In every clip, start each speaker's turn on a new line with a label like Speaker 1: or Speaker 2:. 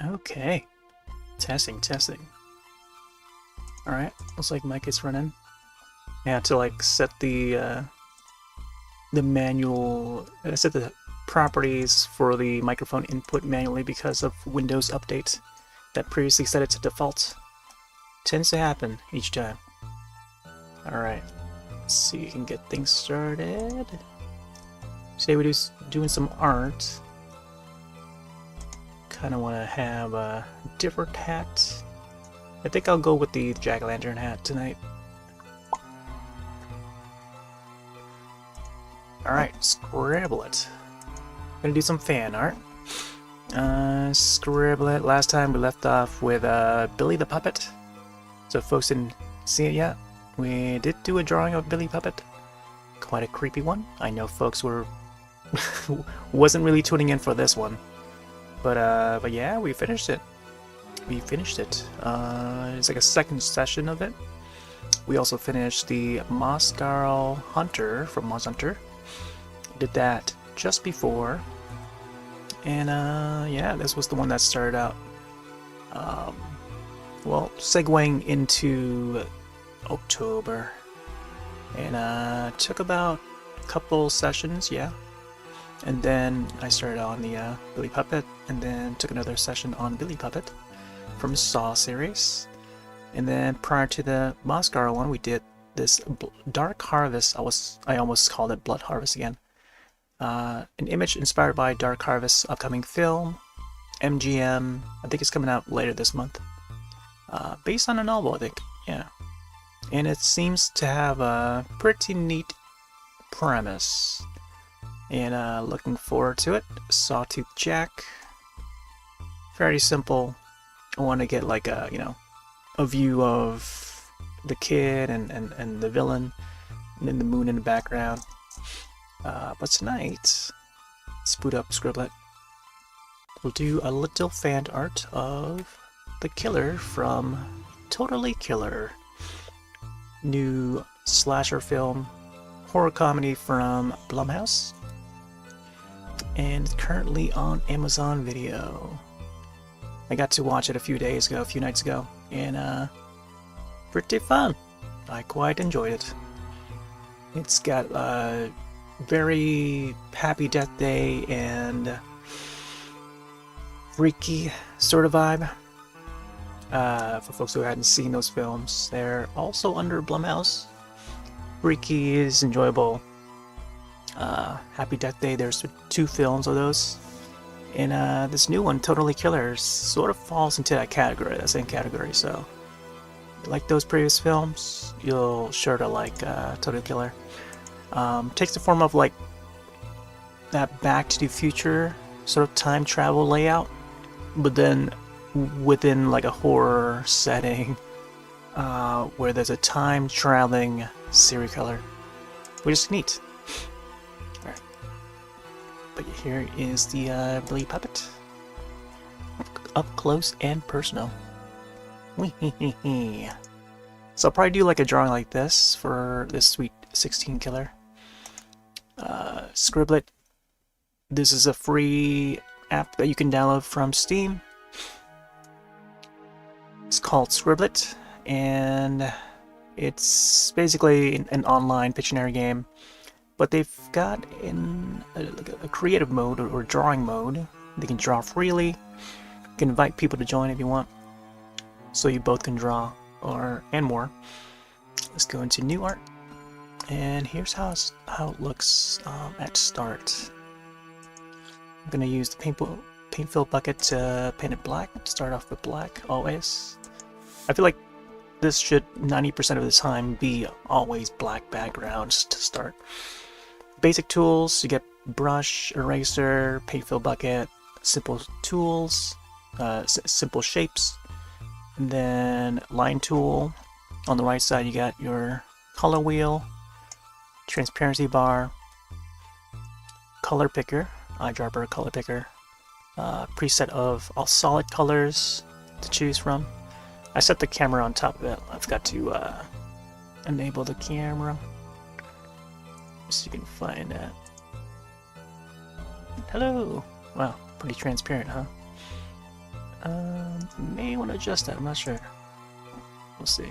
Speaker 1: Okay. Testing, testing. Alright, looks like mic is running. I had to like set the manual, set the properties for the microphone input manually because of Windows update that previously set it to default. Tends to happen each time. Alright, let's see if we can get things started. Today we're just doing some art. Kind of want to have a different hat. I think I'll go with the jack-o'-lantern hat tonight. Alright, scribble it. Gonna do some fan art. Scribble it. Last time we left off with Billy the Puppet. So if folks didn't see it yet, we did do a drawing of Billy Puppet. Quite a creepy one. I know folks were wasn't really tuning in for this one. But yeah, we finished it. We finished it. It's like a second session of it. We also finished the Moscarl Hunter from Moss Hunter. Did that just before. And yeah, this was the one that started out. Well, segueing into October. And took about a couple sessions, yeah. And then I started on the Billy Puppet, and then took another session on Billy Puppet from Saw series. And then prior to the Moscar one, we did this Dark Harvest. I almost called it Blood Harvest again. An image inspired by Dark Harvest's upcoming film, MGM. I think it's coming out later this month. Based on a novel, I think. Yeah. And it seems to have a pretty neat premise. And looking forward to it. Sawtooth Jack. Very simple. I want to get like a, you know, a view of the kid and the villain, and then the moon in the background. But tonight, let's boot up Scribblet. We'll do a little fan art of the killer from Totally Killer. New slasher film, horror comedy from Blumhouse. And it's currently on Amazon Video. I got to watch it a few nights ago, and pretty fun. I quite enjoyed it. It's got a very Happy Death Day and freaky sort of vibe. For folks who hadn't seen those films, they're also under Blumhouse. Freaky is enjoyable. Happy Death Day, there's 2 films of those. And this new one, Totally Killer, sort of falls into that category, that same category. So, like those previous films, you'll sure to like Totally Killer. Takes the form of like that Back to the Future sort of time travel layout, but then within like a horror setting, where there's a time traveling serial killer, which is neat. Alright. But here is the Billy Puppet. Up close and personal. So I'll probably do like a drawing like this for this Sweet 16 killer. Scribblet. This is a free app that you can download from Steam. It's called Scribblet, and it's basically an online Pictionary game, but they've got in a creative mode or drawing mode. They can draw freely. You can invite people to join if you want, so you both can draw and more. Let's go into new art, and here's how it looks at start. I'm gonna use the paint fill bucket to paint it black. Start off with black always. I feel like this should 90% of the time be always black backgrounds to start. Basic tools, you get brush, eraser, paint fill bucket, simple tools, simple shapes, and then line tool. On the right side you got your color wheel, transparency bar, color picker, eyedropper color picker, preset of all solid colors to choose from. I set the camera on top of it. I've got to enable the camera so you can find that. Hello! Wow, pretty transparent, huh? May want to adjust that. I'm not sure. We'll see.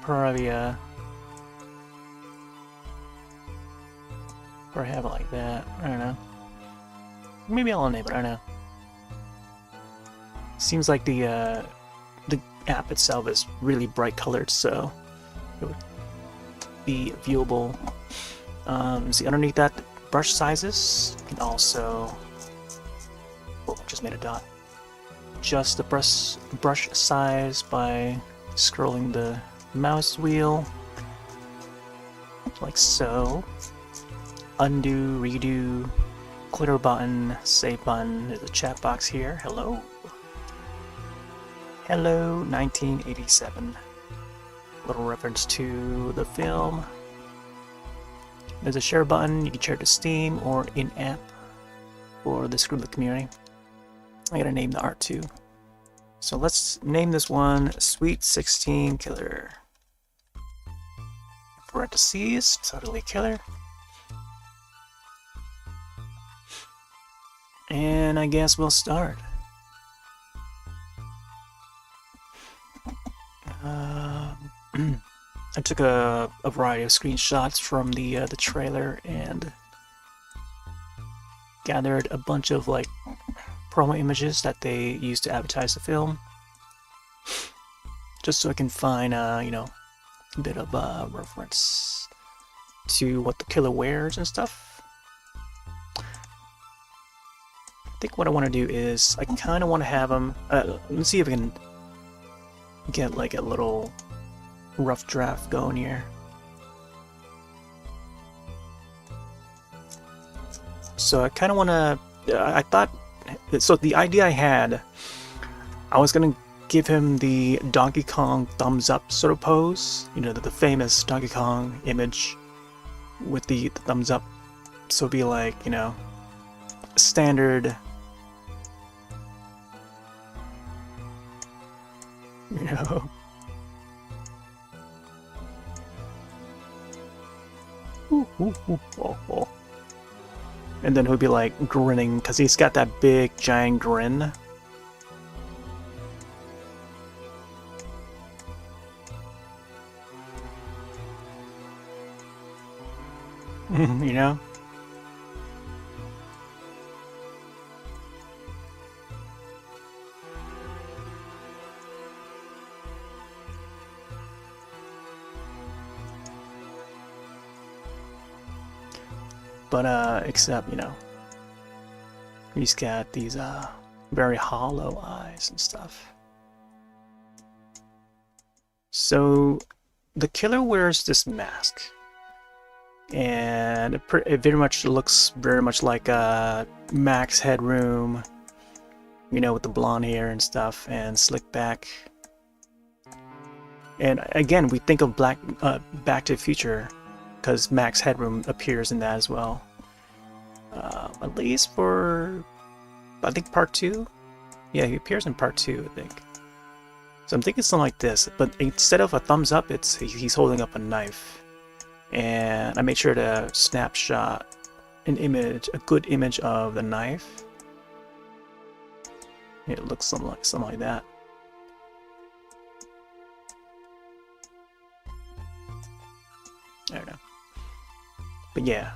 Speaker 1: Probably or have it like that. I don't know. Maybe I'll enable it. I don't know. Seems like the app itself is really bright colored, so it would be viewable. See underneath that, brush sizes. You can also, oh, just made a dot. Adjust the brush size by scrolling the mouse wheel, like so. Undo, redo, clear button, save button. There's a chat box here. Hello. Hello, 1987. Little reference to the film. There's a share button. You can share to Steam or in-app for this group of the community. I gotta name the art too. So let's name this one Sweet 16 Killer. Parentheses, totally killer. And I guess we'll start. I took a variety of screenshots from the trailer and gathered a bunch of like promo images that they used to advertise the film, just so I can find you know, a bit of reference to what the killer wears and stuff. I think what I want to do is I kind of want to have him. Let's see if I can get like a little rough draft going here. So I kind of want to. I thought. So the idea I had, I was gonna give him the Donkey Kong thumbs up sort of pose. You know, the famous Donkey Kong image with the thumbs up. So it'd be like, you know, standard. You know. And then he'll be like grinning because he's got that big giant grin. You know? But except, you know, he's got these very hollow eyes and stuff. So the killer wears this mask, and it very much looks very much like Max Headroom, you know, with the blonde hair and stuff and slick back. And again, we think of Back to the Future, because Max Headroom appears in that as well. At least for, I think, part 2? Yeah, he appears in part 2, I think. So I'm thinking something like this, but instead of a thumbs up, he's holding up a knife. And I made sure to snapshot an image, a good image of the knife. It looks something like that. I don't know. But yeah.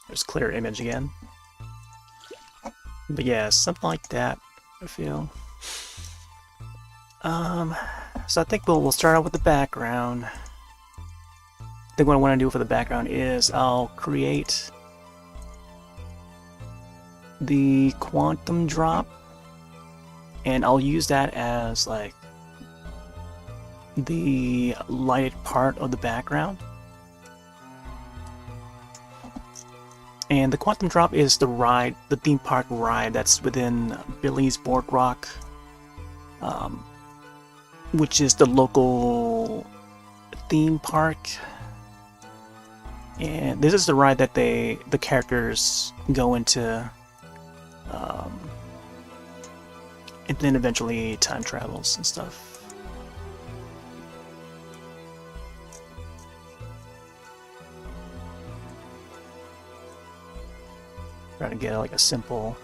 Speaker 1: There's clear image again. But yeah, something like that, I feel. So I think we'll start out with the background. I think what I want to do for the background is I'll create the quantum drop, and I'll use that as like the lighted part of the background. And the quantum drop is the ride, the theme park ride that's within Billy's Boardwalk, which is the local theme park. And this is the ride that the characters go into, and then eventually time travels and stuff. Try to get like a simple.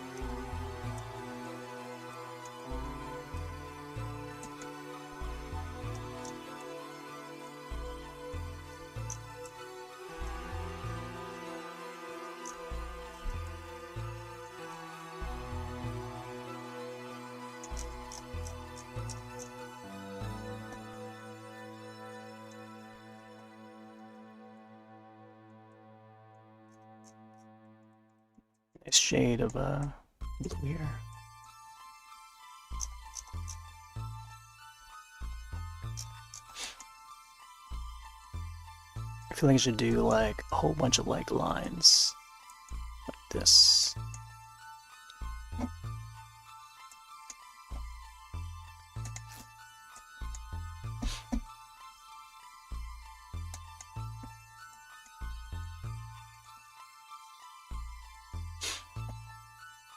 Speaker 1: Nice shade of blue here. I feel like I should do like a whole bunch of like lines like this.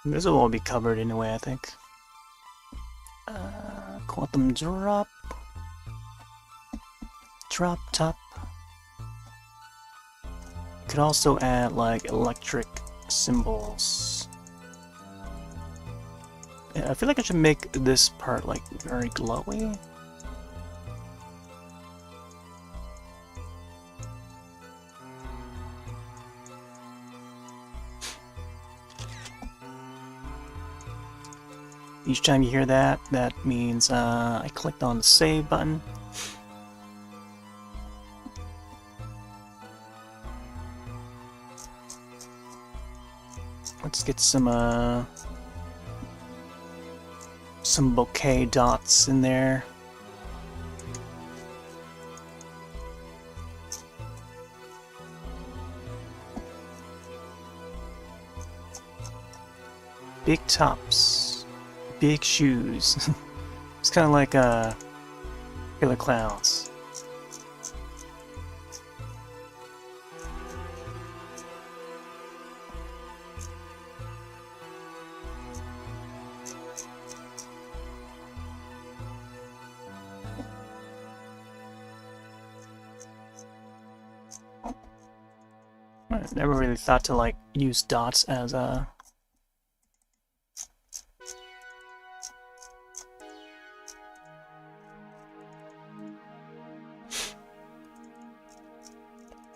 Speaker 1: This will all be covered anyway, I think. Quantum drop. Drop top. Could also add like electric symbols. Yeah, I feel like I should make this part like very glowy. Each time you hear that, that means I clicked on the save button. Let's get some bouquet dots in there. Big tops, big shoes. It's kind of like killer clowns. I never really thought to like use dots as a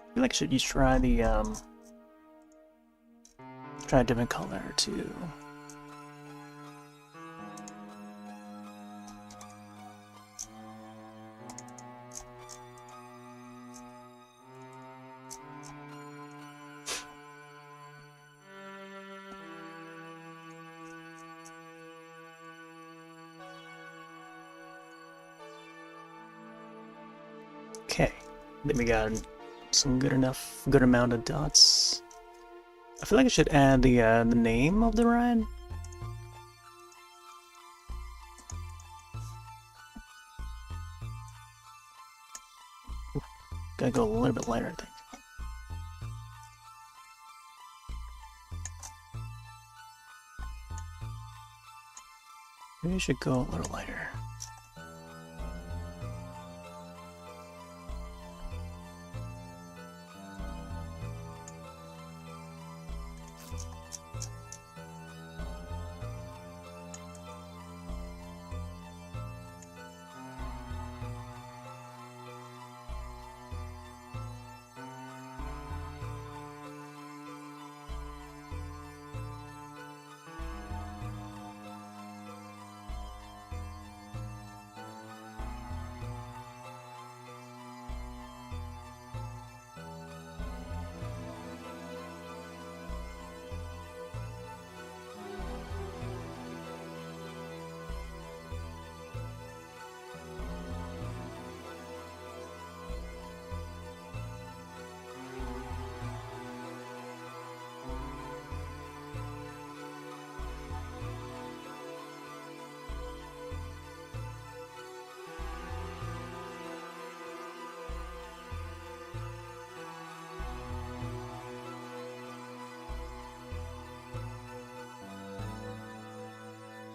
Speaker 1: I feel like I should try the try a different color too. Okay, then we got some good amount of dots. I feel like I should add the name of the ride. Gotta go a little bit lighter, I think. Maybe I should go a little lighter.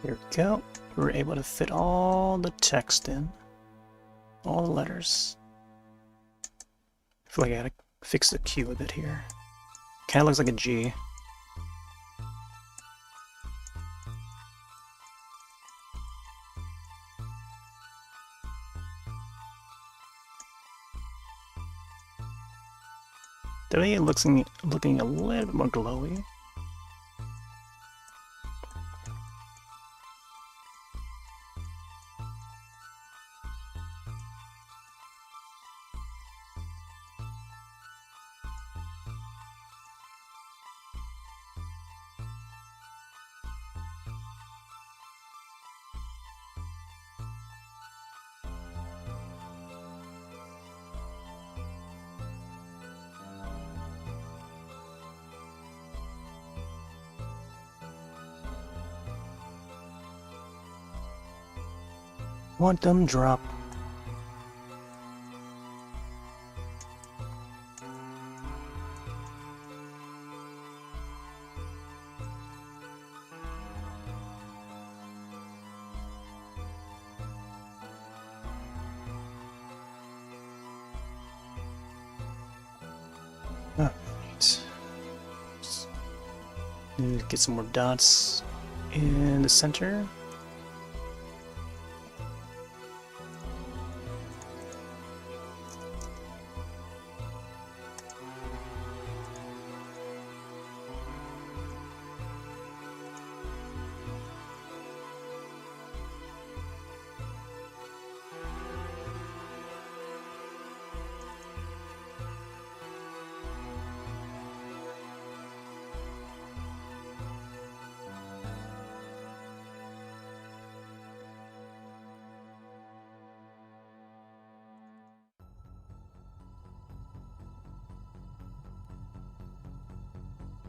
Speaker 1: Here we go. We're able to fit all the text in. All the letters. I feel like I gotta fix the Q a bit here. Kinda looks like a G. Definitely looking a little bit more glowy. Quantum drop. Alright. Need to get some more dots in the center.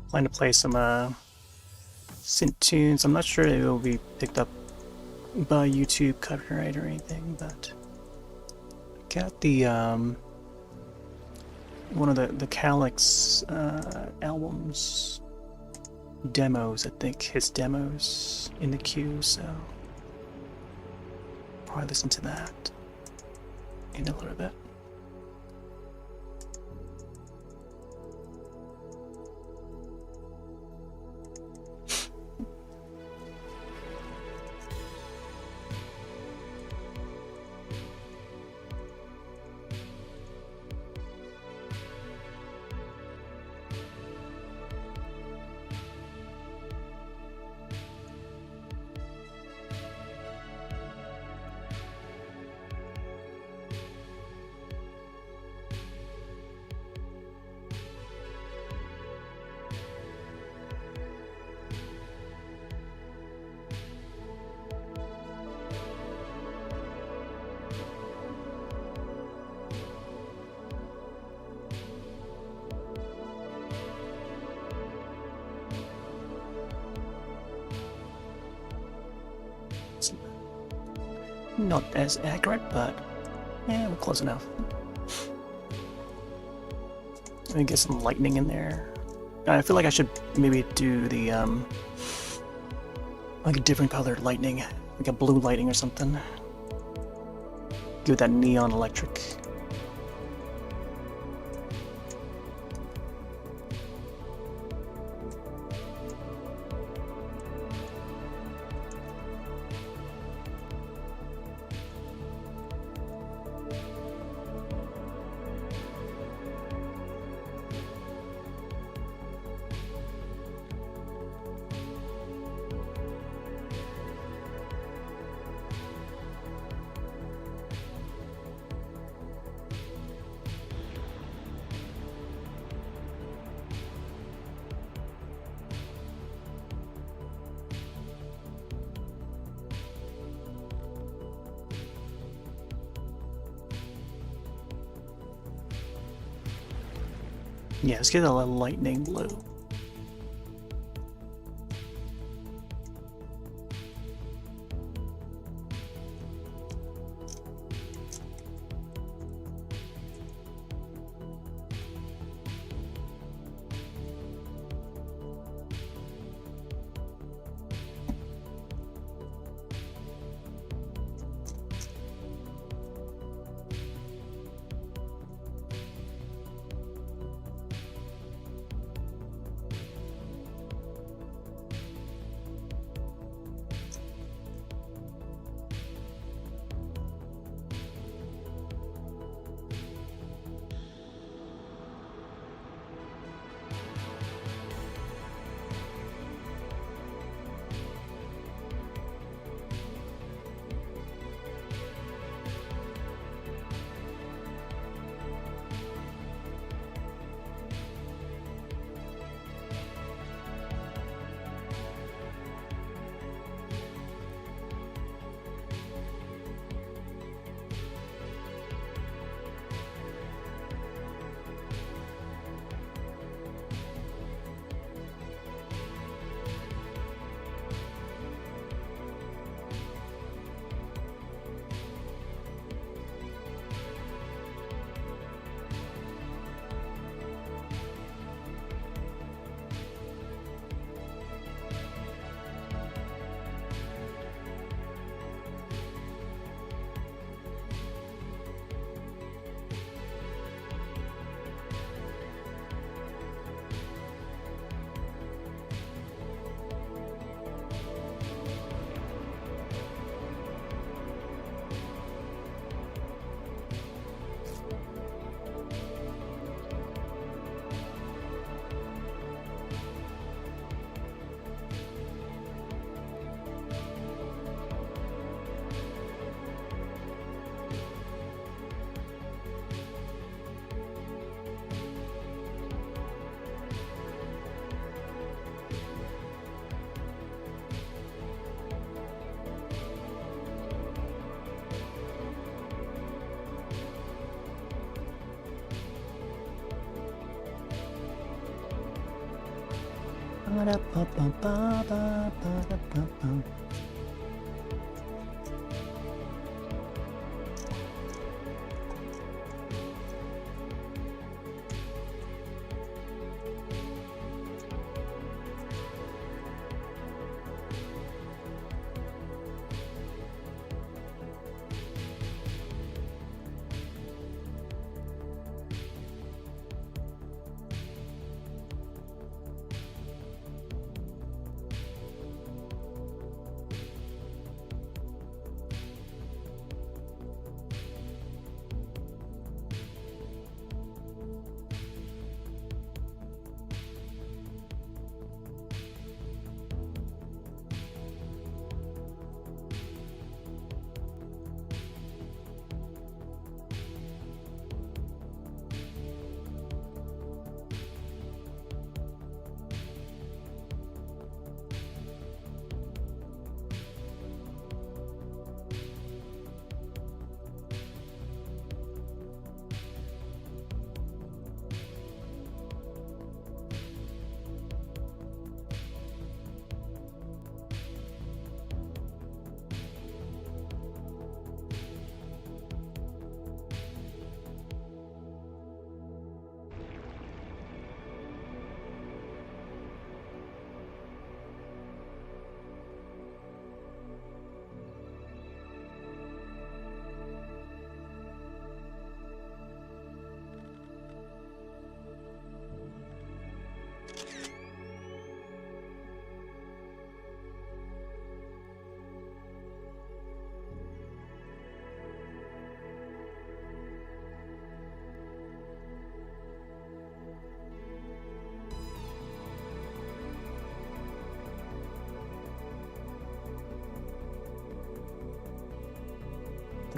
Speaker 1: Plan to play some synth tunes. I'm not sure it will be picked up by YouTube copyright or anything, but got the one of the Calyx albums demos. I think his demos in the queue, so probably listen to that in a little bit. Not as accurate, but yeah, we're close enough. Let me get some lightning in there. I feel like I should maybe do the like a different colored lightning, like a blue lightning or something. Give it that neon electric. Yeah, let's get a little lightning blue.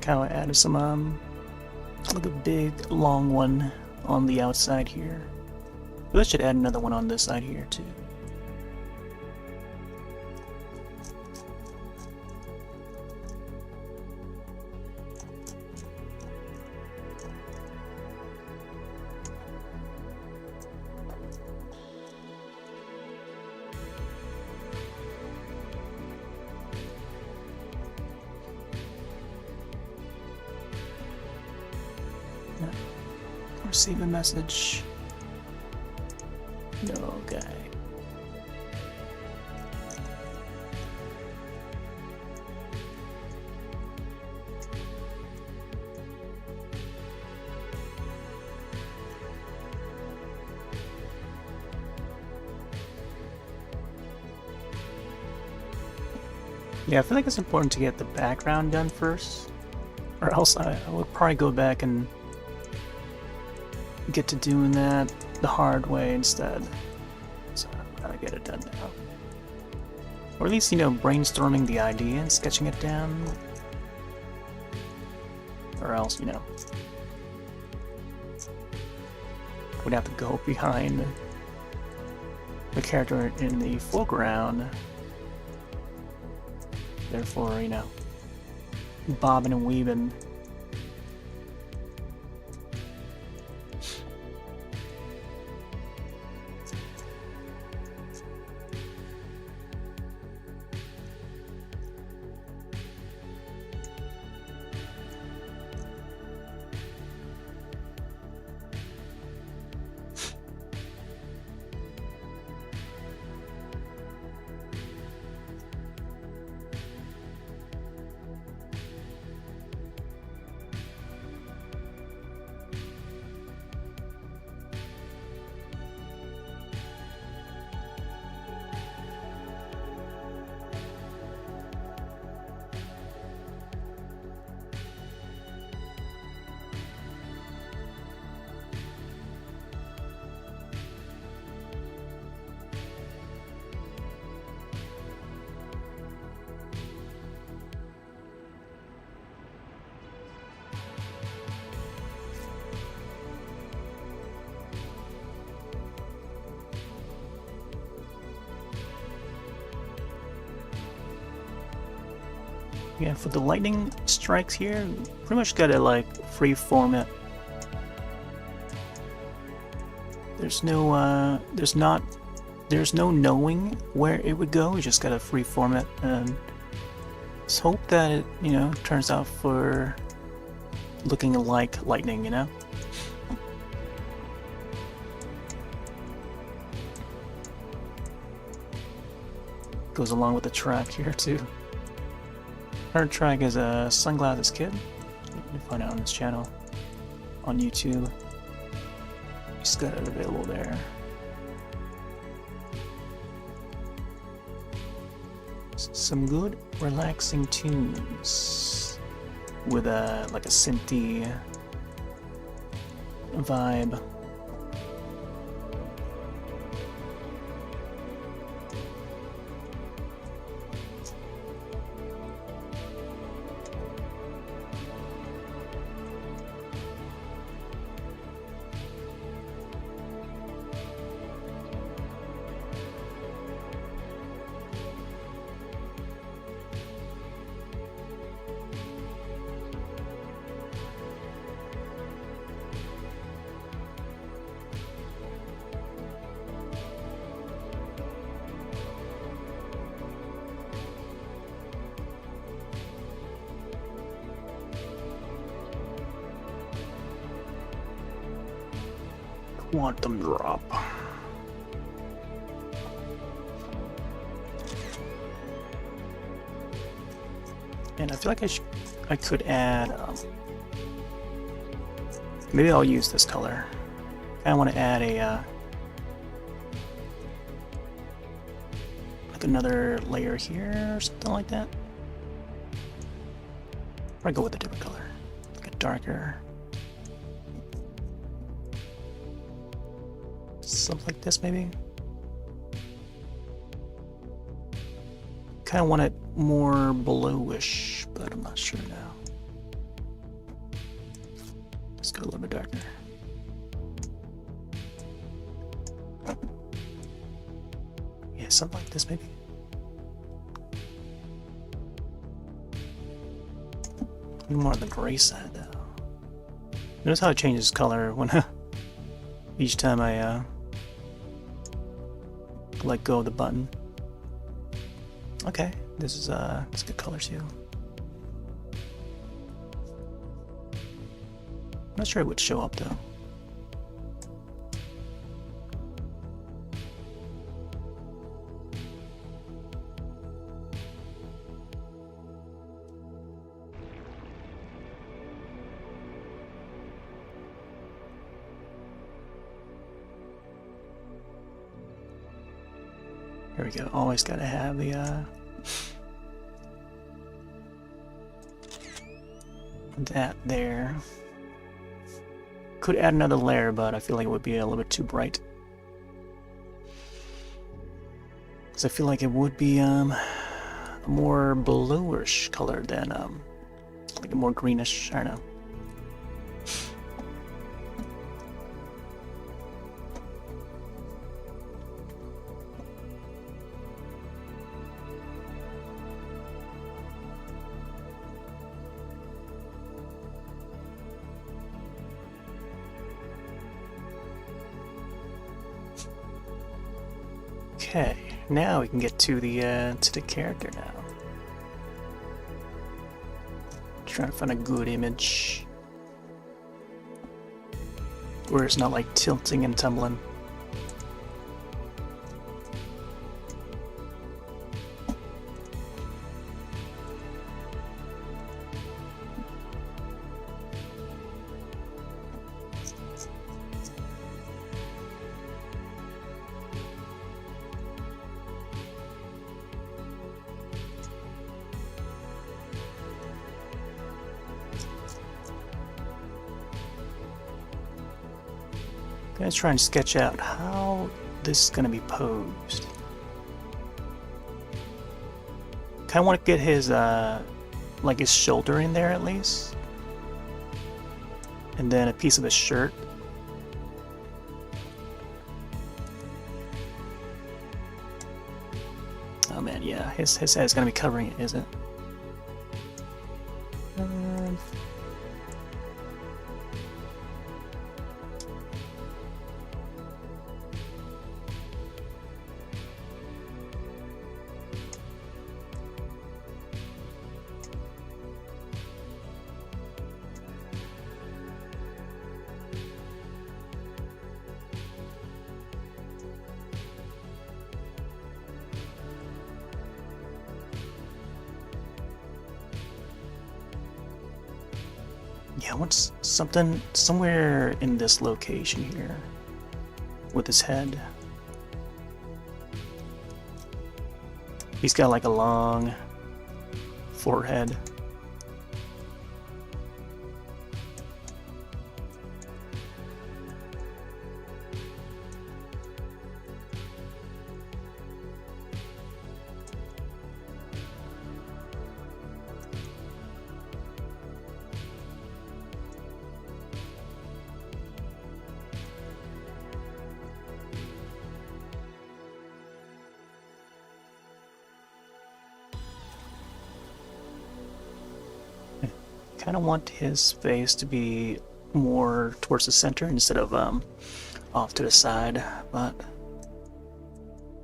Speaker 1: Kind of added some like a big long one on the outside here. We should add another one on this side here too. Receive a message. No guy. Yeah, I feel like it's important to get the background done first, or else I would probably go back and get to doing that the hard way instead. So I'm gonna get it done now. Or at least, you know, brainstorming the idea and sketching it down. Or else, you know, would have to go behind the character in the foreground. Therefore, you know, bobbing and weaving. Yeah, for the lightning strikes here, pretty much gotta like free form it. There's there's no knowing where it would go. You just gotta freeform it and just hope that it, you know, turns out for looking like lightning, you know? Goes along with the track here too. Our track is a Sunglasses Kid. You can find it on this channel on YouTube. Just got it available there. Some good relaxing tunes with a like a synthy vibe. Quantum drop. And I feel like I could add. Maybe I'll use this color. I want to add a like another layer here or something like that. Or I go with a different color, like a darker. Something like this, maybe. Kind of want it more bluish, but I'm not sure now. Let's go a little bit darker. Yeah, something like this, maybe. More on the gray side, though. Notice how it changes color when each time I let go of the button. Okay, this is it's good color too. Not sure it would show up though. Here we go. Always gotta have the that there. Could add another layer, but I feel like it would be a little bit too bright. Because I feel like it would be a more bluish color than like a more greenish. I don't know. Okay, now we can get to the character now. Trying to find a good image where it's not like tilting and tumbling. I'm gonna try and sketch out how this is gonna be posed. Kinda wanna get his like his shoulder in there at least. And then a piece of his shirt. Oh man, yeah, his head's gonna be covering it, isn't it? Yeah, what's something somewhere in this location here with his head. He's got like a long forehead. Kind of want his face to be more towards the center instead of off to the side, but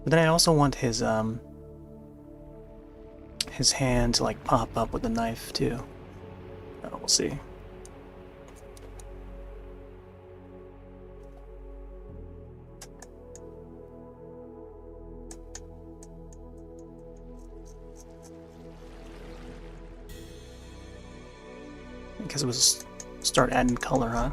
Speaker 1: then I also want his hand to like pop up with the knife too. We'll see. Because it was start adding color, huh?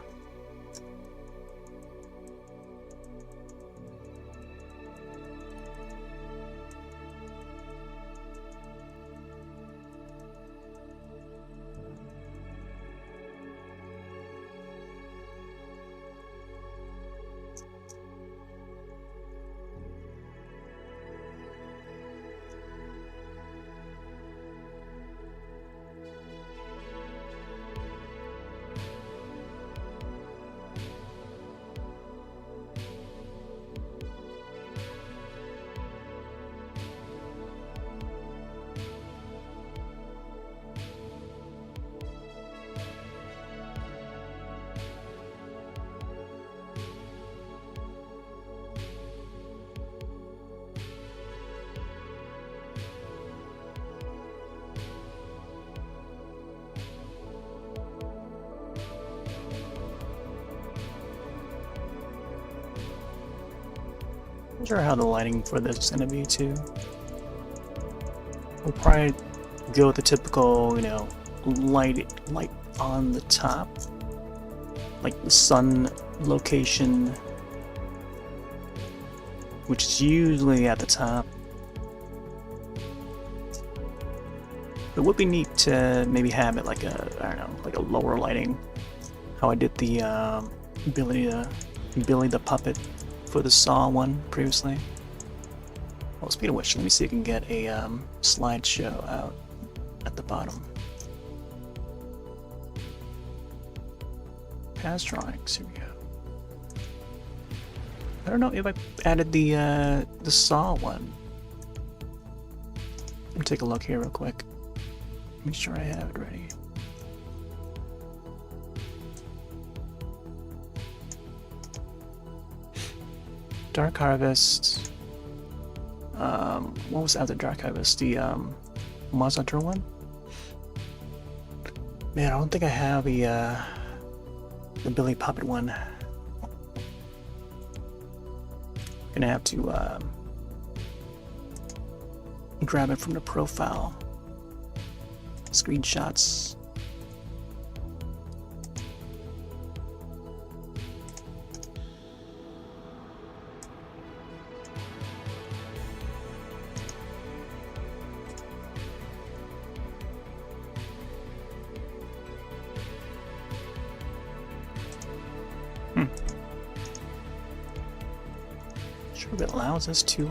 Speaker 1: Not sure how the lighting for this is gonna be too. We'll probably go with the typical, you know, light on the top, like the sun location, which is usually at the top. It would be neat to maybe have it like a, I don't know, like a lower lighting. How I did the Billy the Puppet for the Saw one previously. Well, speaking of which, let me see if I can get a slideshow out at the bottom. Past drawings, here we go. I don't know if I added the Saw one. Let me take a look here real quick. Make sure I have it ready. Dark Harvest. What was after Dark Harvest? The Monster Hunter one? Man, I don't think I have the Billy Puppet one. Gonna have to grab it from the profile. Screenshots. Sure, if it allows us to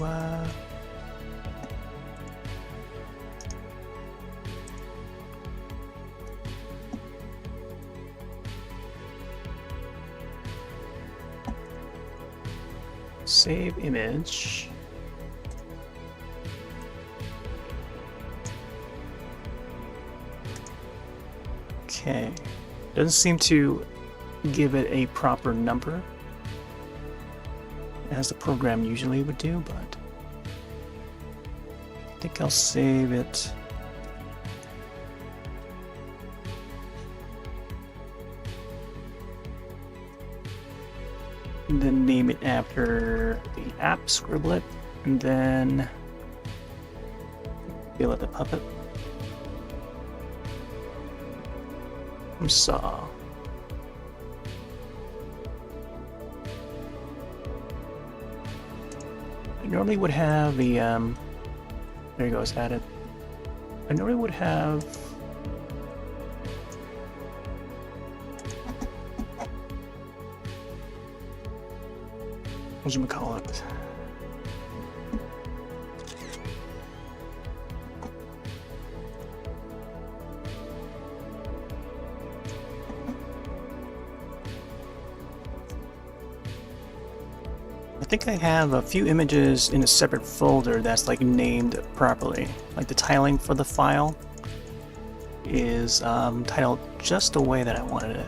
Speaker 1: save image. Okay. Doesn't seem to give it a proper number, as the program usually would do, but I think I'll save it. And then name it after the app, Scribblet, and then Billy the Puppet. Saw. I normally would have the, there you go, it's added. I normally would have... whatchamacallit? I think I have a few images in a separate folder that's like named properly. Like the tiling for the file is titled just the way that I wanted it.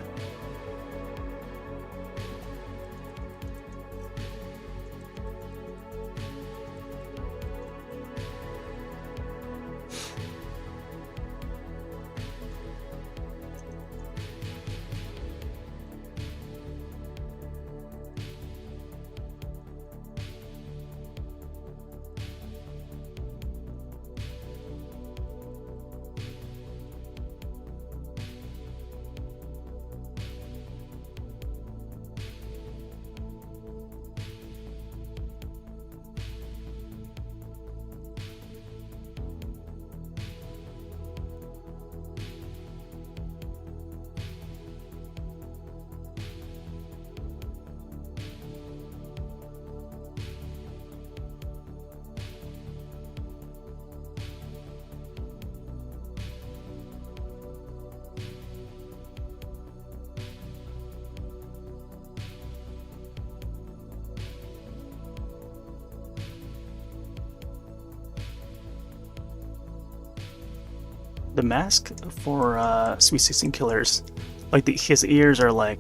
Speaker 1: The mask for Sweet 16 Killers, like his ears are like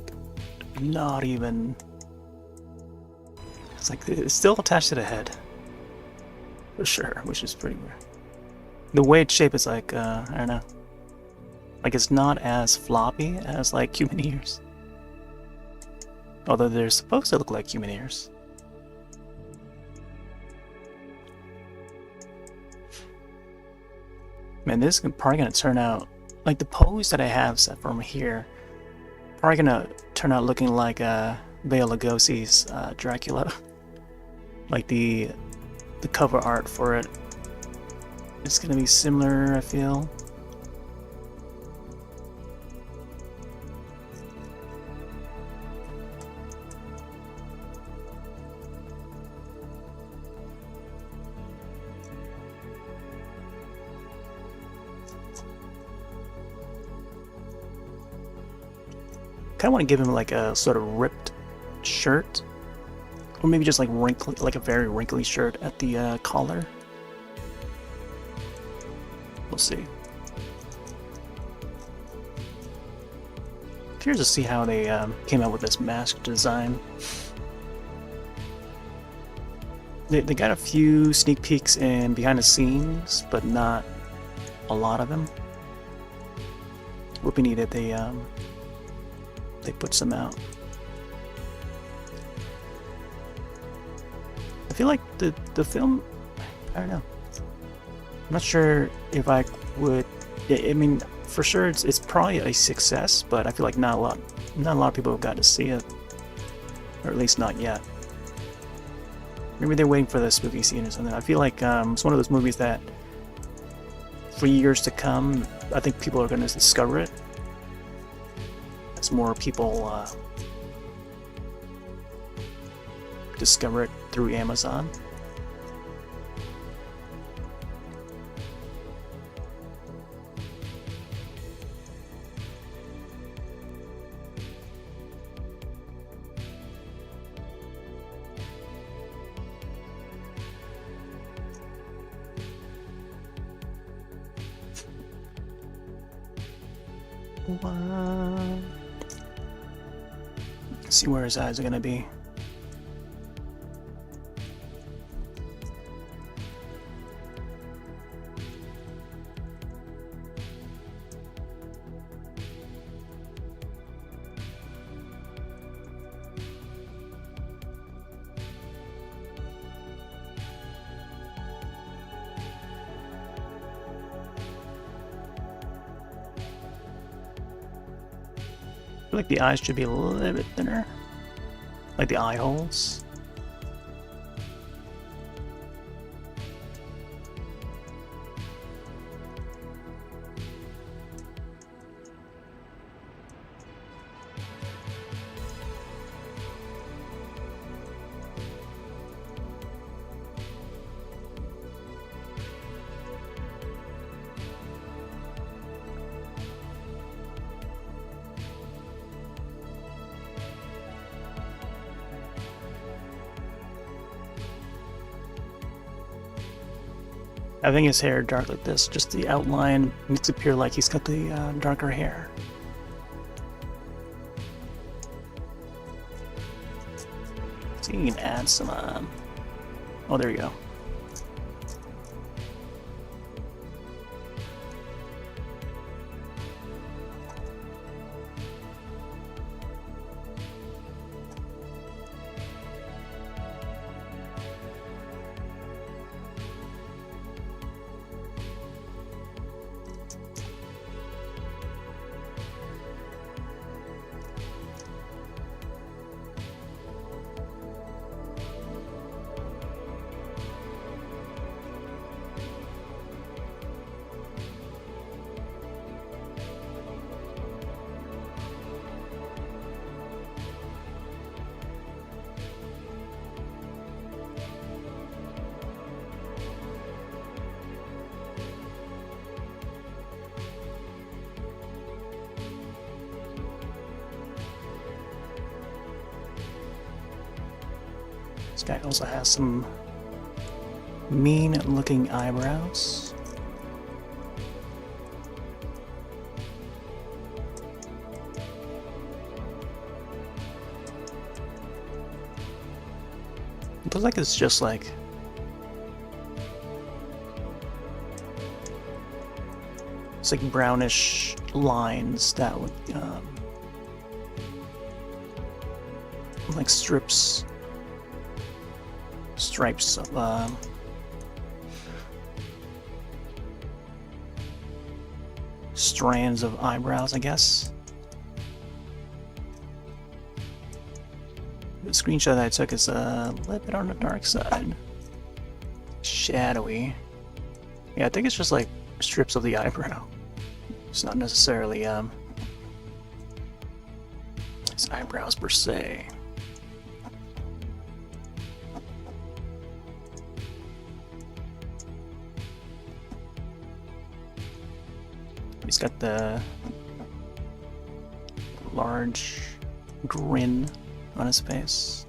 Speaker 1: not even. It's like it's still attached to the head, for sure, which is pretty weird. The way it's shaped is like I don't know, like it's not as floppy as like human ears, although they're supposed to look like human ears. Man, this is probably gonna turn out like the pose that I have set from here. Probably gonna turn out looking like Bela Lugosi's Dracula. Like the cover art for it. It's gonna be similar, I feel. Kind of want to give him like a sort of ripped shirt, or maybe just like wrinkly, like a very wrinkly shirt at the collar. We'll see. Curious to see how they came out with this mask design. They got a few sneak peeks in behind the scenes, but not a lot of them. Would be needed. They put some out. I feel like the film, I don't know. I'm not sure if I would. I mean, for sure it's probably a success, but I feel like not a lot of people have got to see it, or at least not yet. Maybe they're waiting for the spooky scene or something. I feel like it's one of those movies that, for years to come, I think people are going to discover it. As more people discover it through Amazon. What? See where his eyes are gonna be. I feel like the eyes should be a little bit thinner. Like the eye holes. Having his hair dark like this, just the outline makes it appear like he's got the darker hair. So you can add some, oh, there you go. This guy also has some mean-looking eyebrows. It looks like it's just like it's like brownish lines that would like stripes. Stripes of strands of eyebrows, I guess. The screenshot that I took is a little bit on the dark side. Shadowy. Yeah, I think it's just like strips of the eyebrow. It's not necessarily his eyebrows per se. He's got the large grin on his face.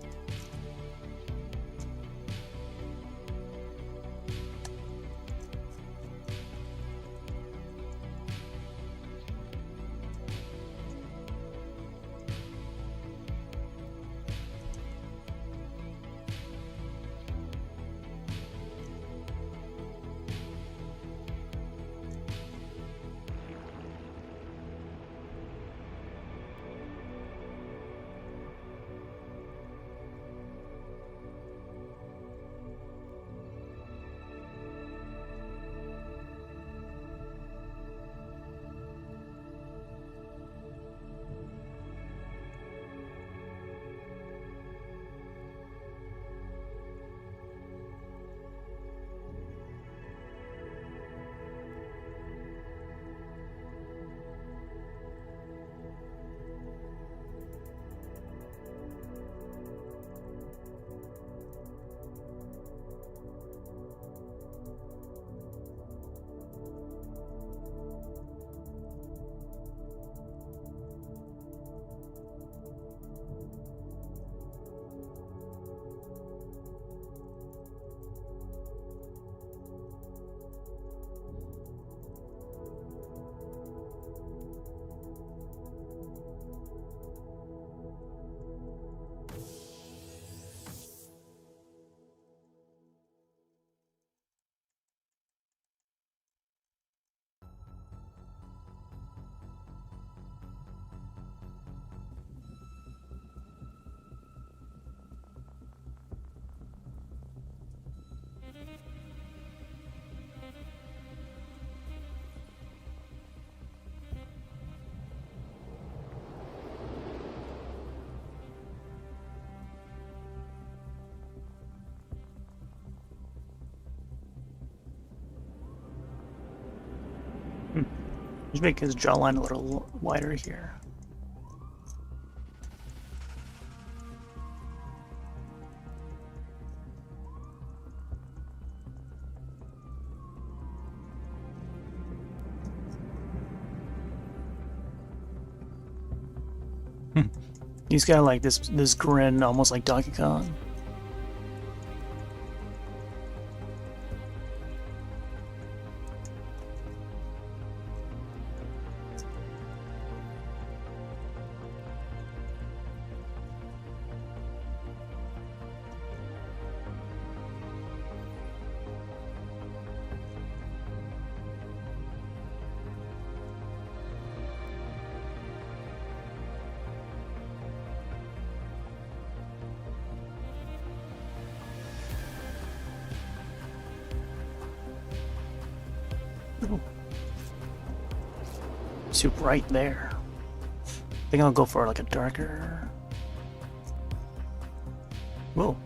Speaker 1: Just make his jawline a little wider here. He's got like this grin, almost like Donkey Kong. Ooh. Too bright there. I think I'll go for like a darker. Whoa.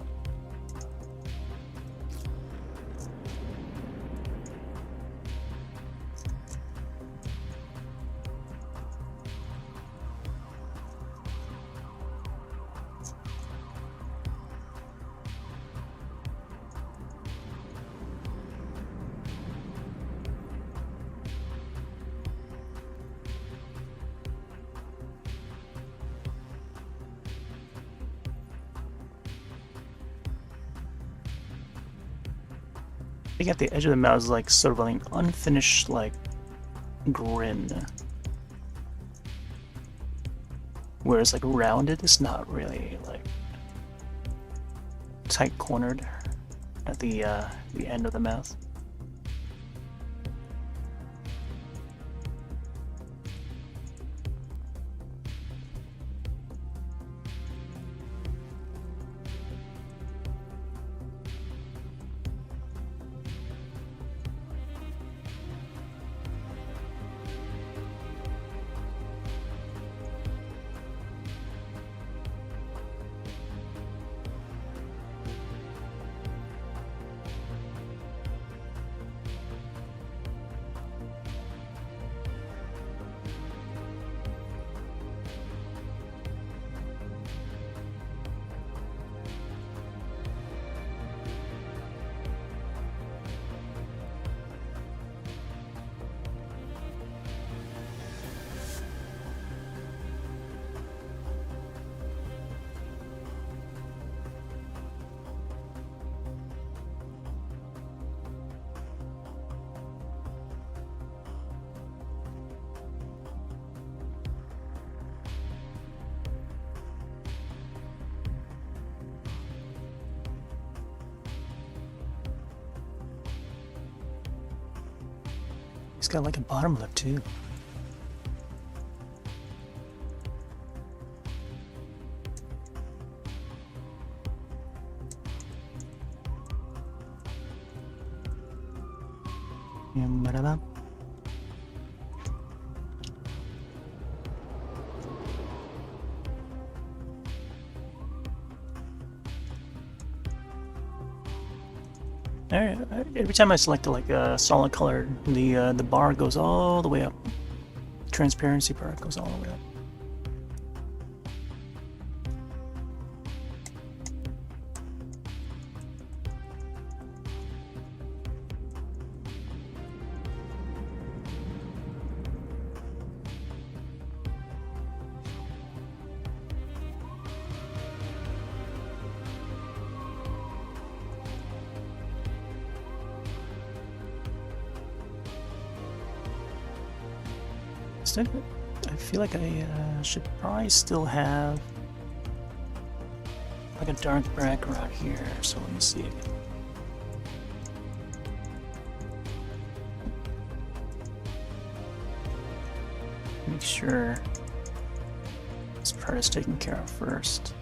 Speaker 1: I think at the edge of the mouth is like sort of an unfinished like grin. Whereas like rounded is not really like tight cornered at the end of the mouth. He's got like a bottom lip too. Ba-da-ba. Alright, every time I select like a solid color, the bar goes all the way up. Transparency part goes all the way up. I feel like I should probably still have like a dark background here, so let me see. Make sure this part is taken care of first.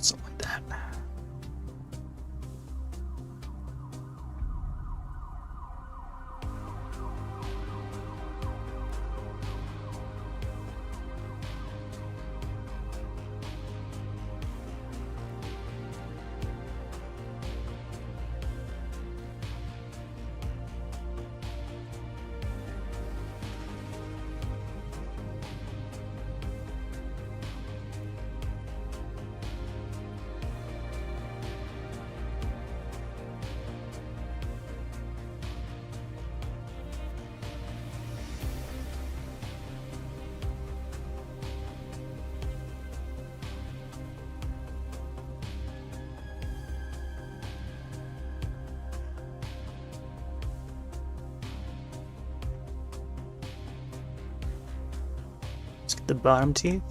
Speaker 1: Something like that. the bottom teeth.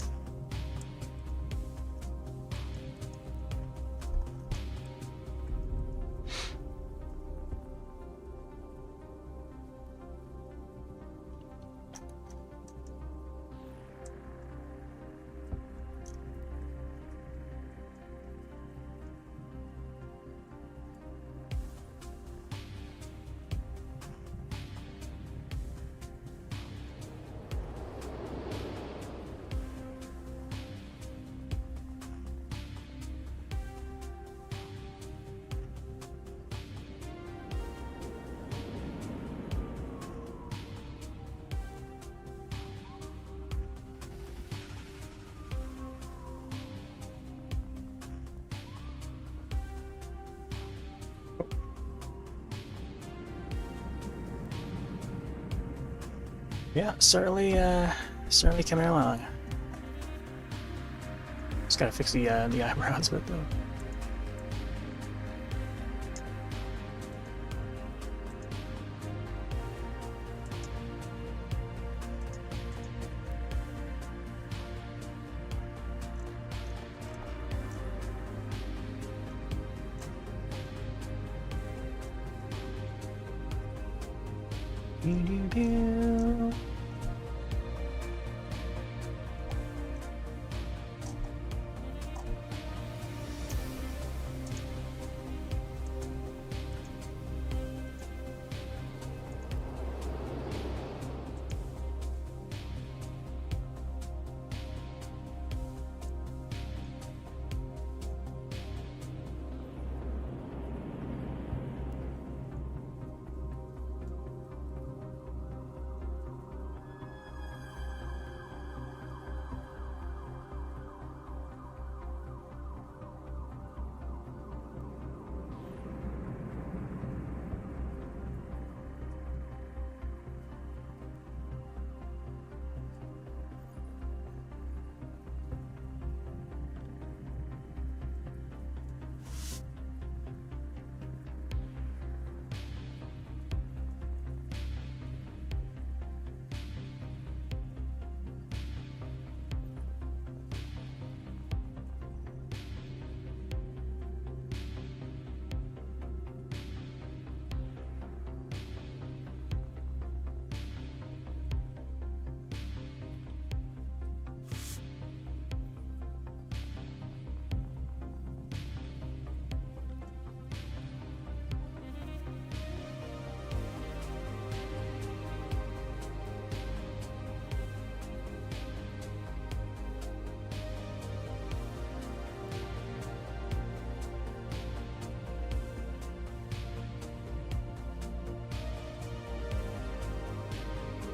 Speaker 1: Yeah, certainly coming along. Just gotta fix the eyebrows with them.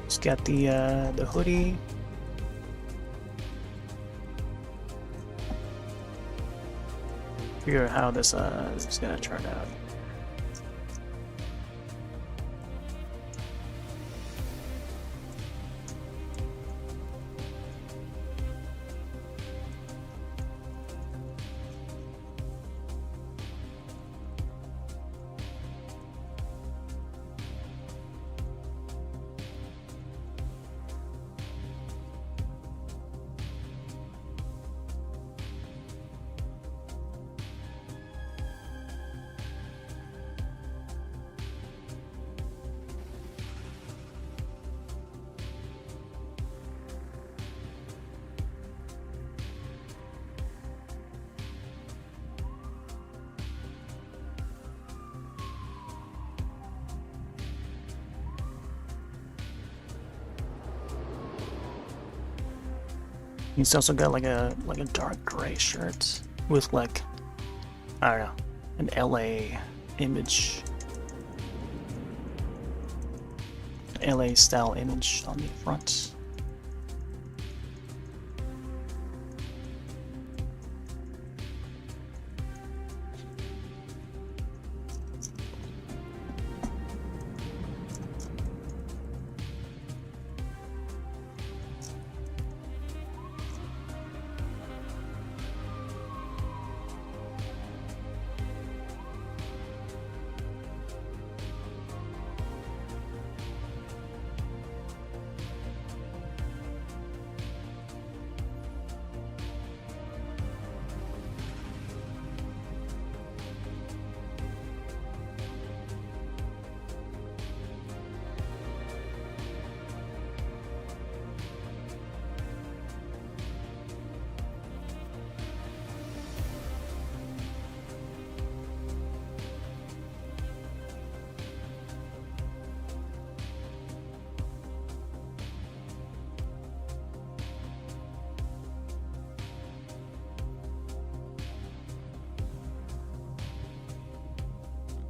Speaker 1: Just got the hoodie. Figure out how this is gonna turn out. He's also got like a dark gray shirt with like, I don't know, an LA image, LA style image on the front.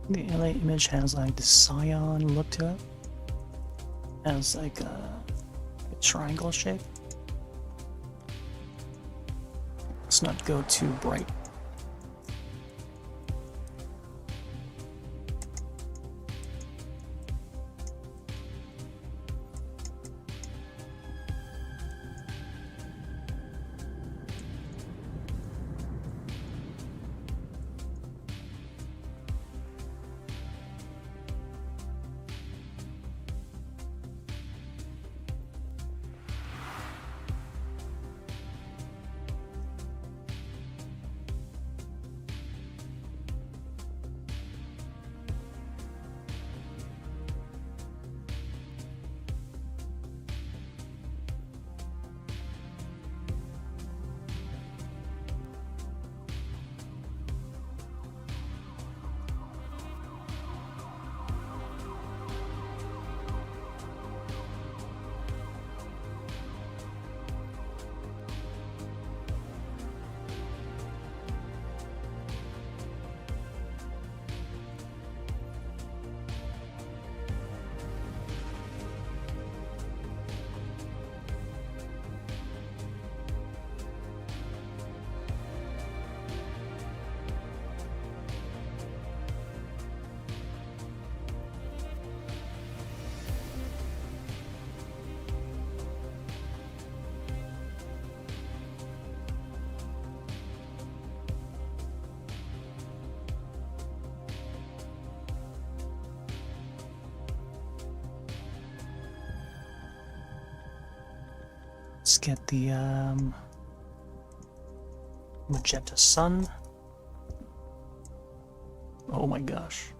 Speaker 1: The LA image has like the cyan look to it. Has like a triangle shape. Let's not go too bright. Let's get the magenta sun. Oh my gosh.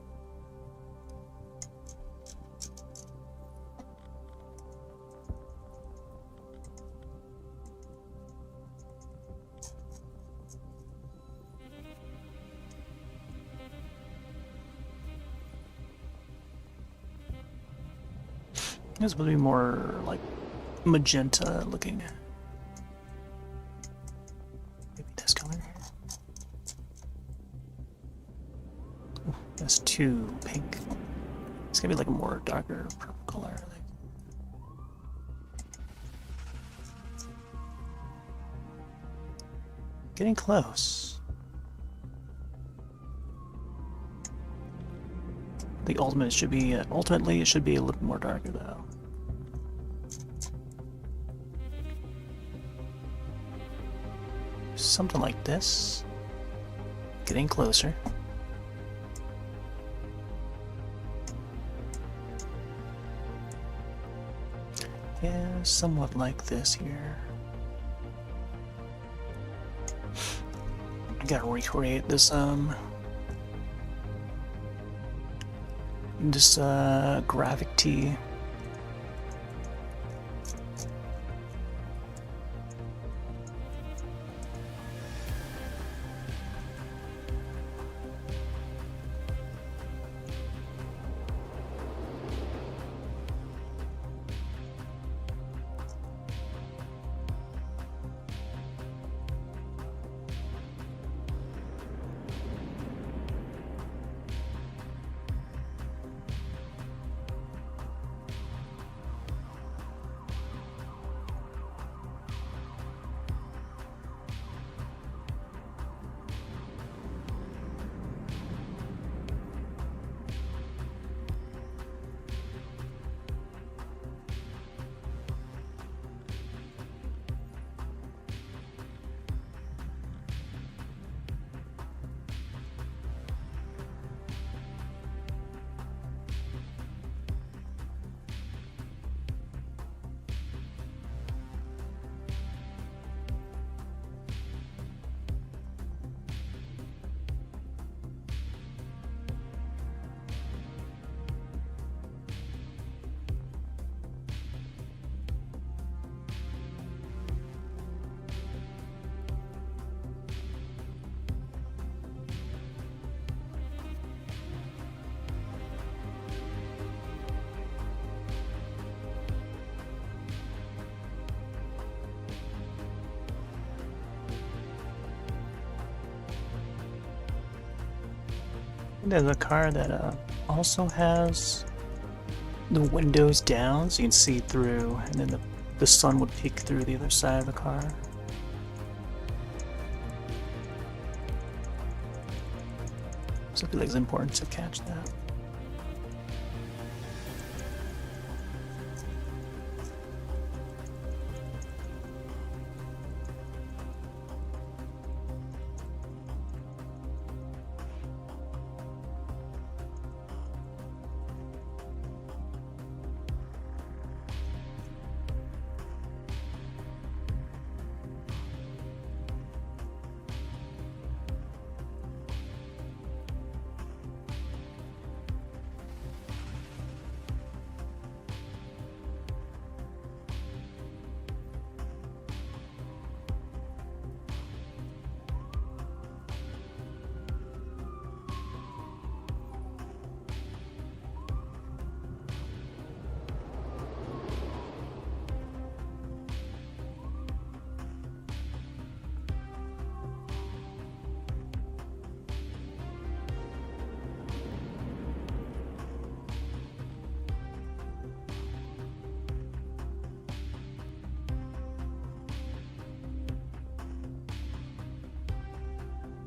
Speaker 1: This would be more like magenta looking. Maybe this color here. Ooh, that's too pink. It's gonna be like a more darker purple color, I think. Getting close. The ultimate should be ultimately it should be a little more darker though. Something like this. Getting closer. Yeah, somewhat like this here. I gotta recreate this graphic tee. There's a car that also has the windows down so you can see through, and then the sun would peek through the other side of the car. So I feel like it's important to catch that.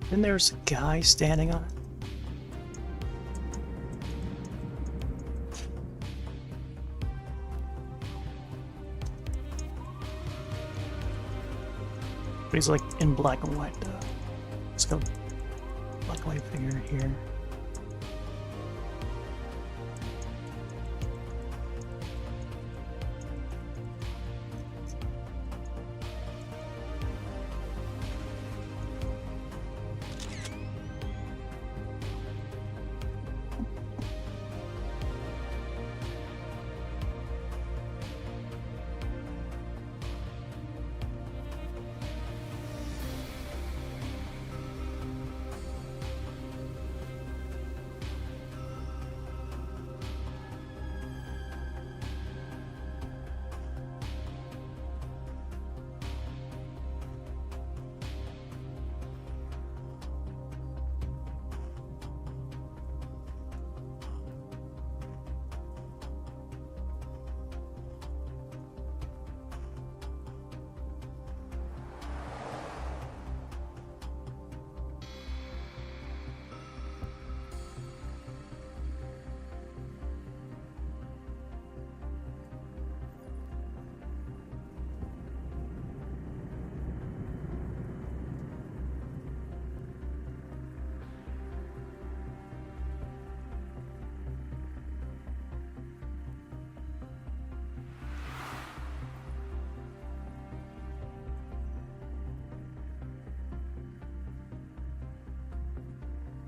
Speaker 1: Then there's a guy standing on it. But he's like in black and white though. Let's go black and white figure here.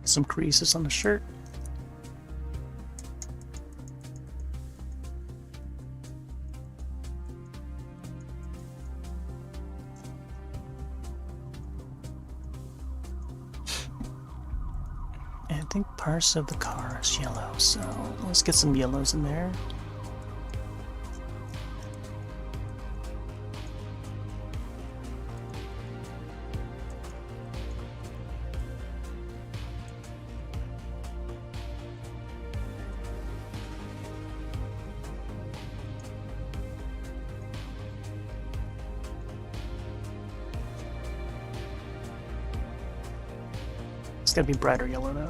Speaker 1: Some creases on the shirt. And I think parts of the car is yellow, so let's get some yellows in there. It's gotta be brighter yellow though.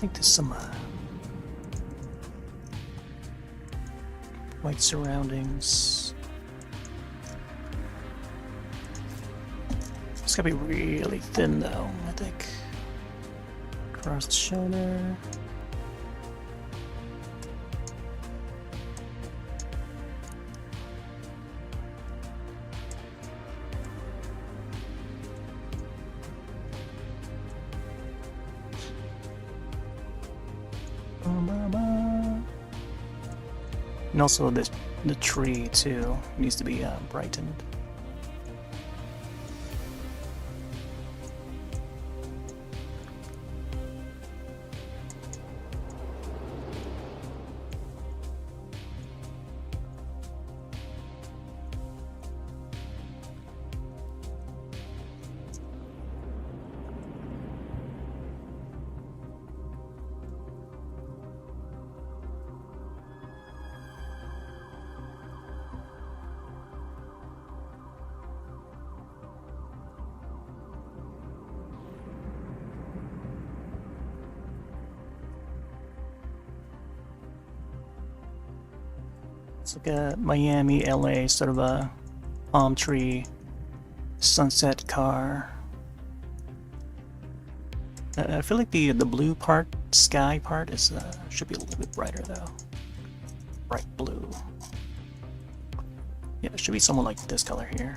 Speaker 1: think there's some white surroundings. It's gotta be really thin though, I think. Across the shoulder. And also the tree too needs to be brightened. It's like a Miami, LA sort of a palm tree sunset car. I feel like the blue part, sky part, is should be a little bit brighter though. Bright blue. Yeah, it should be somewhat like this color here.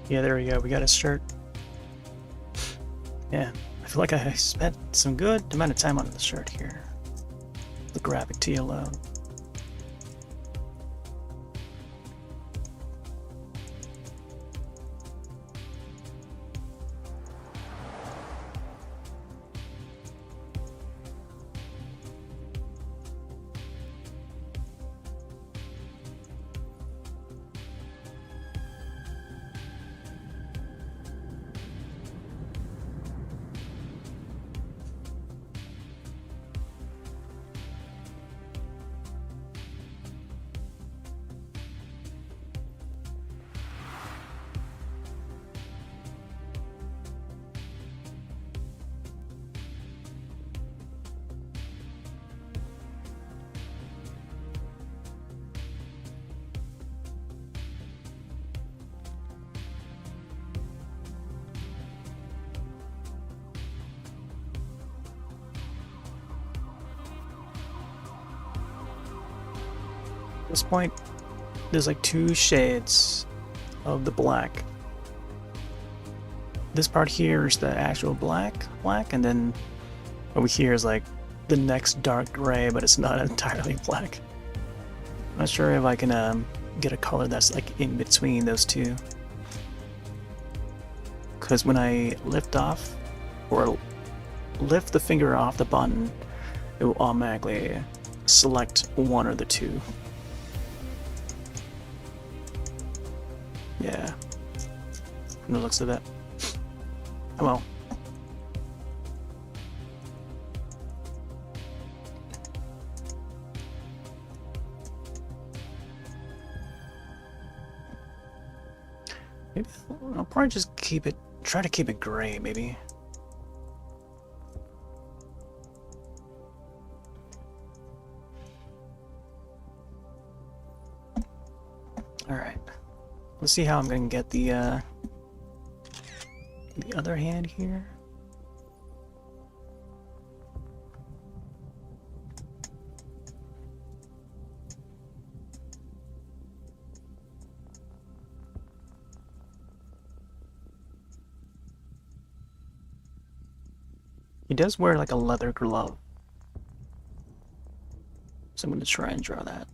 Speaker 1: Yeah, there we go. We got a shirt. Yeah, I feel like I spent some good amount of time on the shirt here. The graphic tee alone. this point, there's like 2 shades of the black. This part here is the actual black, and then over here is like the next dark gray, but it's not entirely black. I'm not sure if I can get a color that's like in between those two. Because when I lift off, or lift the finger off the button, it will automatically select one or the two. Yeah, from the looks of it. Oh well. Maybe I'll probably just try to keep it gray, maybe. Alright. Let's see how I'm gonna get the other hand here. He does wear like a leather glove, so I'm gonna try and draw that.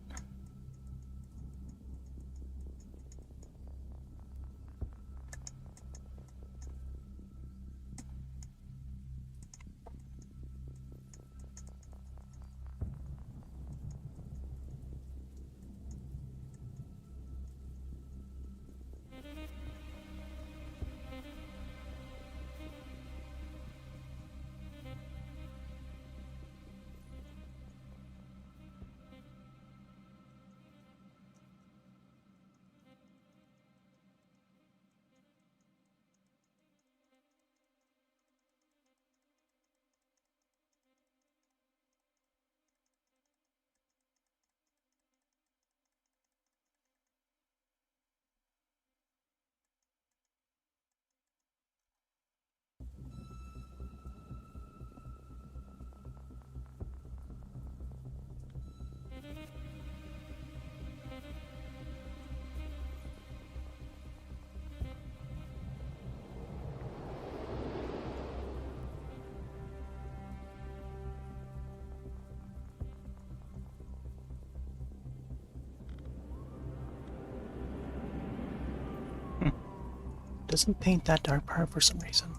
Speaker 1: Doesn't paint that dark part for some reason.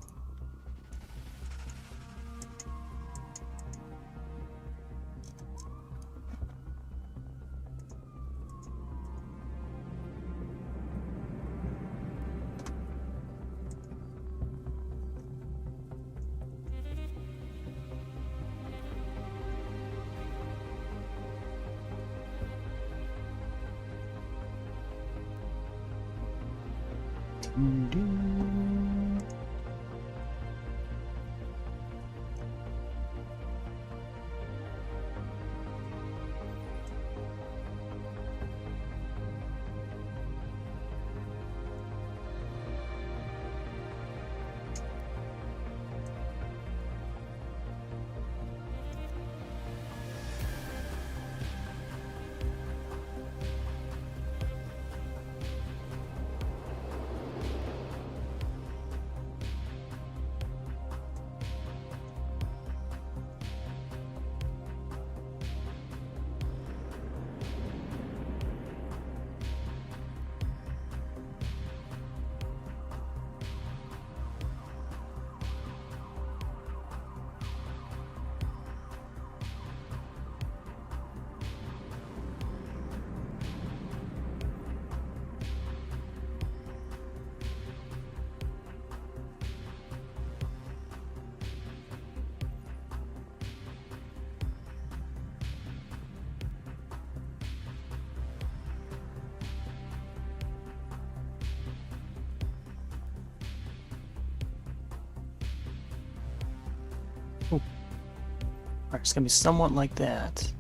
Speaker 1: Alright, it's gonna be somewhat like that.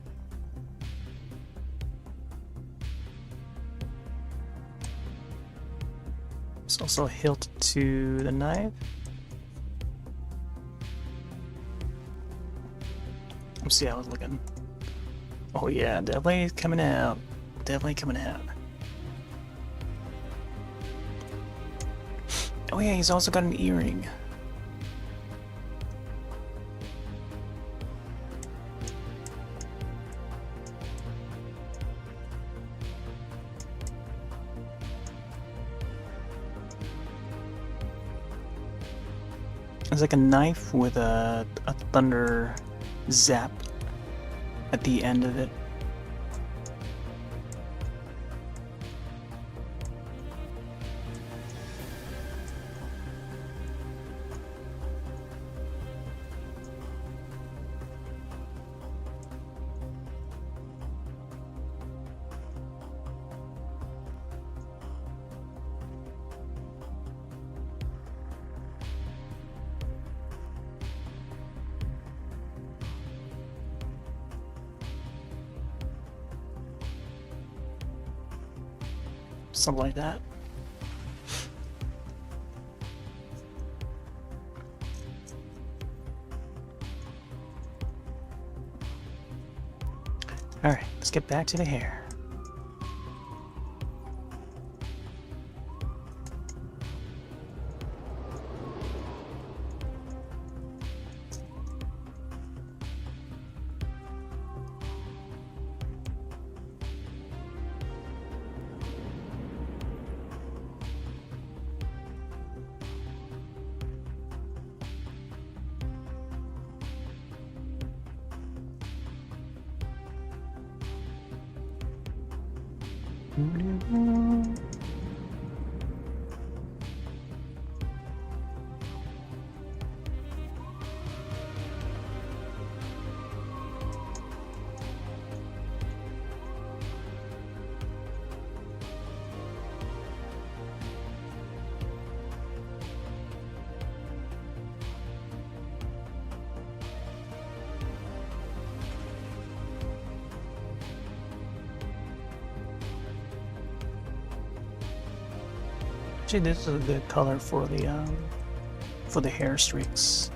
Speaker 1: There's also a hilt to the knife. Let's see how it's looking. Oh yeah, definitely coming out. definitely coming out. Oh yeah, he's also got an earring. It's like a knife with a thunder zap at the end of it. Something like that. Alright, let's get back to the hair. Actually, this is a good color for the hair streaks.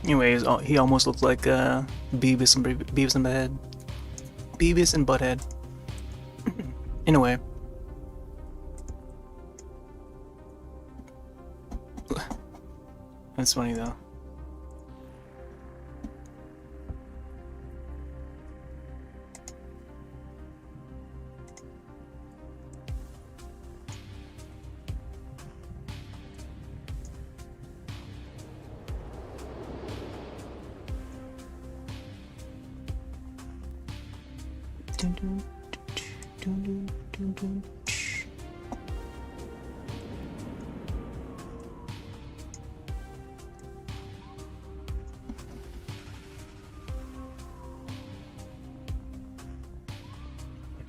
Speaker 1: Anyways, he almost looked like Beavis and Butthead. Beavis and Butthead. Anyway. That's funny though. I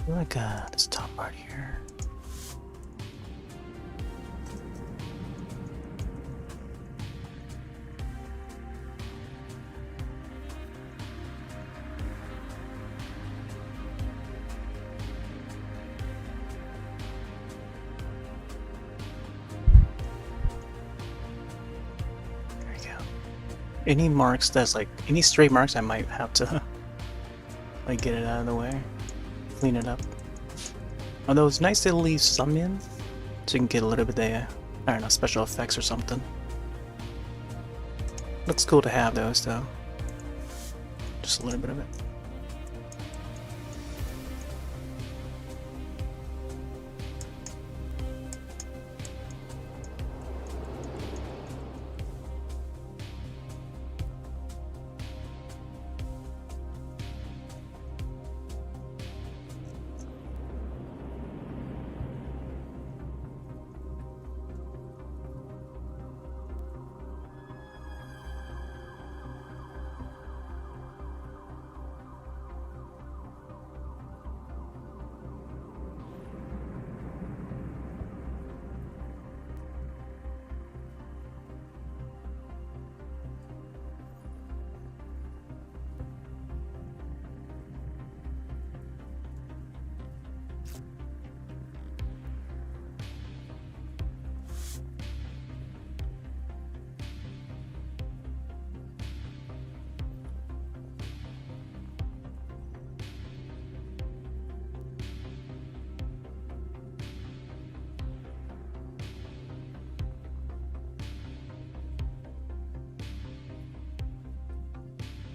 Speaker 1: feel like this top part here. Any marks that's like any stray marks, I might have to like get it out of the way, clean it up. Although it's nice to leave some in, so you can get a little bit of, I don't know, special effects or something. Looks cool to have those though. Just a little bit of it.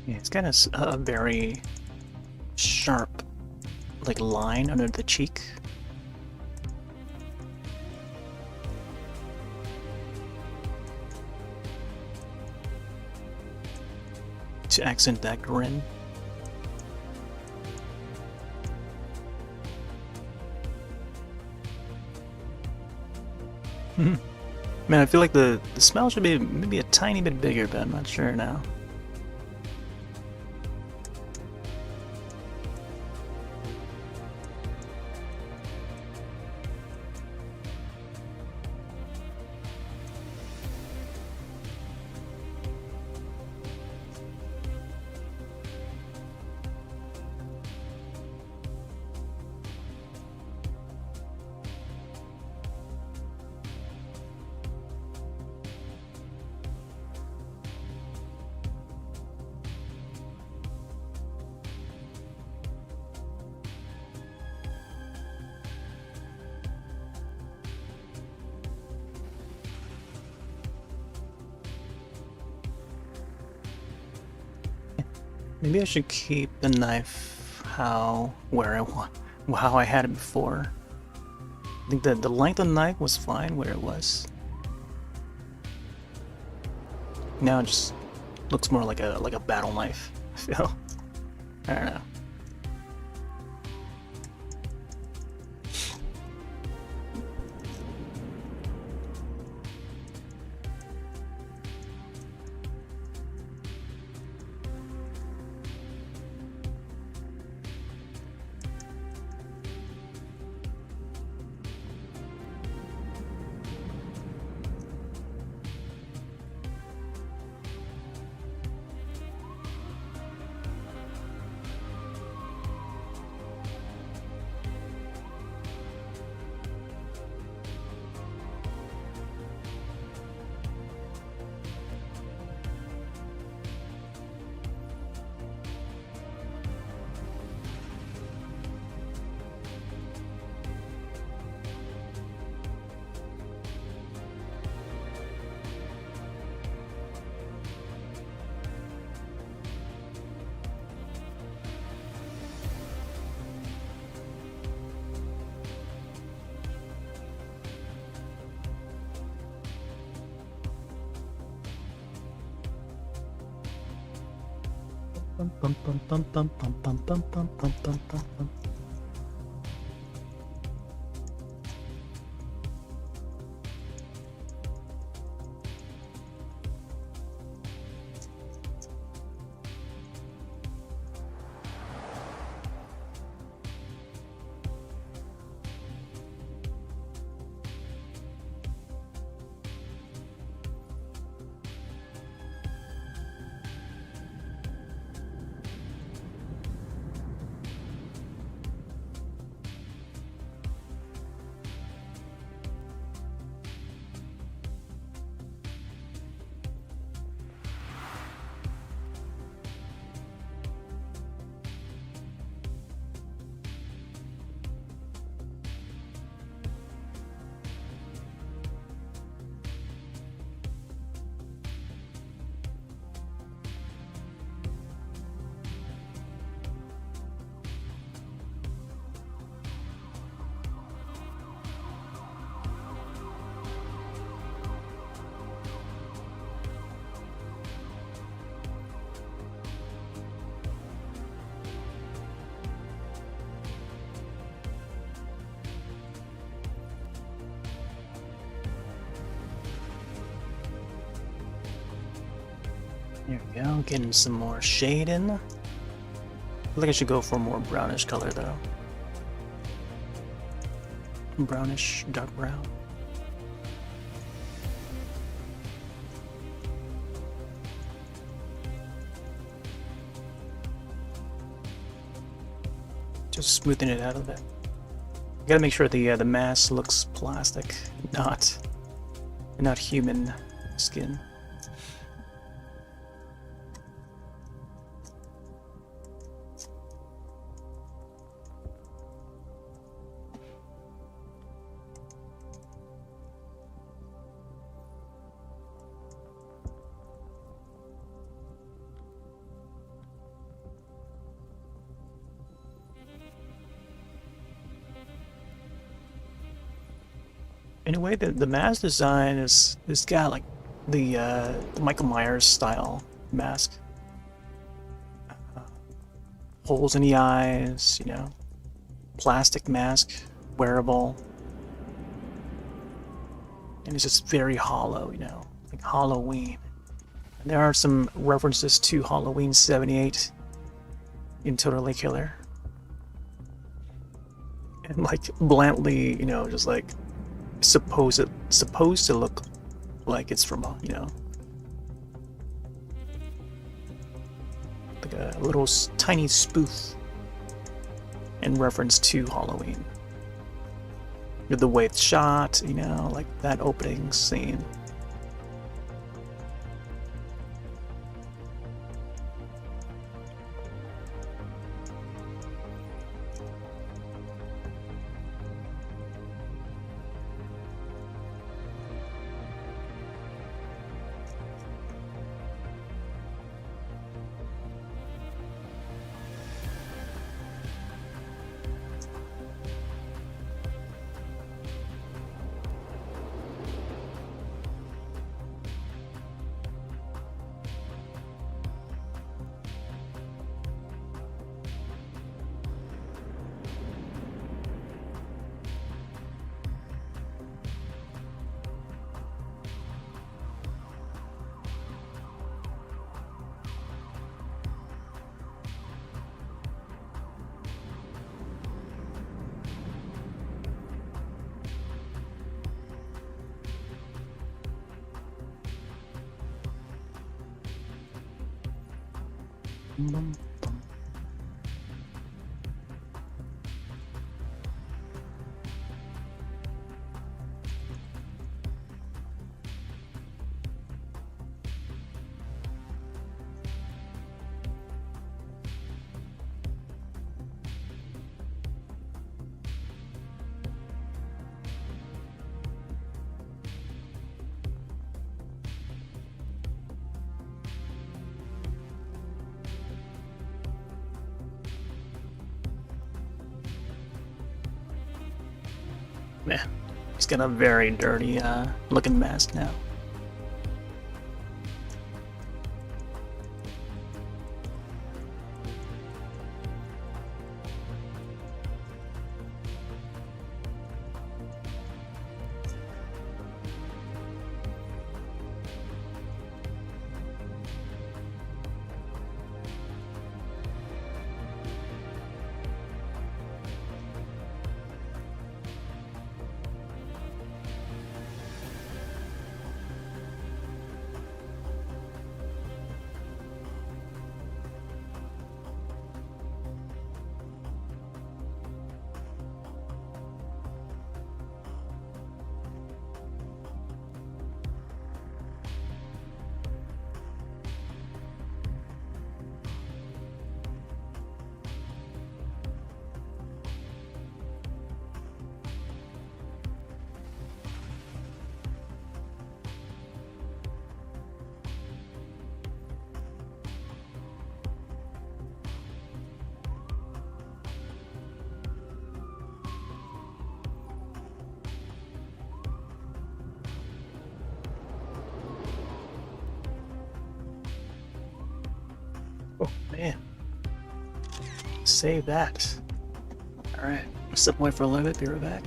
Speaker 1: Yeah, it's got a very sharp, like, line under the cheek. To accent that grin. Man, I feel like the smell should be maybe a tiny bit bigger, but I'm not sure now. Maybe I should keep the knife how I had it before. I think that the length of the knife was fine where it was. Now it just looks more like a battle knife, I feel. I don't know. There we go, getting some more shade in. I feel like I should go for a more brownish color though. Brownish, dark brown. Just smoothing it out a bit. Gotta make sure the mask looks plastic, not human skin. In a way, the mask design is got like the Michael Myers style mask. Holes in the eyes, you know, plastic mask, wearable, and it's just very hollow, you know, like Halloween. And there are some references to Halloween '78 in Totally Killer, and like bluntly, you know, just like supposed to look like it's from, you know, like a little tiny spoof in reference to Halloween. The way it's shot, you know, like that opening scene. Man, he's got a very dirty looking mask now. Yeah. Save that. Alright. Step away for a little bit, be right back.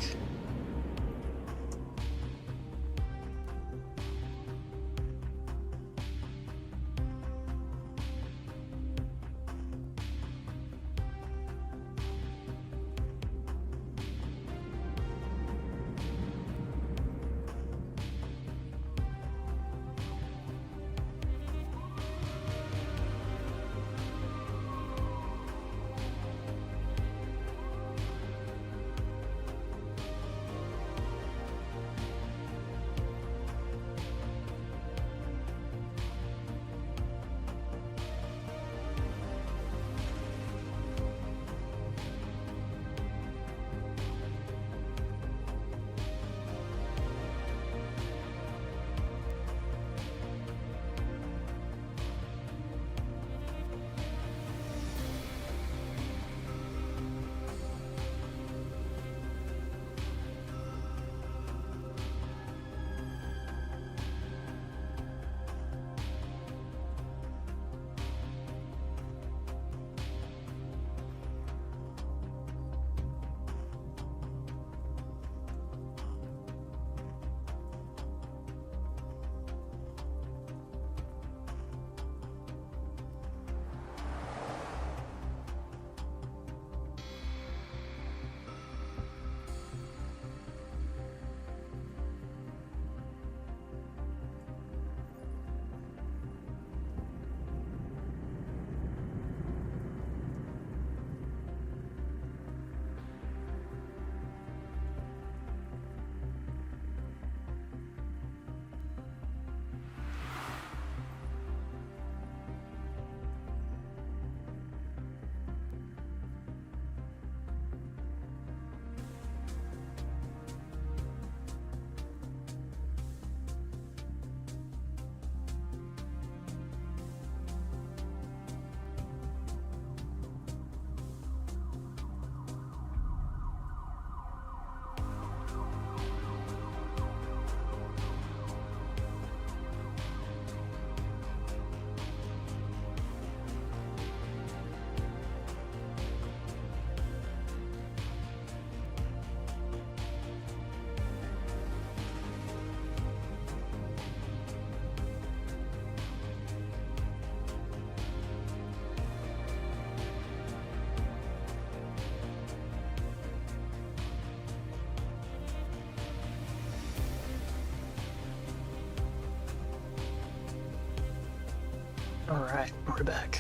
Speaker 1: Alright, we're back.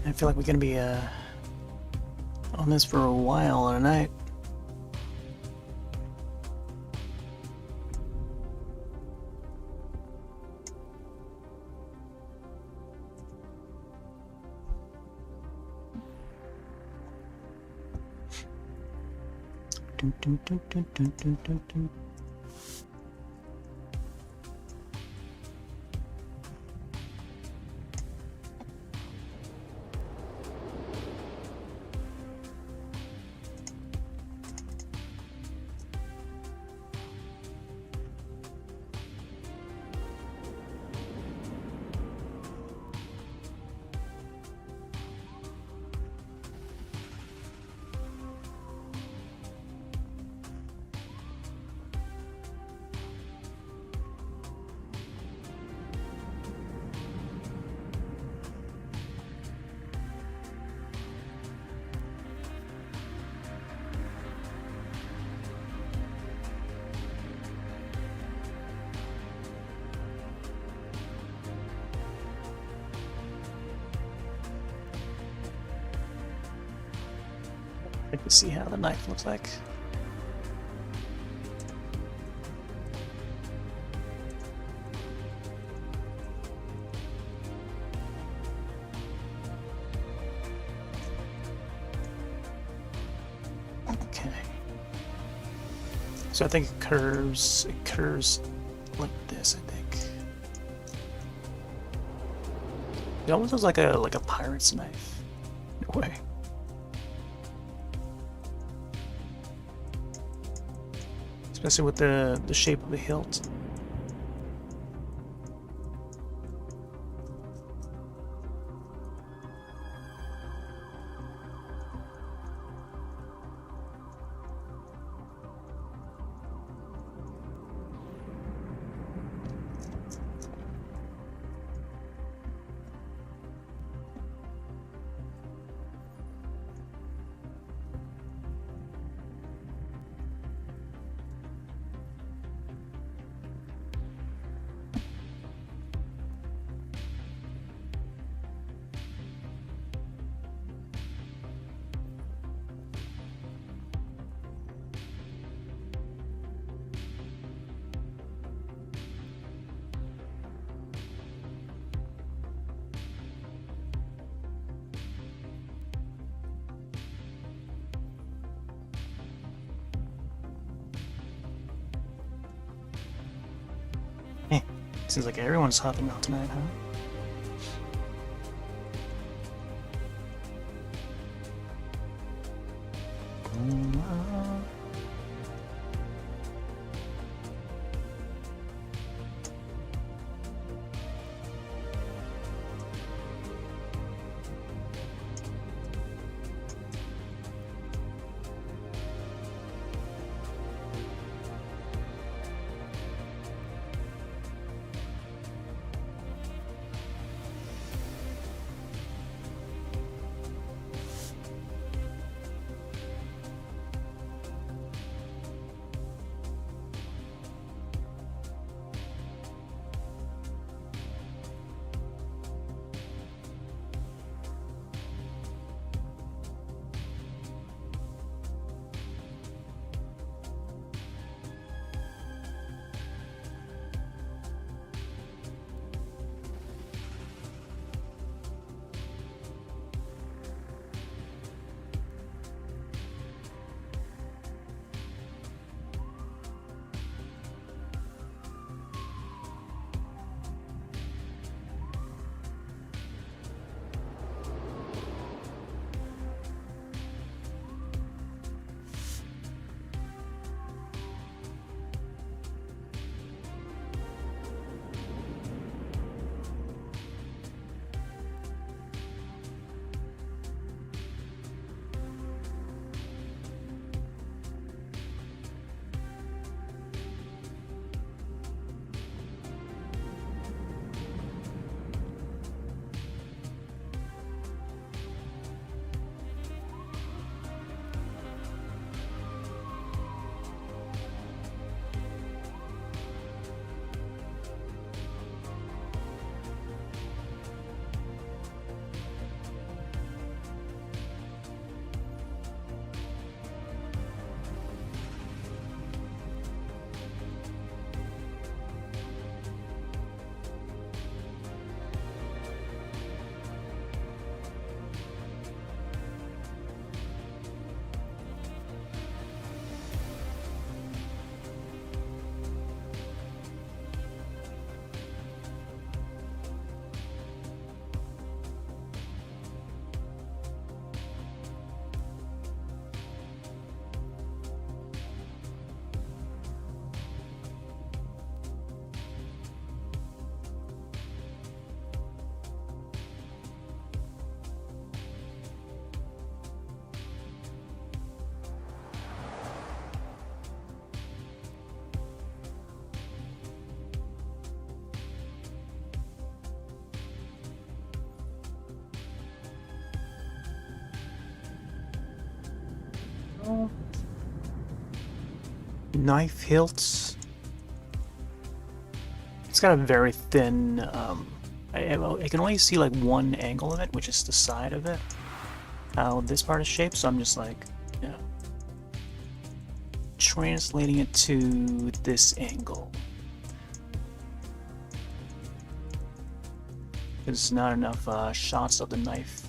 Speaker 1: I feel like we're gonna be on this for a while tonight. Dun, dun, dun, dun, dun, dun, dun, dun. Like to see how the knife looks like. Okay. So I think it curves like this, I think. It almost looks like a pirate's knife. No way. especially with the shape of the hilt. Seems like everyone's hopping out tonight, huh? Knife hilts. It's got a very thin, I can only see like one angle of it, which is the side of it, how this part is shaped, so I'm just like, you know, translating it to this angle. There's not enough shots of the knife.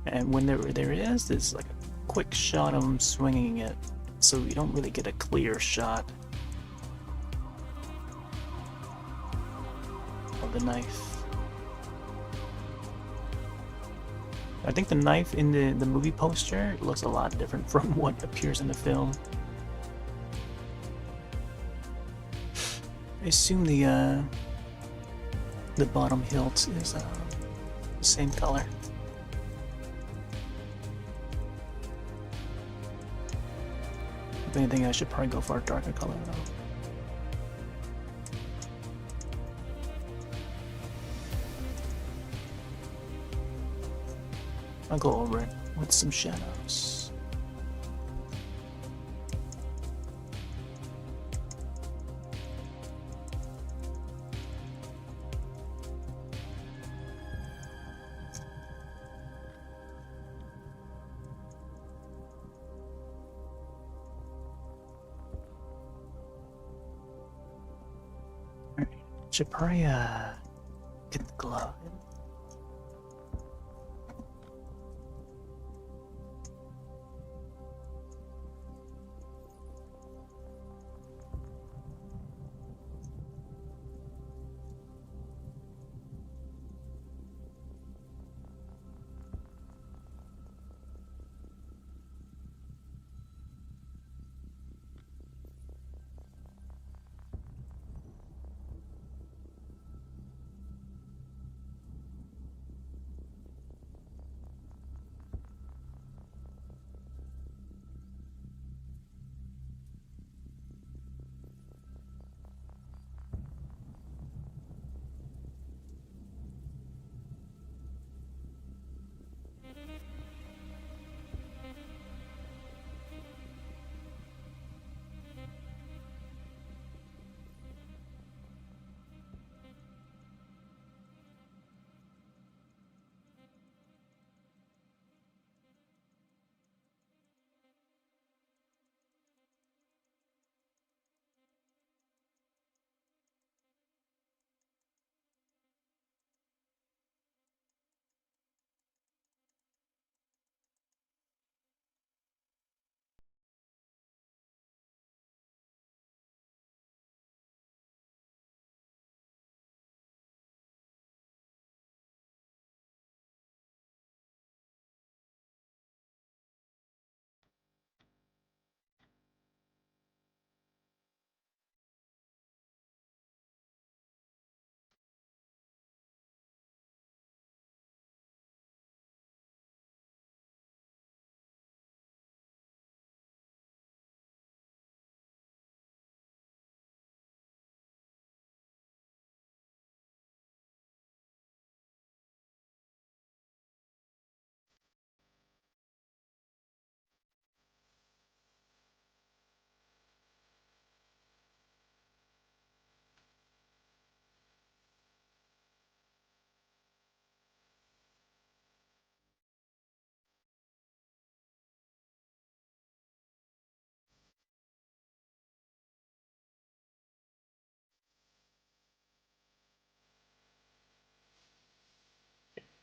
Speaker 1: And when there is, there's like a quick shot of him swinging it, so you don't really get a clear shot of the knife. I think the knife in the movie poster looks a lot different from what appears in the film. I assume the bottom hilt is the same color. If anything, I should probably go for a darker color though. I'll go over it with some shadows. Alright, should probably get the glove in.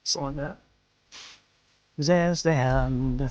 Speaker 1: So like that. There's the hand.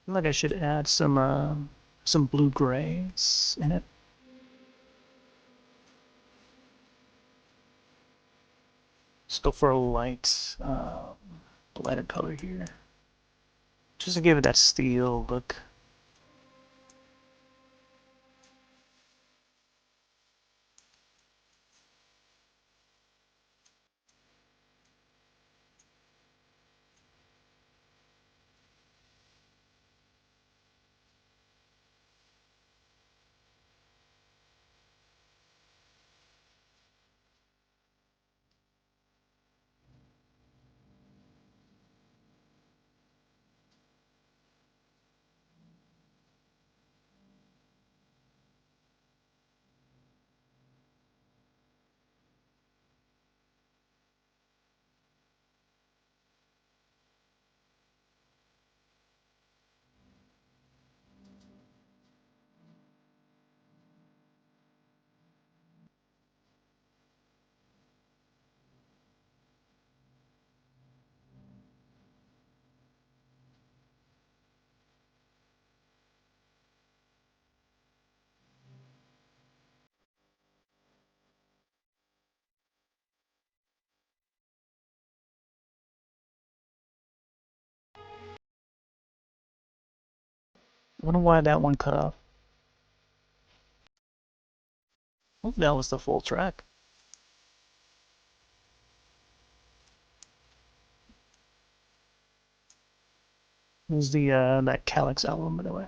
Speaker 1: feel like I should add some blue grays in it. Let's go for a light lighter color here, just to give it that steel look. I wonder why that one cut off. Oh, that was the full track. It was the that Calyx album, by the way.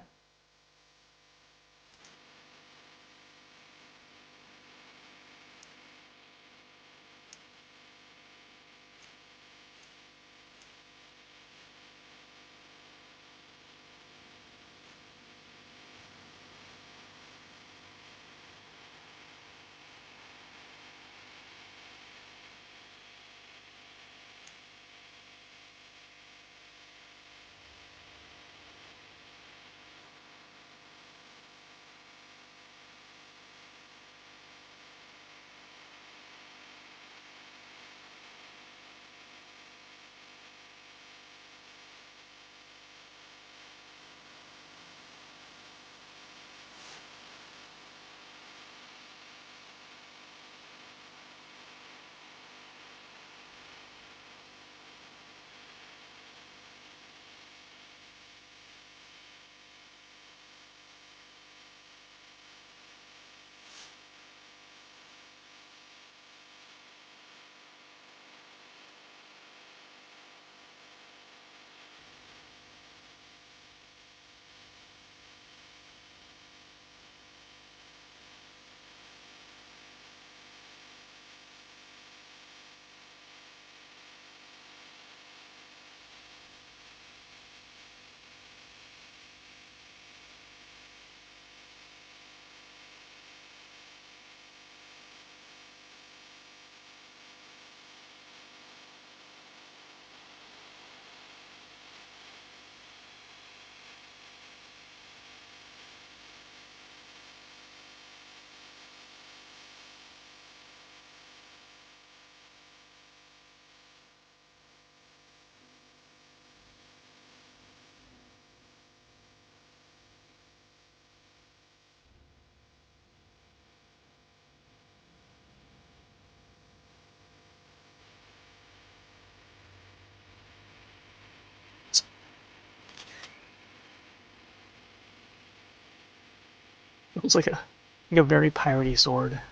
Speaker 1: It was like a very piratey sword, like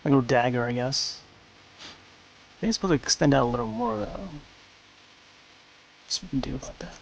Speaker 1: a little dagger, I guess. I think it's supposed to extend out a little more though. So we can do it like that.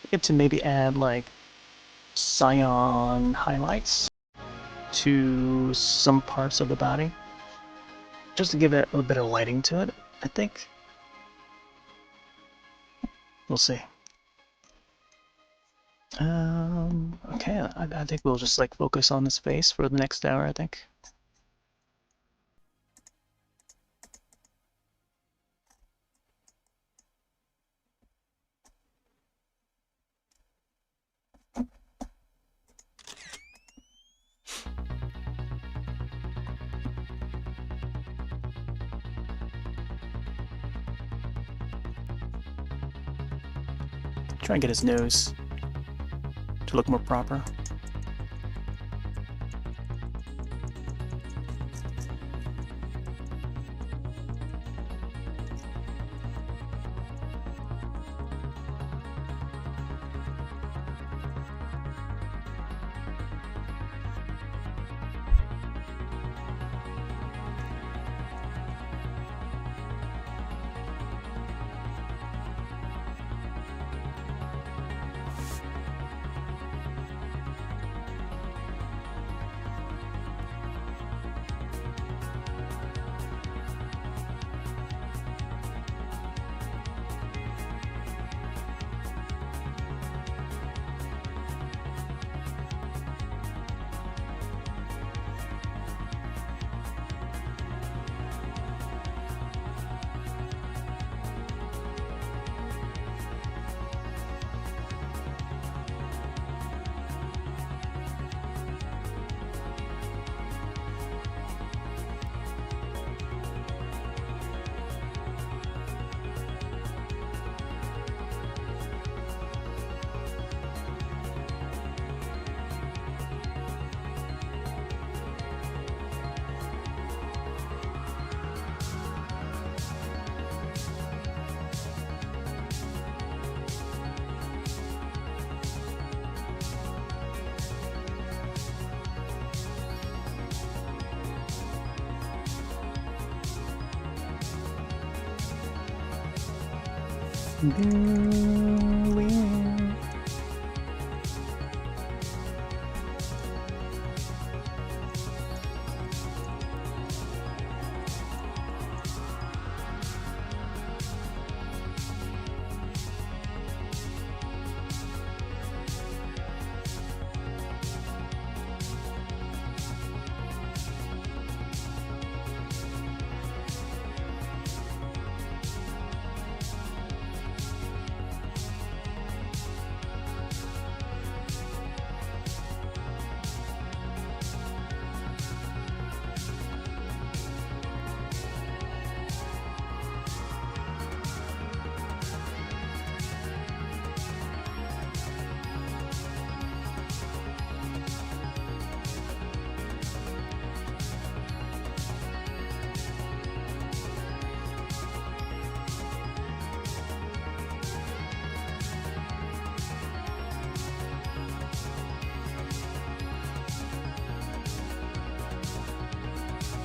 Speaker 1: thinking to maybe add like cyan highlights to some parts of the body, just to give it a little bit of lighting to it, I think. We'll see. Okay, I think we'll just like focus on this face for the next hour, I think. Try and get his nose to look more proper.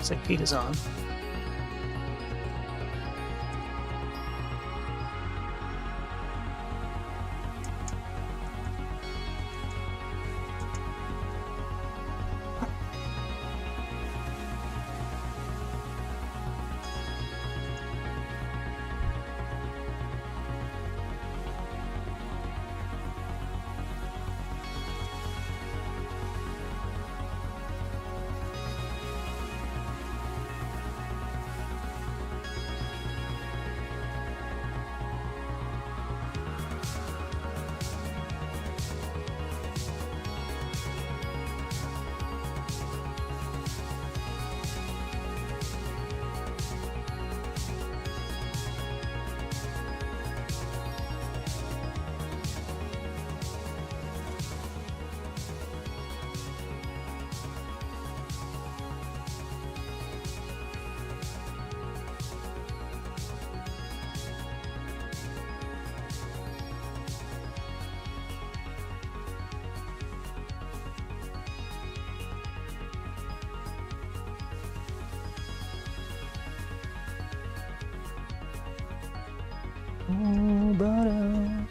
Speaker 1: Looks like Pete is on. Oh, brother.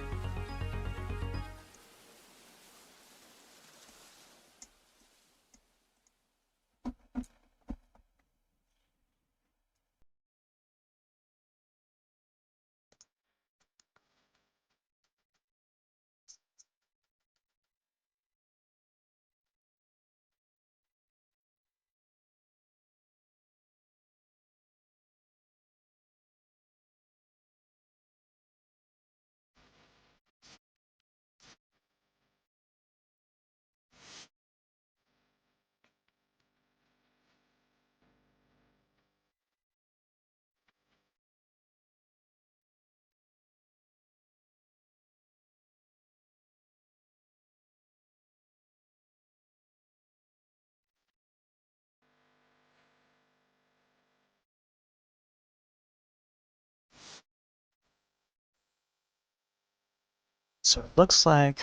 Speaker 1: So it looks like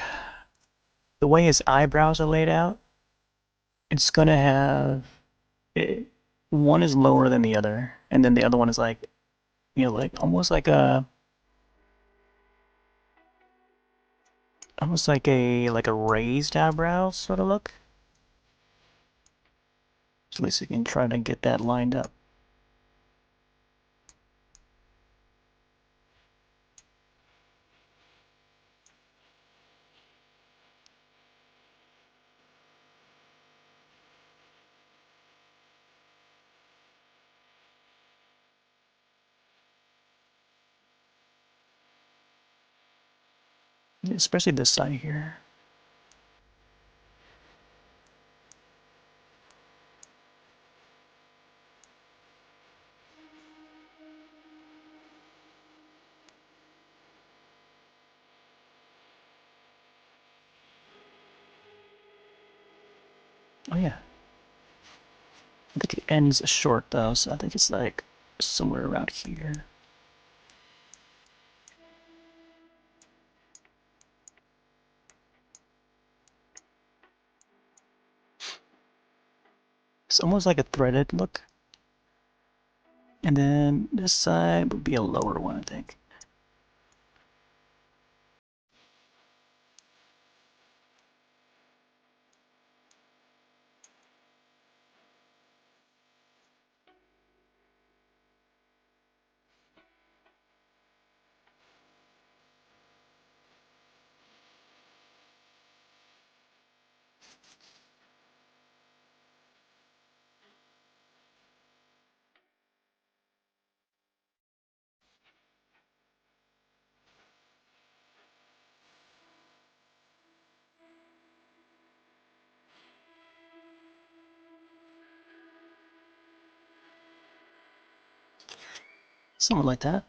Speaker 1: the way his eyebrows are laid out, it's gonna have one is lower than the other, and then the other one is like, like almost like a raised eyebrow sort of look. So at least you can try to get that lined up. Especially this side here. Oh yeah. I think it ends short though, so I think it's like somewhere around here. It's almost like a threaded look. And then this side would be a lower one, I think. Something like that.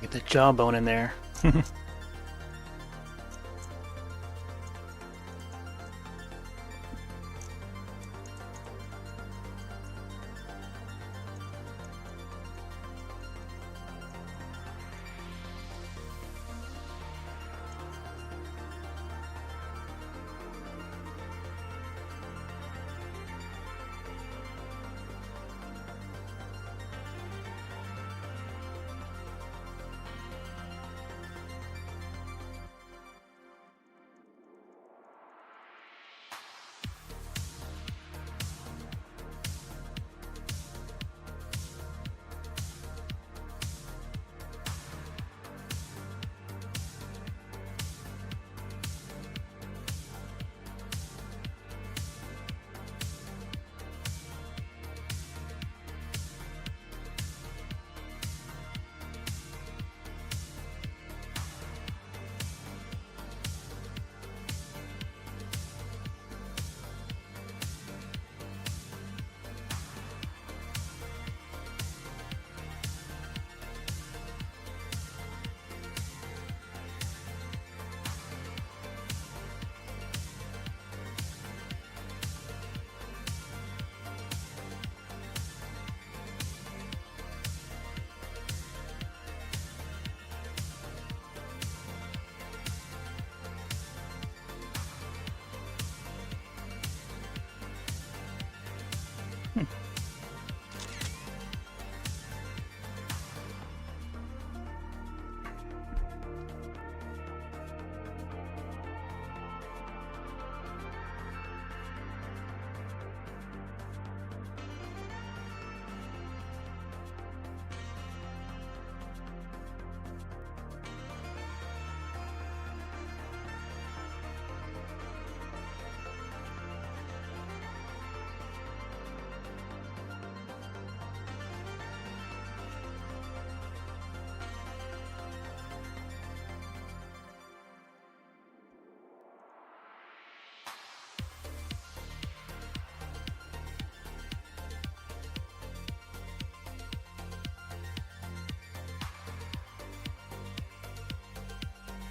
Speaker 1: Get the jawbone in there.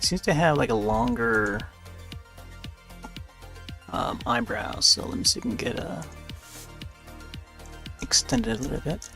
Speaker 1: Seems to have like a longer eyebrows, so let me see if we can get extended a little bit.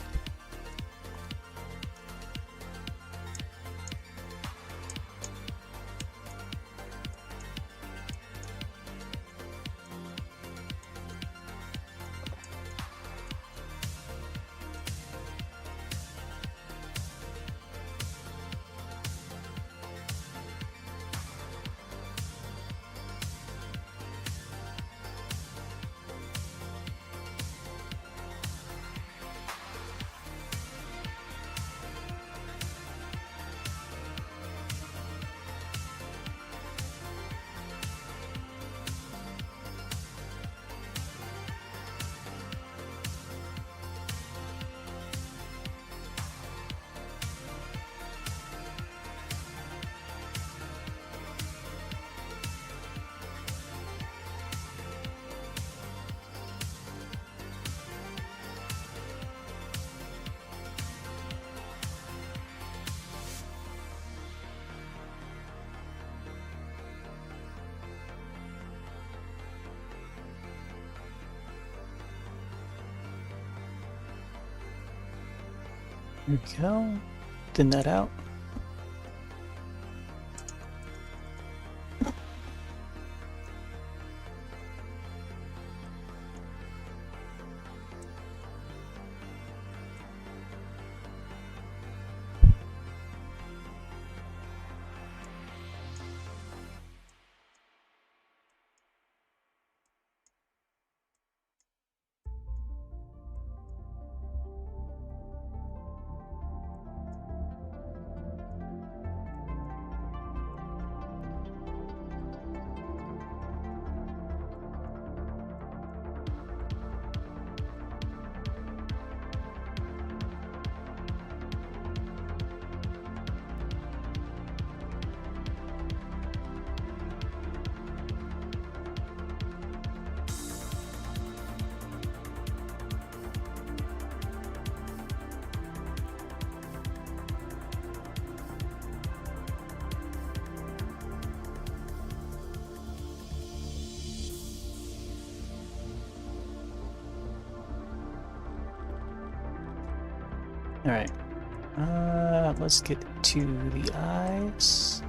Speaker 1: There we go. Thin that out. Alright. Let's get to the eyes.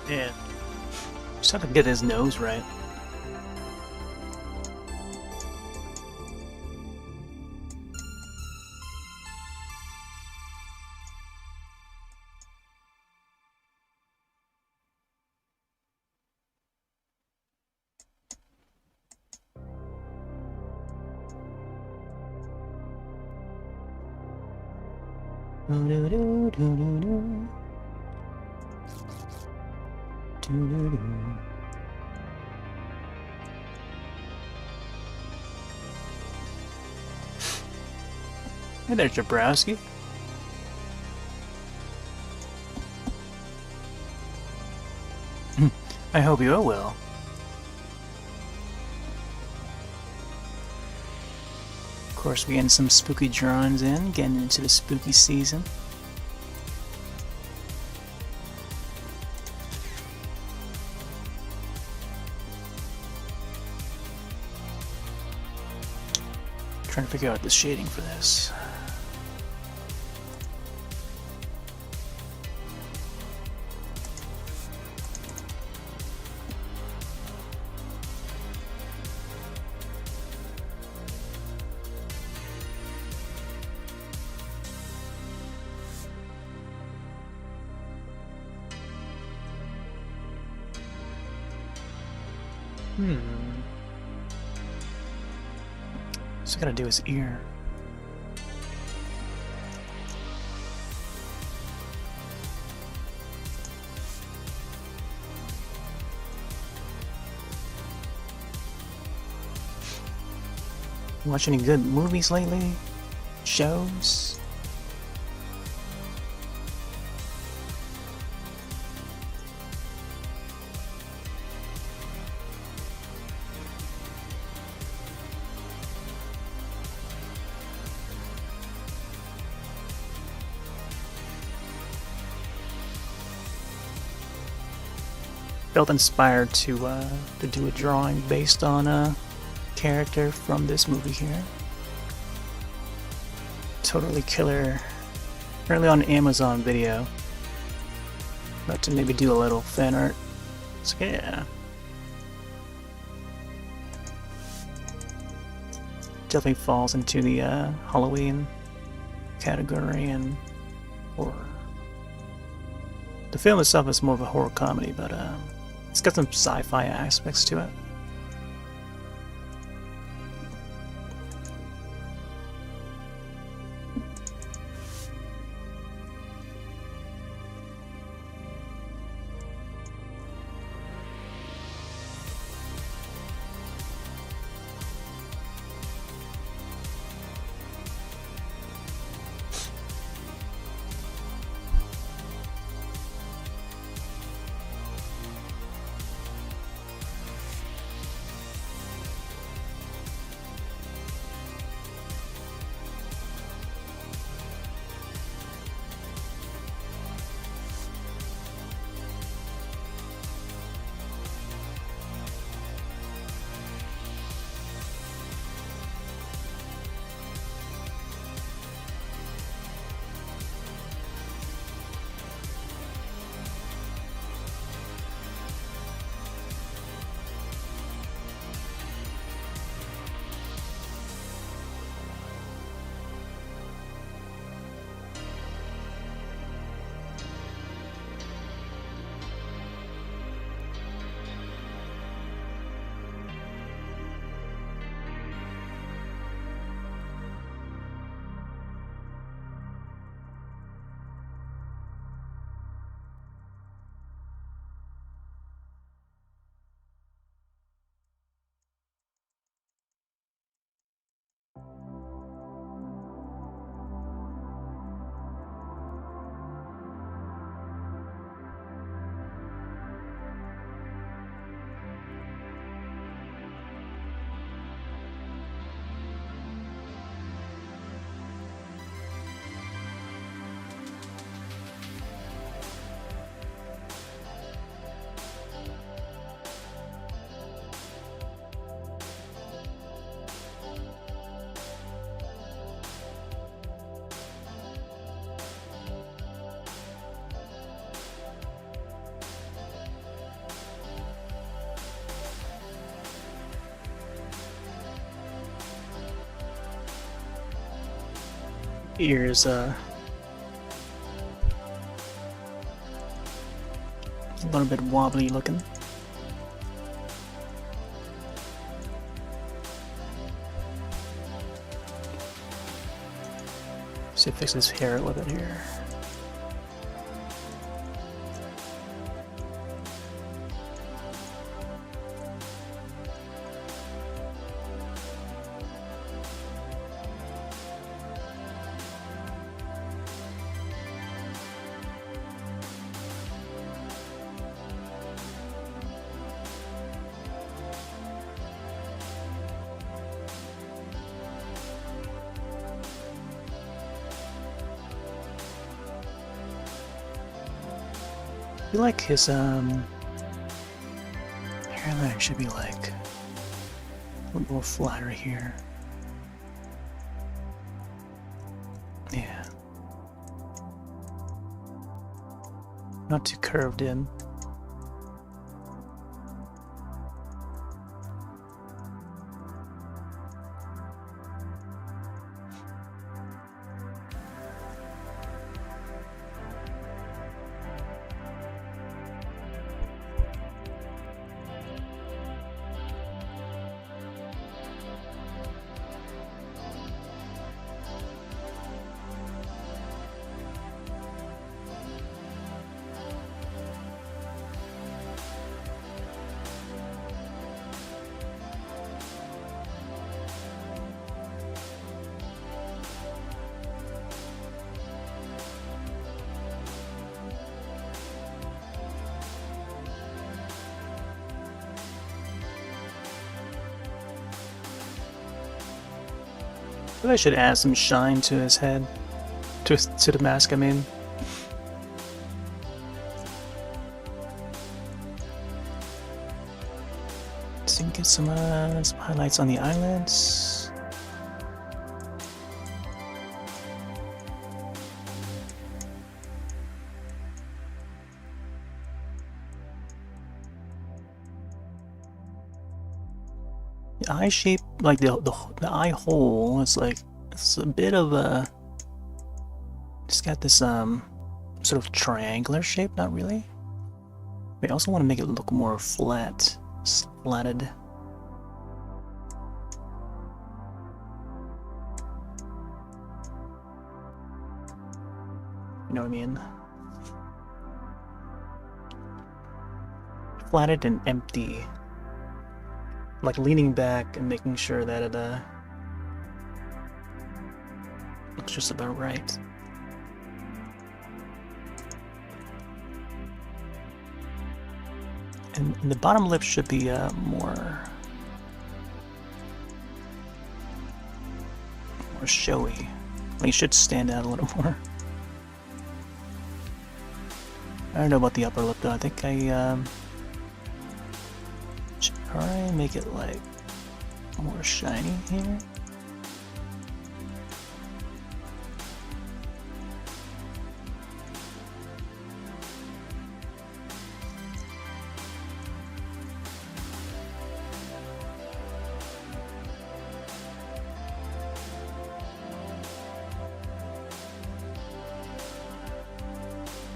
Speaker 1: Yeah. Just have to get his nose right. Hey there, Jabrowski. I hope you are well. Of course, we're getting some spooky drawings in, getting into the spooky season. Trying to figure out the shading for this. So I gotta do his ear. Watch any good movies lately? Shows? Felt inspired to do a drawing based on a character from this movie here. Totally killer. Currently on Amazon Video. About to maybe do a little fan art. So yeah. Definitely falls into the Halloween category and horror. The film itself is more of a horror comedy, but it's got some sci-fi aspects to it. ears a little bit wobbly looking. See, fix his hair a little bit here. I feel like his hairline should be like a little more flatter here. Yeah. Not too curved in. Maybe I should add some shine to his head. To the mask, I mean. So you can get some highlights on the eyelids. The eye shape, like the eye hole, is like it's a bit of a. It's got this sort of triangular shape, not really. But I also want to make it look more flat, slatted. You know what I mean? Flatted and empty. Like leaning back and making sure that it looks just about right. And the bottom lip should be more showy. Like it should stand out a little more. I don't know about the upper lip though. I think I should probably make it like more shiny here.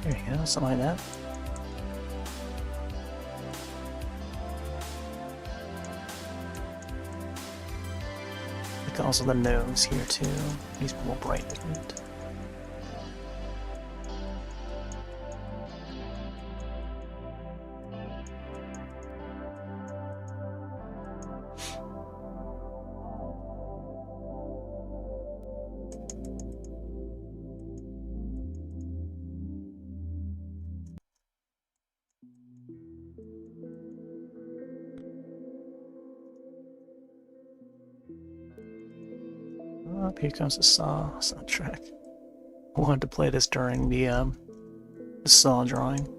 Speaker 1: There you go, something like that. Like also the nose here too. He's more bright pigment. Oh, here comes the Saw soundtrack. I wanted to play this during the Saw drawing.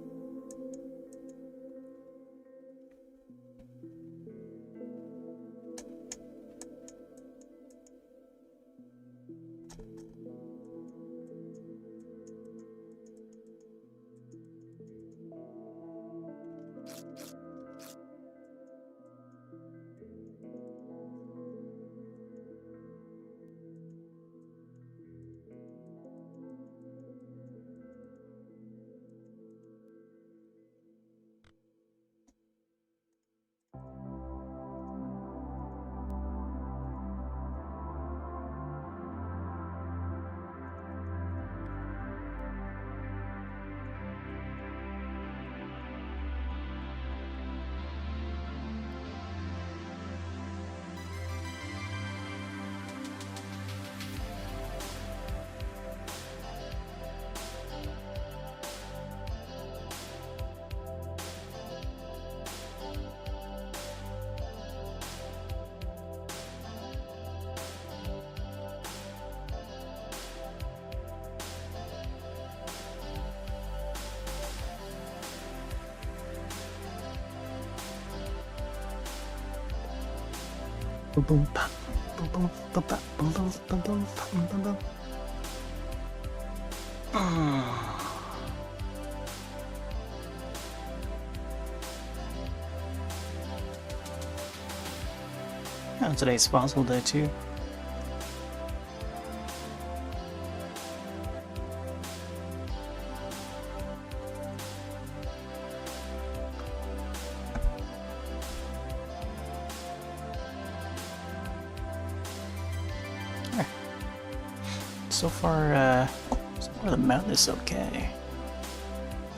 Speaker 1: Boom boom pop. Boom boom boom pop. Boom boom boom boom pop. Boom boom boom. Oh, today's fossil day too. So far the mount is okay.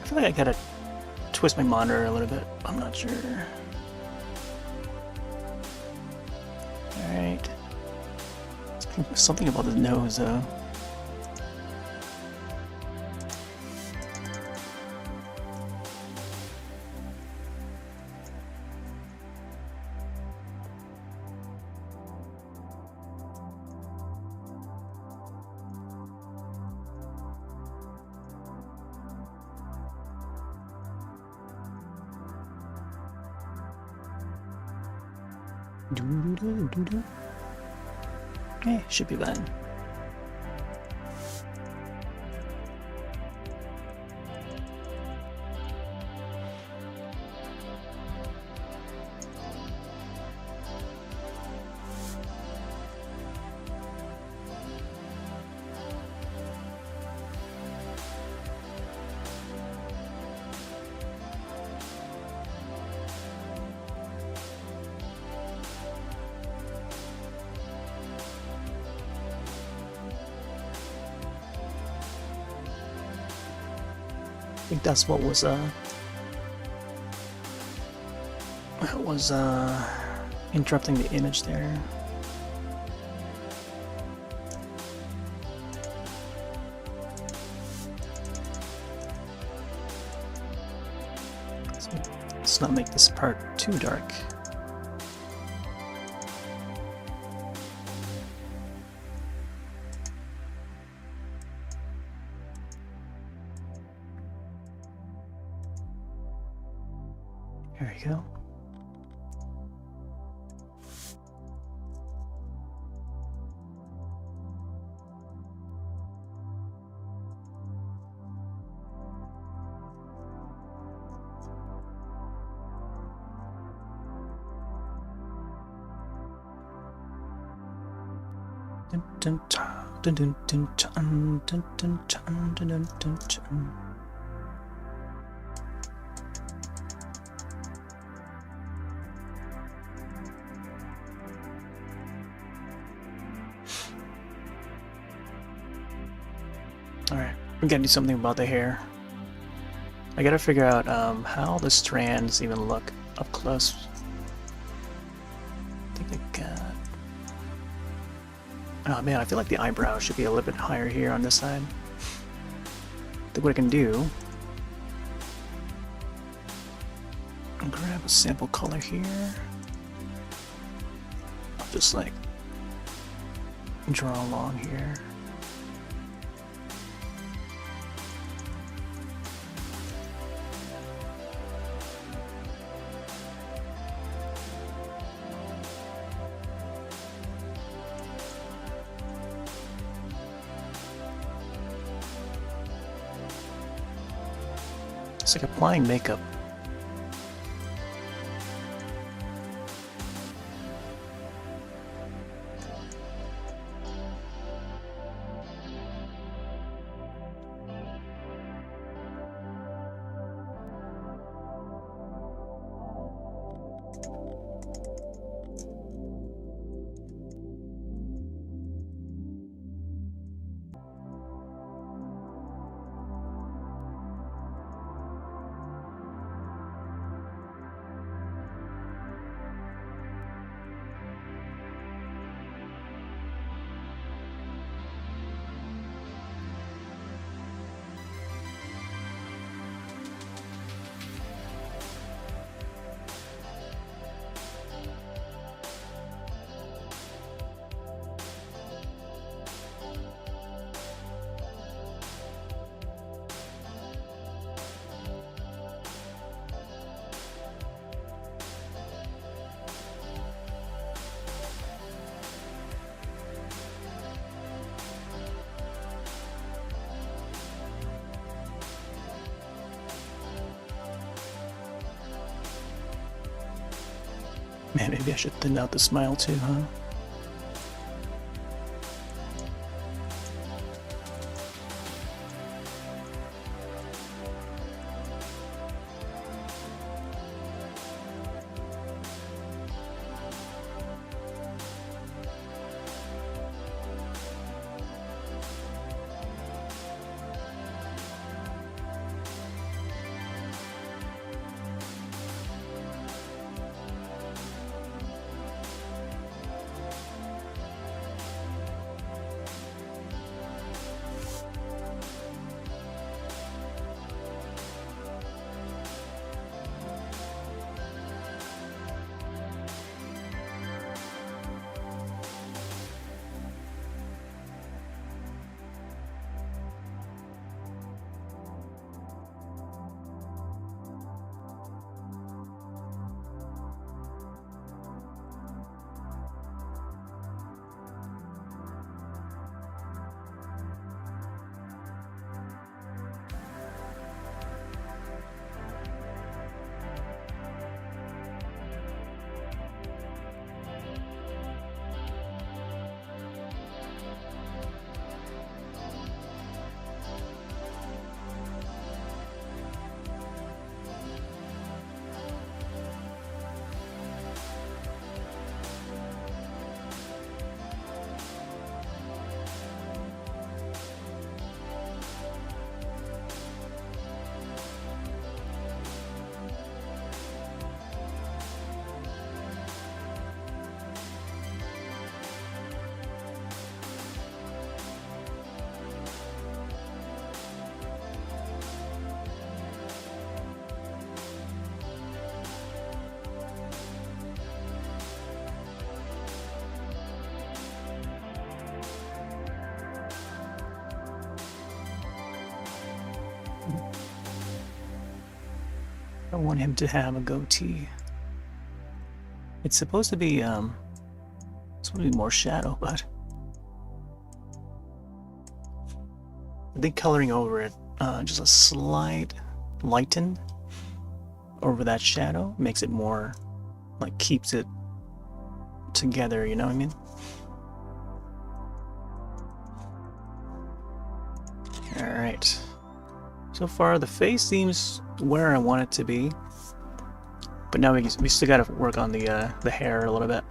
Speaker 1: I feel like I gotta twist my monitor a little bit. I'm not sure. Alright. Something about the nose though. Okay, should be fine. I think that's what was interrupting the image there. So let's not make this part too dark. There we go. Dun dun dun dun dun dun dun dun dun dun dun dun. Alright, we gotta do something about the hair. I gotta figure out how the strands even look up close. I think I got... Oh man, I feel like the eyebrow should be a little bit higher here on this side. I think what I can do... I'll grab a sample color here. I'll just like... draw along here. It's like applying makeup. Man, maybe I should thin out the smile too, huh? I want him to have a goatee. It's supposed to be more shadow, but I think coloring over it, just a slight lighten over that shadow makes it more, like, keeps it together, you know what I mean? Alright. So far, the face seems where I want it to be, but now we still gotta work on the hair a little bit.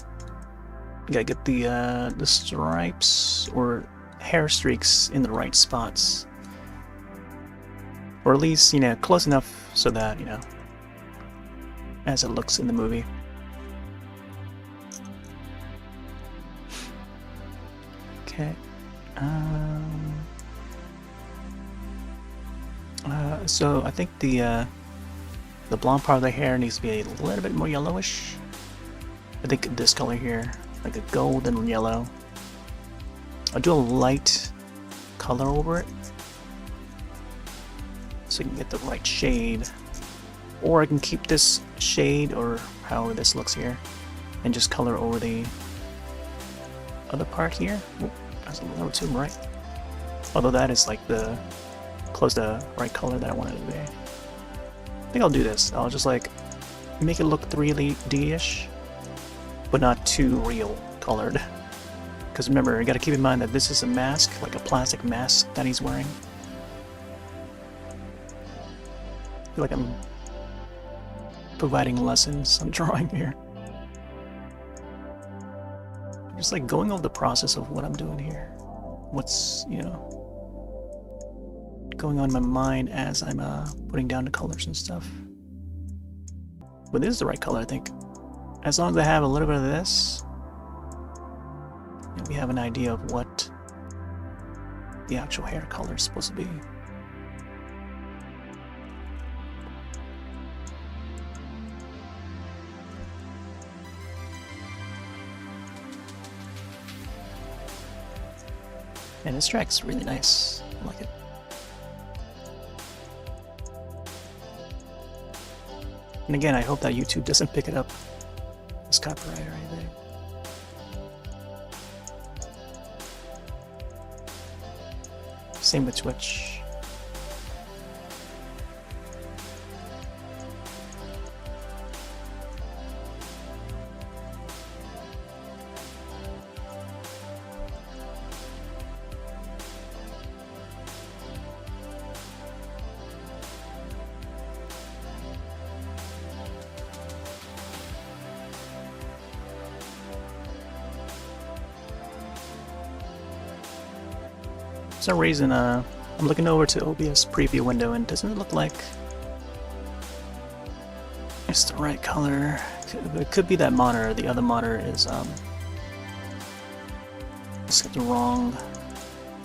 Speaker 1: We gotta get the stripes or hair streaks in the right spots, or at least, you know, close enough so that, you know, as it looks in the movie. Okay. So I think the blonde part of the hair needs to be a little bit more yellowish. I think this color here, like a golden yellow. I'll do a light color over it so you can get the right shade. Or I can keep this shade, or how this looks here, and just color over the other part here. Ooh, that's a little too bright. Although that is like the close to right color that I want it to be. I think I'll do this. I'll just like make it look 3D-ish, but not too real colored. Because remember, you gotta keep in mind that this is a mask, like a plastic mask that he's wearing. I feel like I'm providing lessons on drawing here. I'm just like going over the process of what I'm doing here. What's, you know, going on in my mind as I'm putting down the colors and stuff. But this is the right color, I think. As long as I have a little bit of this, we have an idea of what the actual hair color is supposed to be. And this track's really nice. I like it. And again, I hope that YouTube doesn't pick it up as copyright or anything. Same with Twitch. some reason, I'm looking over to OBS preview window and it doesn't look like it's the right color. It could be that monitor. The other monitor is it's got the wrong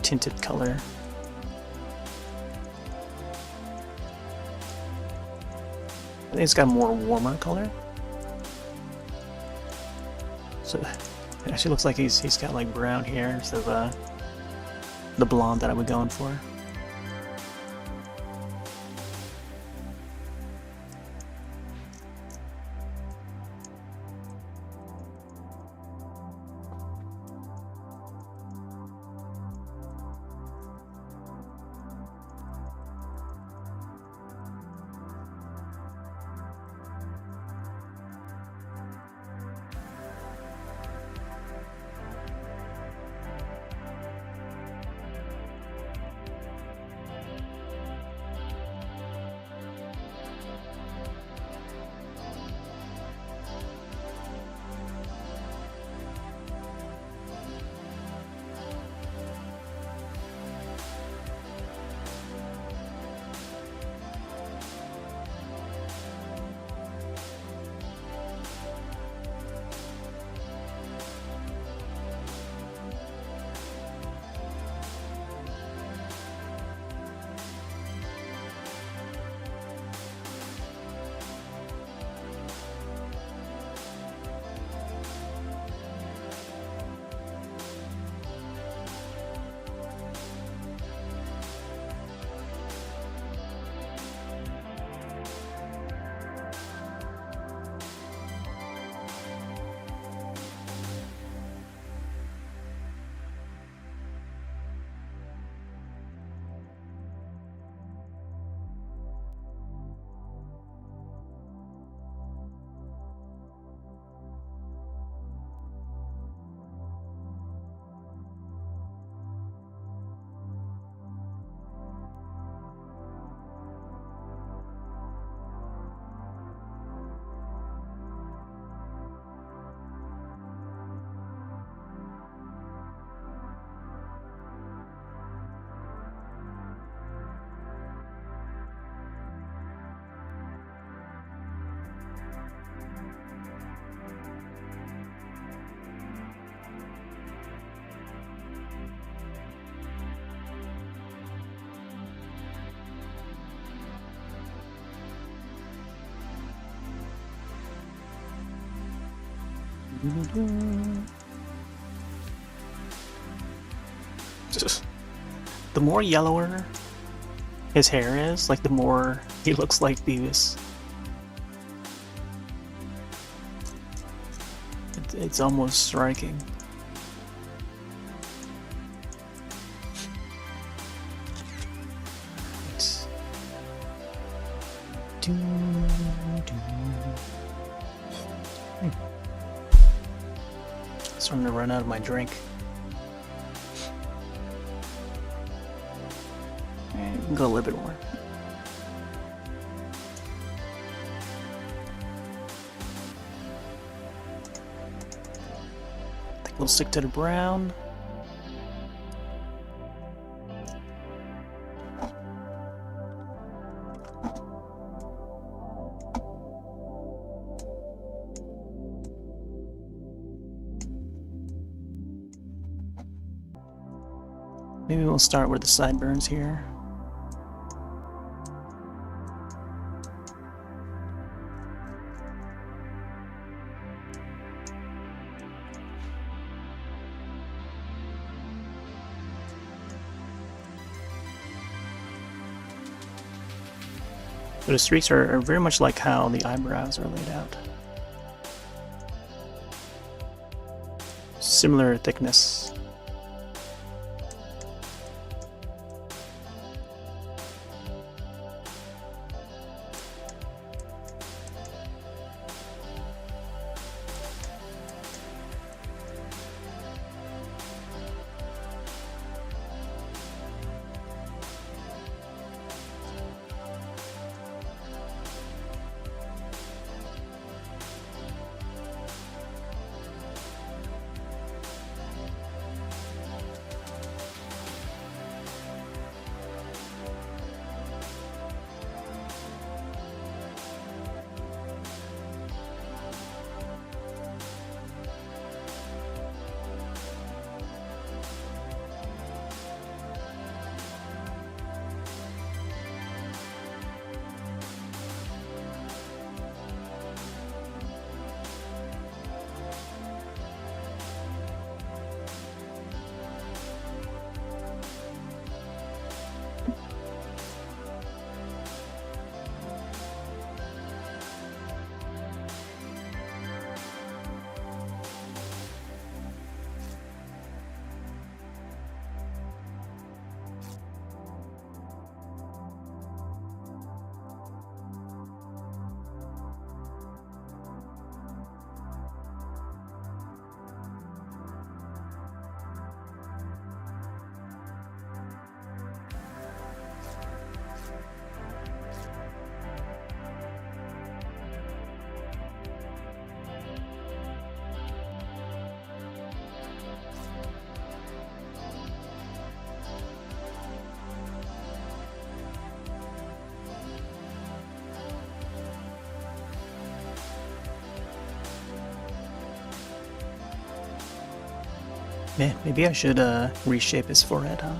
Speaker 1: tinted color. I think it's got a more warmer color. So it actually looks like he's got like brown hair instead of the blonde that I was going for. Just the more yellower his hair is, like the more he looks like Beavis. It's almost striking. Starting to run out of my drink. And we can go a little bit more. I think we'll stick to the brown. Maybe we'll start with the sideburns here. So the streaks are very much like how the eyebrows are laid out. Similar thickness. Man, maybe I should reshape his forehead, huh?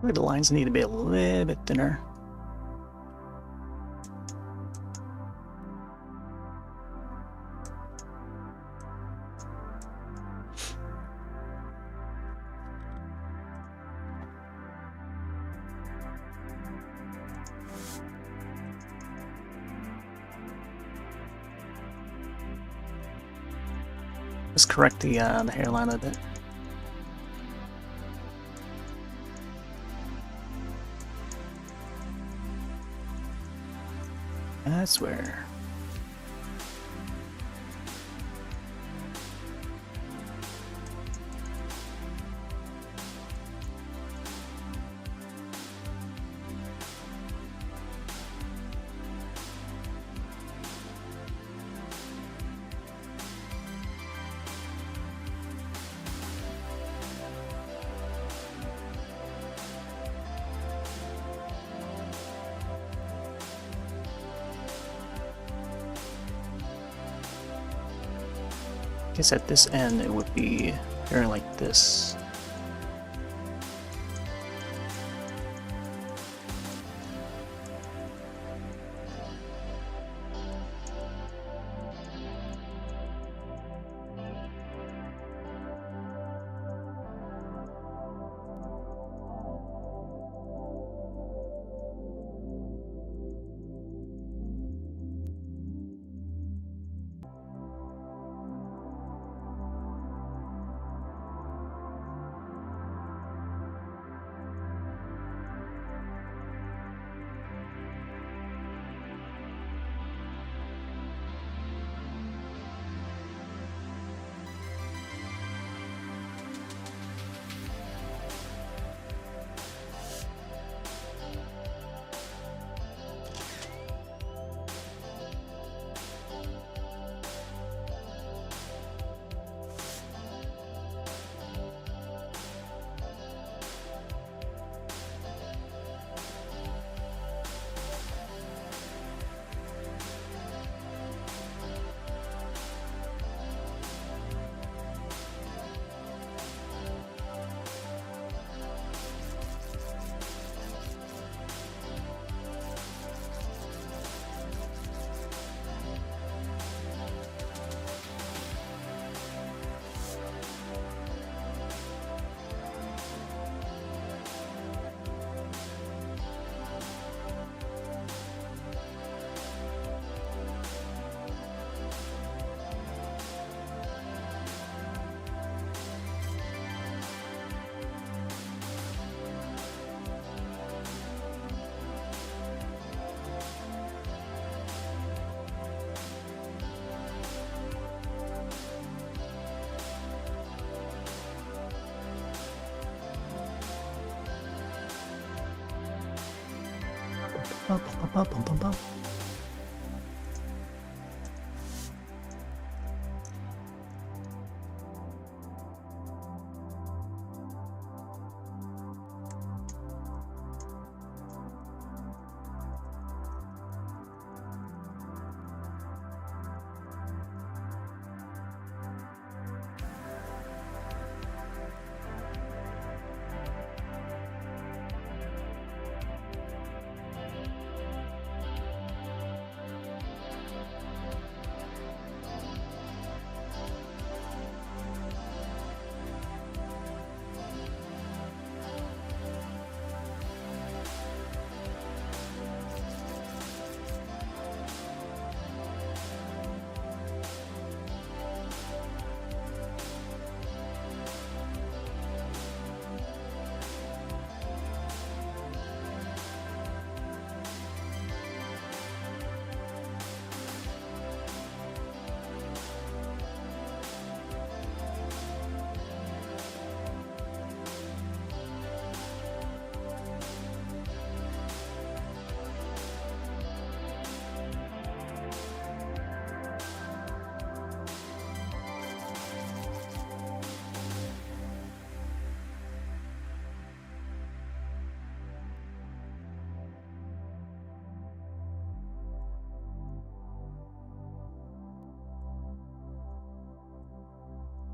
Speaker 1: Maybe the lines need to be a little bit thinner. Let's correct the hairline a bit. That's where. I guess at this end it would be hair like this. Bum, bum, bum, bum, bum.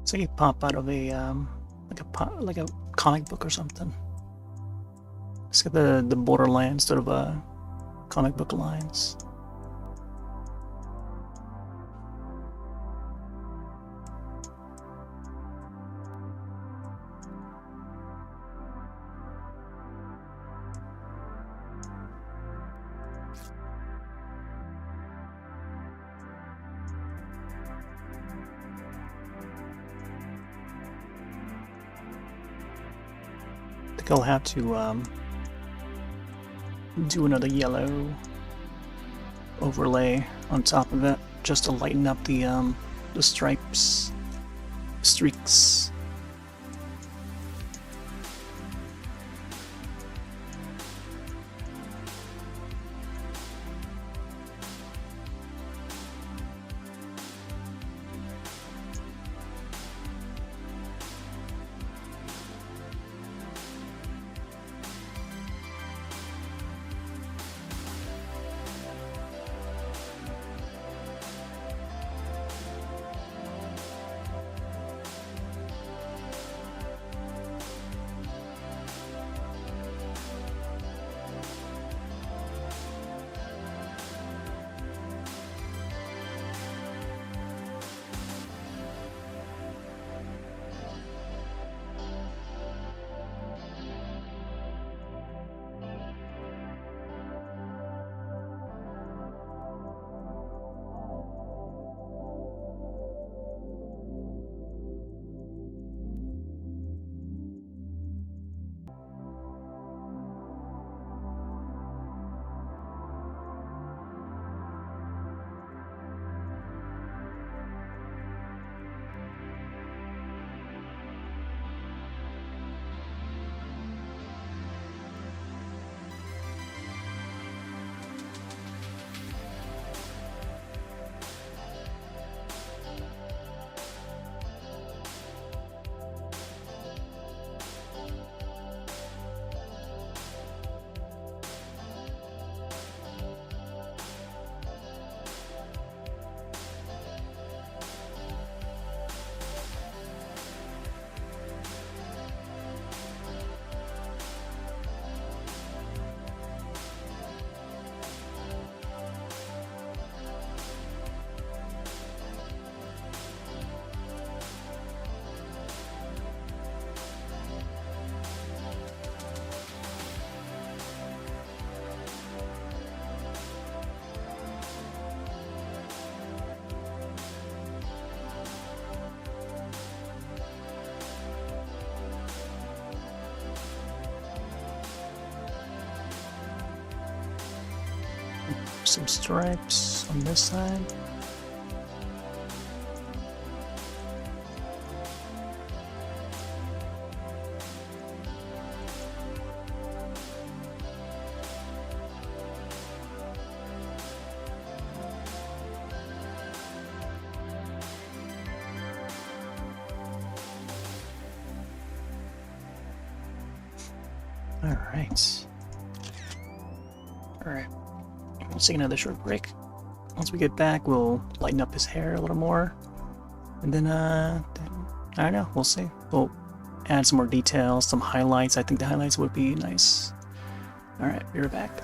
Speaker 1: It's like you pop out of a like a comic book or something. It's got the borderlands sort of comic book lines. I think I'll have to do another yellow overlay on top of it just to lighten up the stripes, streaks. Some stripes on this side. Alright. Let's take another short break. Once we get back, we'll lighten up his hair a little more. And then, I don't know, we'll see. We'll add some more details, some highlights. I think the highlights would be nice. Alright, be right back.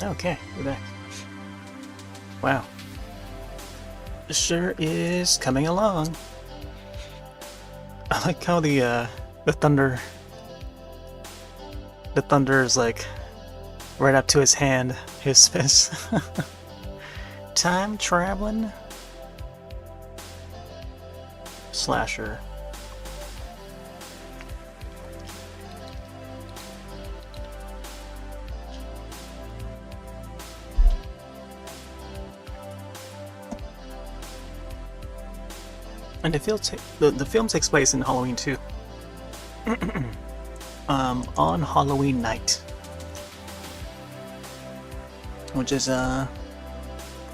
Speaker 1: Okay, we're back. Wow. This sure is coming along. I like how the thunder is like right up to his hand, his fist. Time traveling slasher. And the film takes place in Halloween too. On Halloween night, which is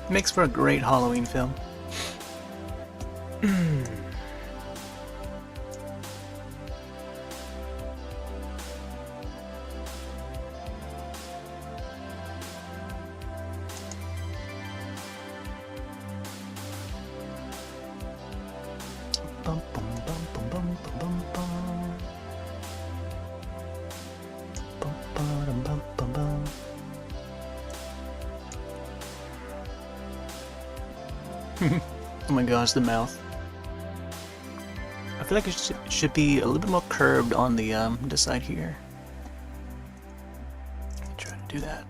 Speaker 1: makes for a great Halloween film. Bum, bum, bum, bum, bum, bum, bum. Bum, bum, bum, bum, bum. Oh my gosh, the mouth. I feel like it should be a little bit more curved on the side here. Try to do that.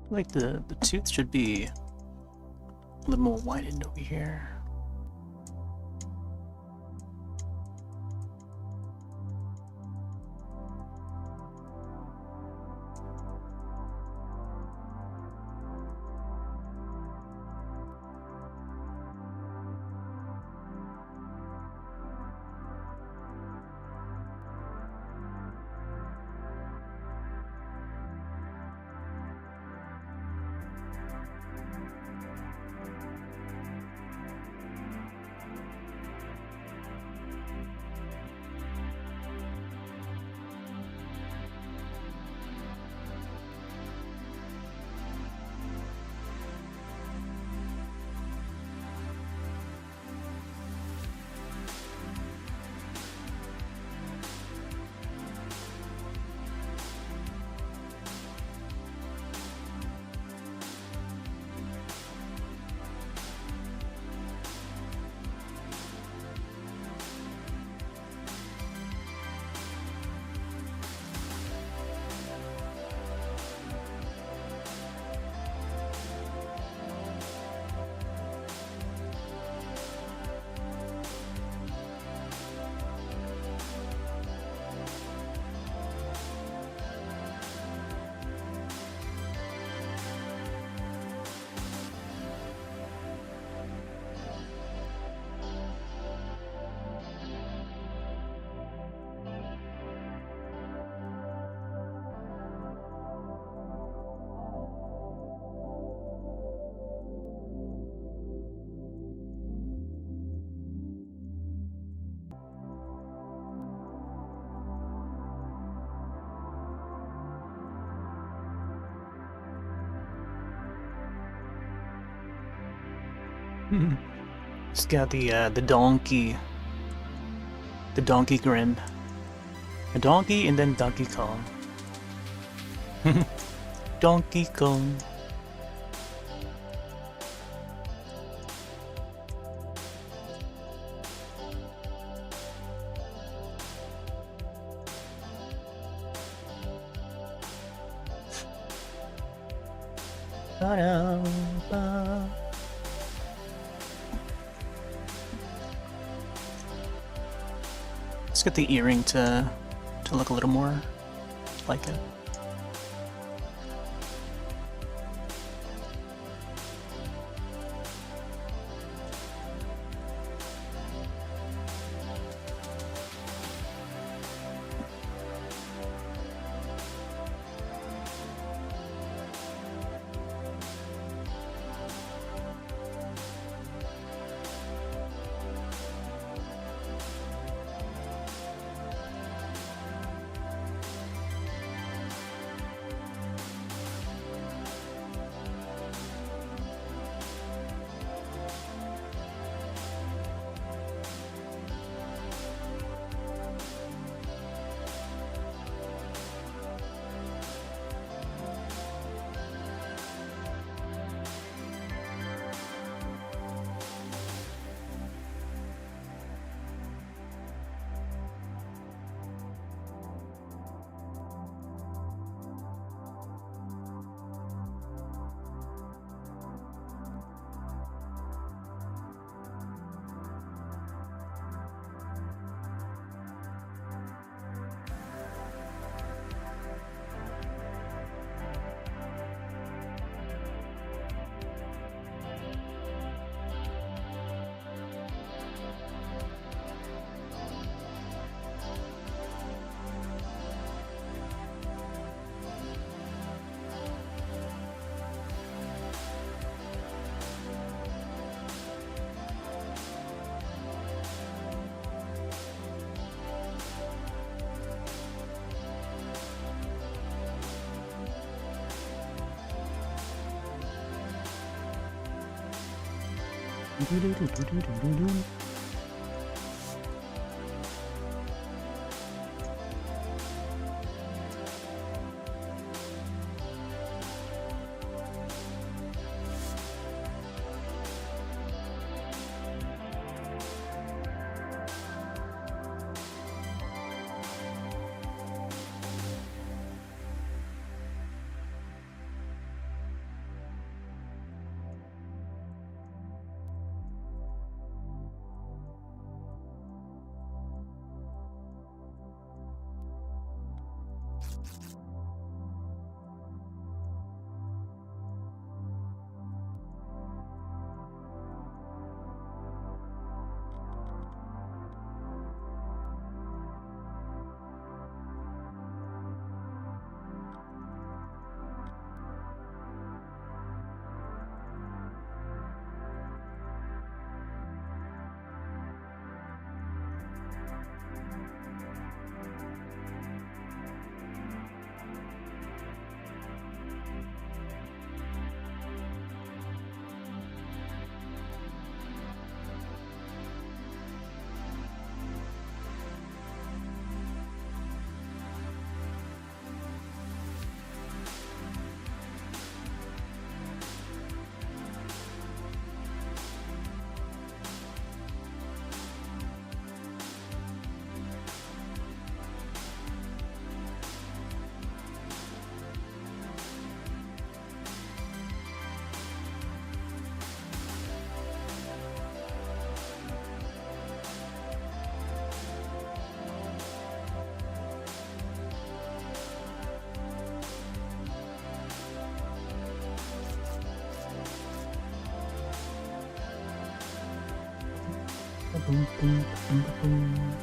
Speaker 1: Like the tooth should be a little more widened over here. It's got the donkey. The donkey grin. A donkey and then Donkey Kong. Donkey Kong. Ba-da-ba. Let's get the earring to look a little more like it. Boom, boom, boom, boom.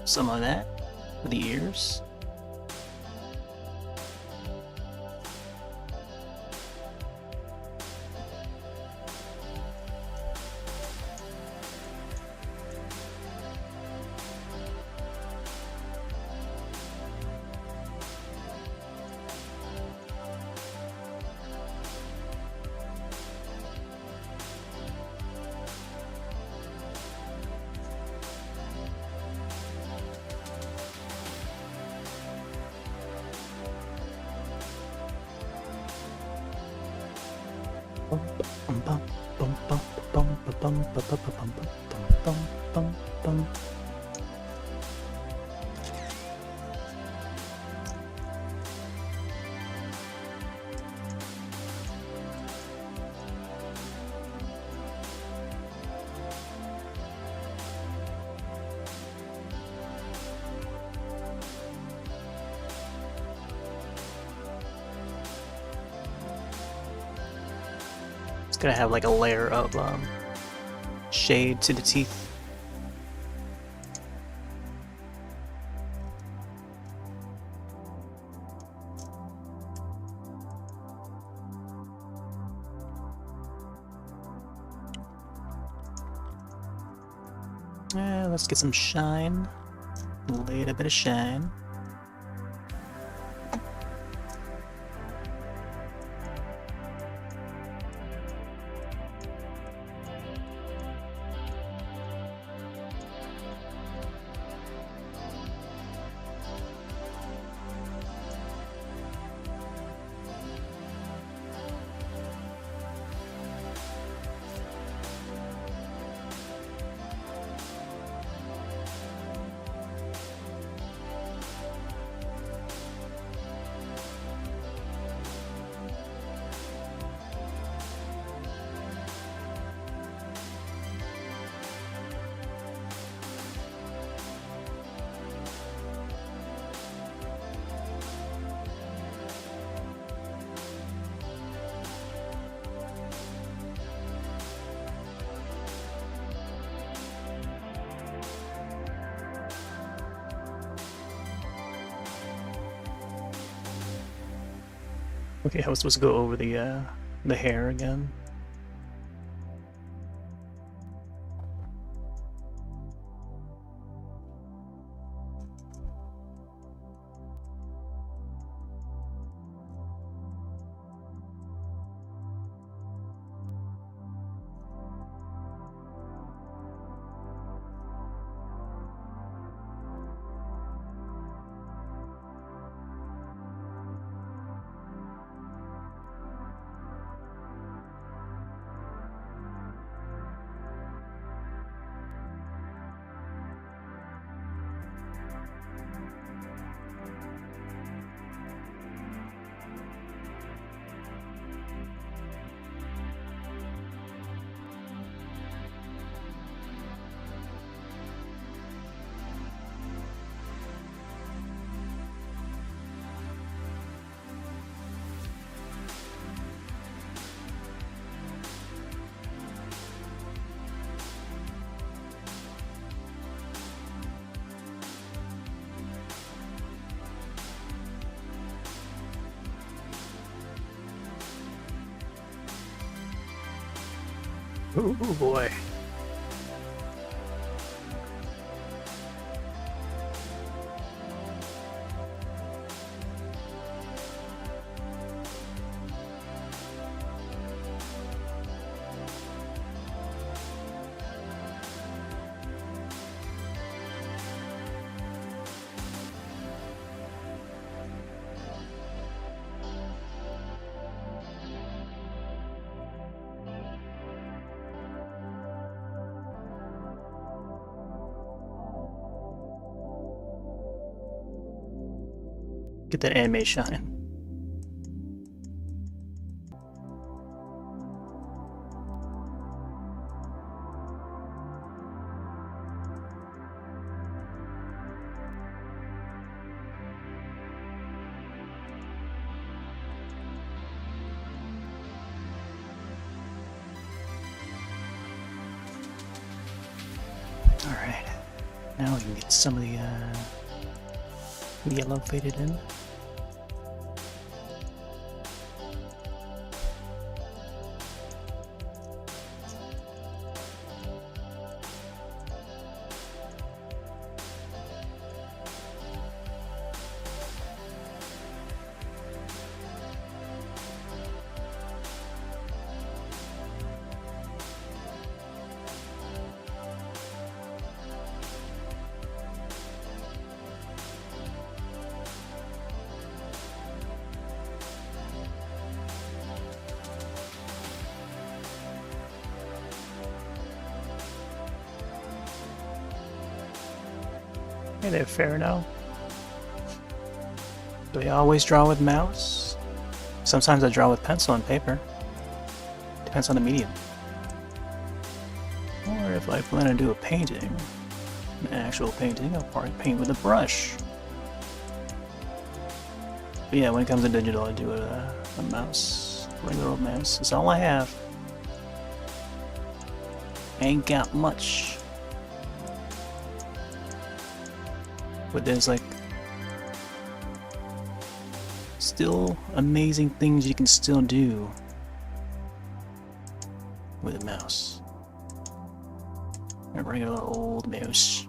Speaker 1: some of that for the ears. It's gonna have like a layer of shade to the teeth. Let's get some shine. A little bit of shine. Okay, I was supposed to go over the hair again. Ooh boy. Get that anime shine. All right. Now we can get some of the yellow faded in. Hey there, Farino. Do I always draw with mouse? Sometimes I draw with pencil and paper. Depends on the medium. Or if I plan to do a painting, an actual painting, I'll probably paint with a brush. But yeah, when it comes to digital, I do a mouse, regular old mouse. It's all I have. Ain't got much. But there's like still amazing things you can still do with a mouse. A regular old mouse.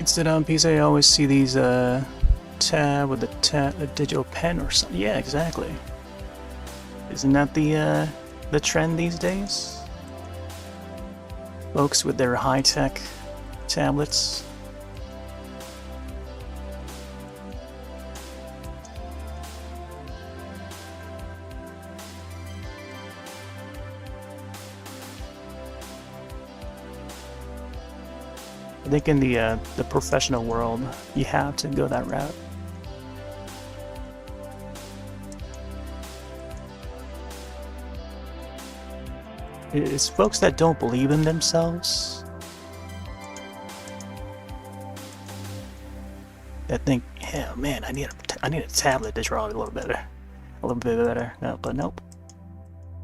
Speaker 1: Instead on PC, I always see these tab with a digital pen or something. Yeah, exactly. Isn't that the trend these days? Folks with their high-tech tablets. I think in the professional world, you have to go that route. It's folks that don't believe in themselves that think, yeah, man, I need a tablet to draw a little bit better. No, but nope.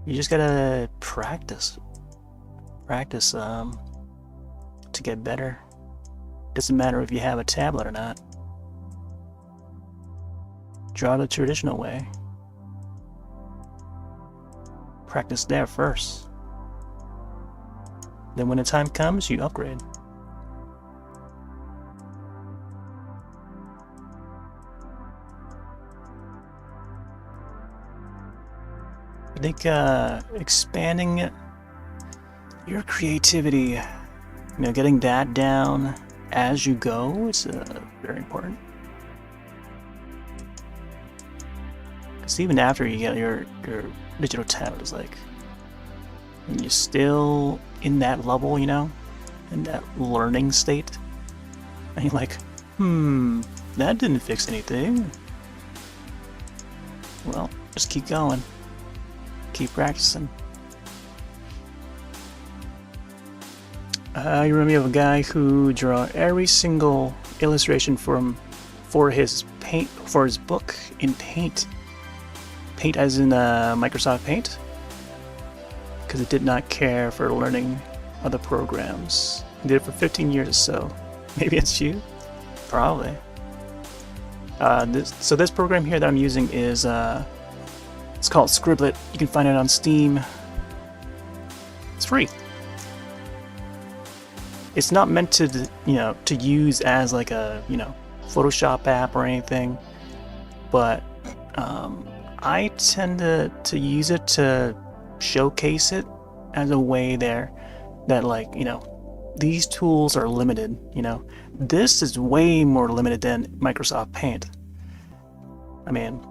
Speaker 1: You just gotta practice to get better. Doesn't matter if you have a tablet or not. Draw the traditional way. Practice there first. Then when the time comes, you upgrade. I think expanding your creativity, getting that down as you go is very important. Because even after you get your digital tablet, is like, and you're still in that level, in that learning state, and you're like, that didn't fix anything. Well, just keep going, keep practicing. You remind me of a guy who draw every single illustration for his book in Paint. Paint as in Microsoft Paint, because it did not care for learning other programs. He did it for 15 years or so. Maybe it's you? Probably. This program here that I'm using is it's called Scribblet. You can find it on Steam. It's free. It's not meant to, to use as like a, Photoshop app or anything, but I tend to use it to showcase it as a way there that, like, these tools are limited. This is way more limited than Microsoft Paint. I mean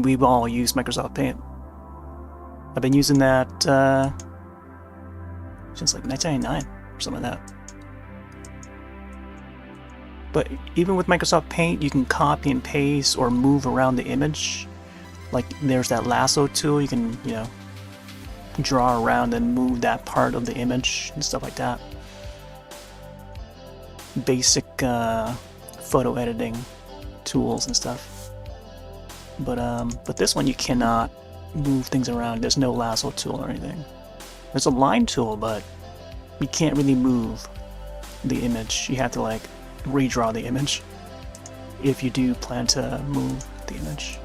Speaker 1: we've all used Microsoft Paint. I've been using that since like 1999 or something like that. But even with Microsoft Paint, you can copy and paste or move around the image. Like there's that lasso tool, you can, you know, draw around and move that part of the image and stuff like that. Basic photo editing tools and stuff. But this one you cannot move things around. There's no lasso tool or anything. There's a line tool, but you can't really move the image. You have to like redraw the image if you do plan to move the image.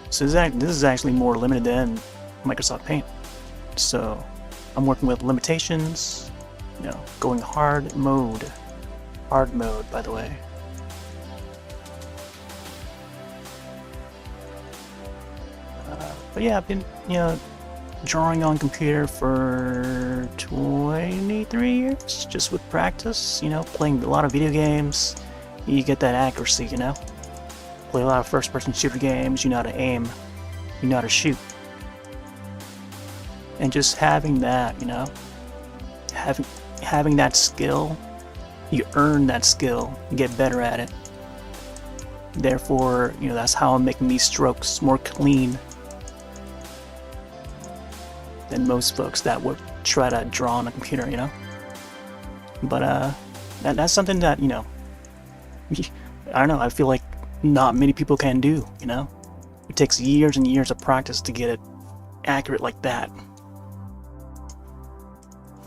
Speaker 1: So this is actually more limited than Microsoft Paint. So I'm working with limitations, you know, going hard mode, by the way. But yeah, I've been, you know, drawing on computer for 23 years, just with practice, you know, playing a lot of video games. You get that accuracy, you know. Play a lot of first-person shooter games, you know how to aim, you know how to shoot. And just having that, you know, having that skill, you earn that skill, you get better at it. Therefore, you know, that's how I'm making these strokes more clean than most folks that would try to draw on a computer, you know. But that's something that, you know, I don't know, I feel like not many people can do, you know. It takes years and years of practice to get it accurate like that.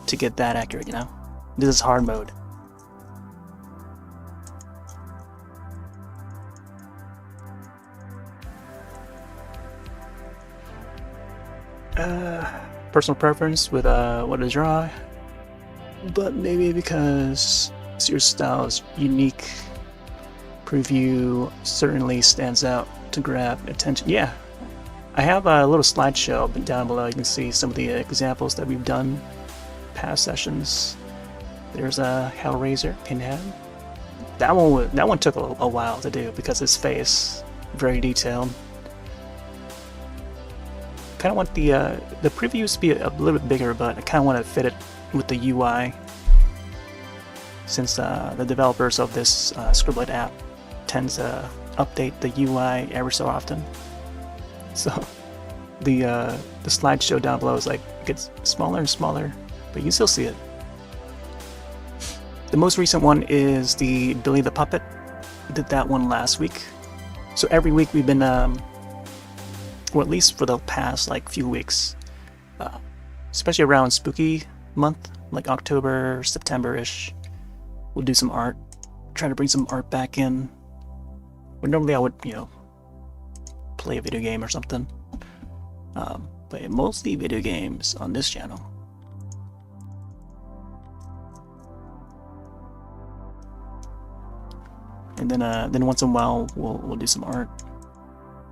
Speaker 1: To get that accurate, you know. This is hard mode. Personal preference with what to draw, but maybe because your style is unique, preview certainly stands out to grab attention. Yeah, I have a little slideshow down below. You can see some of the examples that we've done past sessions. There's a Hellraiser Pinhead. That one took a while to do because his face very detailed. Kind of want the previews to be a little bit bigger, but I kind of want to fit it with the UI, since the developers of this Scribblet app tends to update the UI every so often. So the slideshow down below is like, it gets smaller and smaller, but you can still see it. The most recent one is the Billy the Puppet. I did that one last week. So every week we've been or at least for the past like few weeks, especially around spooky month, like October, September-ish, we'll do some art, try to bring some art back in. But normally I would, you know, play a video game or something, but mostly video games on this channel. And then once in a while we'll do some art.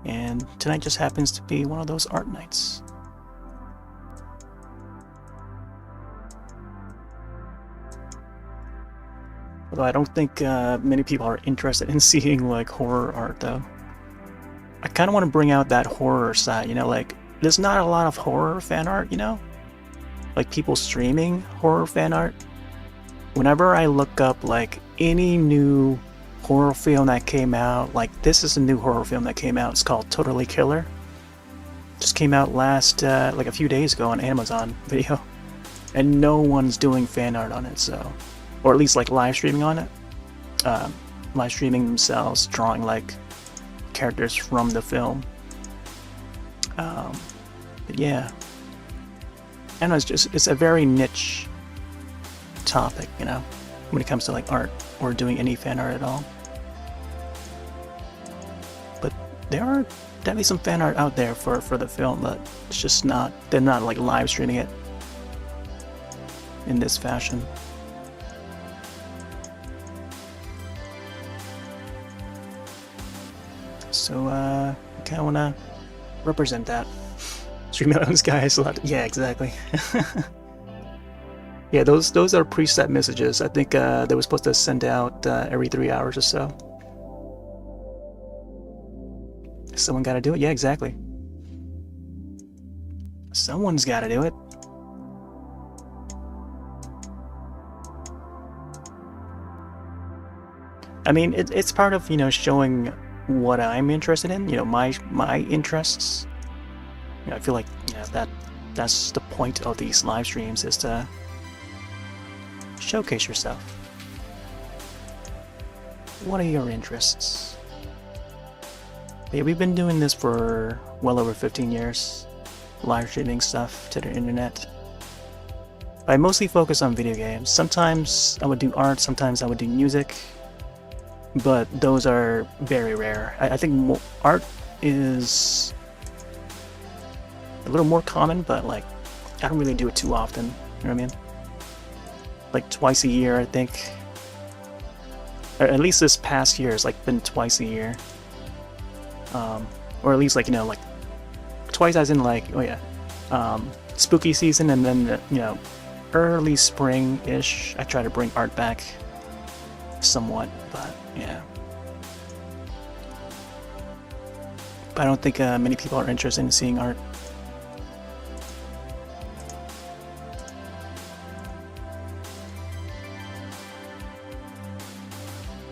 Speaker 1: And tonight just happens to be one of those art nights. Although I don't think many people are interested in seeing like horror art though. I kind of want to bring out that horror side, you know, like there's not a lot of horror fan art, you know? Like people streaming horror fan art. Whenever I look up like any new horror film that came out, like this is a new horror film that came out, it's called Totally Killer. Just came out last like a few days ago on Amazon Video, and no one's doing fan art on it, so, or at least like live streaming on it, live streaming themselves, drawing like characters from the film. But yeah, and it's a very niche topic, you know, when it comes to like art or doing any fan art at all. But there are definitely some fan art out there for the film, but it's just not, they're not like live streaming it in this fashion. So I kind of want to represent that. Stream out on skies a lot. Yeah, exactly. Yeah, those are preset messages. I think they were supposed to send out every 3 hours or so. Someone got to do it. Yeah, exactly. Someone's got to do it. I mean, it's part of, you know, showing what I'm interested in, you know, my interests. You know, I feel like, you know, that's the point of these live streams, is to showcase yourself. What are your interests? Yeah, we've been doing this for well over 15 years, live streaming stuff to the internet. I mostly focus on video games. Sometimes I would do art, sometimes I would do music, but those are very rare. I think art is a little more common, but like, I don't really do it too often, you know what I mean? Like twice a year, I think. Or at least this past year has like been twice a year. Or at least, like, you know, like twice as in like, oh yeah, spooky season, and then, you know, early spring-ish, I try to bring art back somewhat, but yeah. But I don't think many people are interested in seeing art.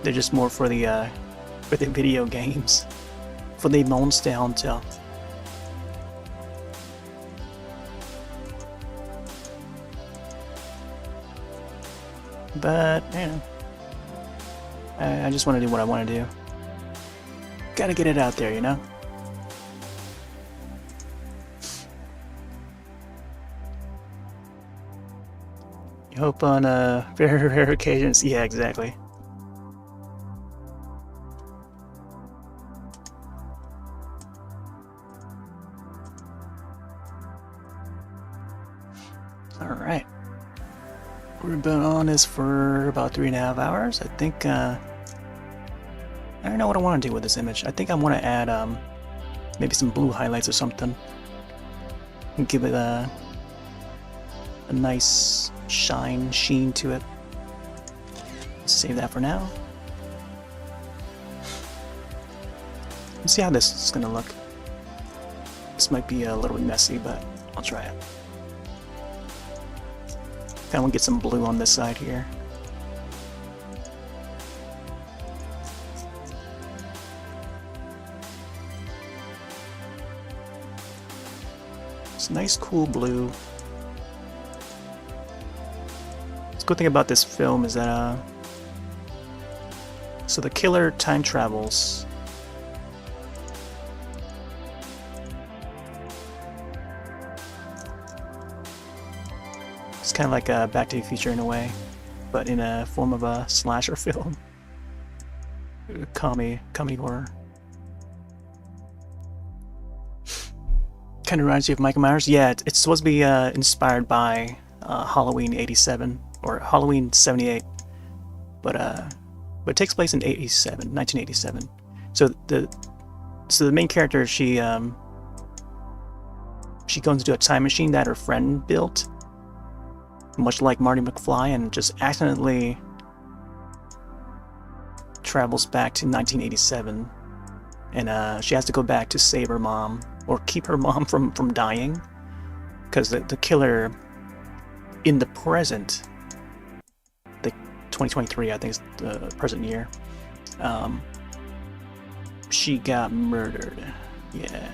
Speaker 1: They're just more for the video games, for the Monster Hunter. But, you know, I just want to do what I want to do. Gotta get it out there, you know? You hope on very rare occasions. Yeah, exactly. Alright. We've been on this for about 3.5 hours. I think, I don't know what I want to do with this image. I think I want to add, maybe some blue highlights or something. And give it a nice sheen to it. Save that for now. Let's see how this is gonna look. This might be a little bit messy, but I'll try it. I want to get some blue on this side here. It's a nice cool blue. The good thing about this film is that so the killer time travels. It's kind of like a Back to the Future in a way, but in a form of a slasher film. Comedy horror. Kind of reminds you of Michael Myers. Yeah, it's supposed to be inspired by Halloween '87 or Halloween '78, but it takes place in 1987. So the main character, she goes into a time machine that her friend built, much like Marty McFly, and just accidentally travels back to 1987, and she has to go back to save her mom, or keep her mom from dying, because the killer in the present, the 2023, I think is the present year, she got murdered. Yeah.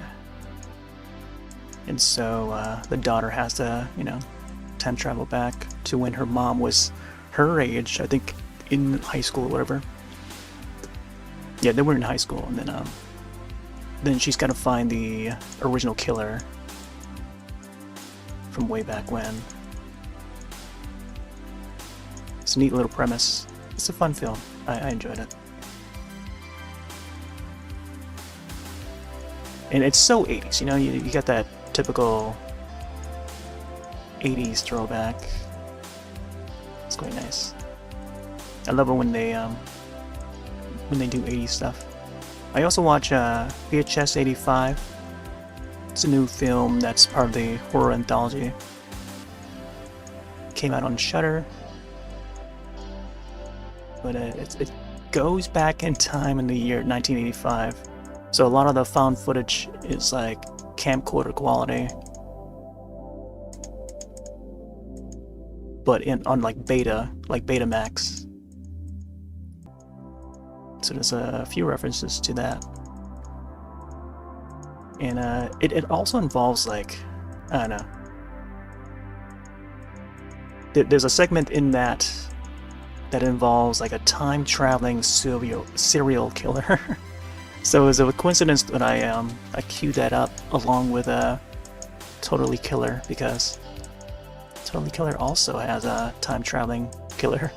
Speaker 1: And so the daughter has to, you know, time travel back to when her mom was her age, I think in high school or whatever. Yeah, they were in high school, and then she's got to find the original killer from way back when. It's a neat little premise. It's a fun film. I enjoyed it. And it's so 80s, you know, you got that typical 80s throwback. It's quite nice. I love it when they do 80s stuff. I also watch VHS 85. It's a new film that's part of the horror anthology. Came out on Shudder. But it goes back in time in the year 1985. So a lot of the found footage is like camcorder quality. But on like Betamax. So there's a few references to that. And it also involves, like, I don't know. There's a segment in that involves like a time-traveling serial killer. So it was a coincidence that I queued that up along with Totally Killer, because Totally Killer also has a time-traveling killer.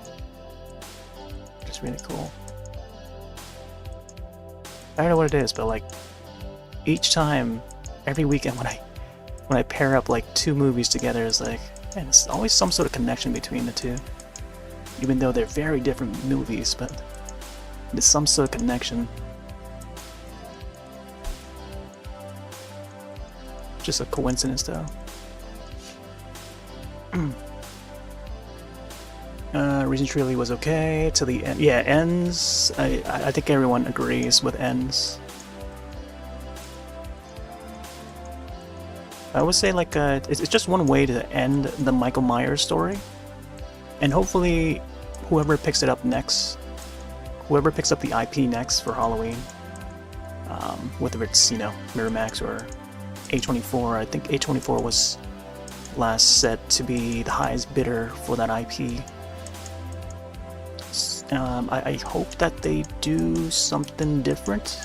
Speaker 1: It's really cool. I don't know what it is, but like each time, every weekend when I pair up like two movies together, it's like, man, there's always some sort of connection between the two. Even though they're very different movies, but there's some sort of connection. Just a coincidence, though. Recent Trilogy was okay till the end. Yeah, Ends. I think everyone agrees with Ends. I would say like it's just one way to end the Michael Myers story, and hopefully whoever picks it up next, whoever picks up the IP next for Halloween, whether it's Miramax or A24. I think A24 was last set to be the highest bidder for that IP. I hope that they do something different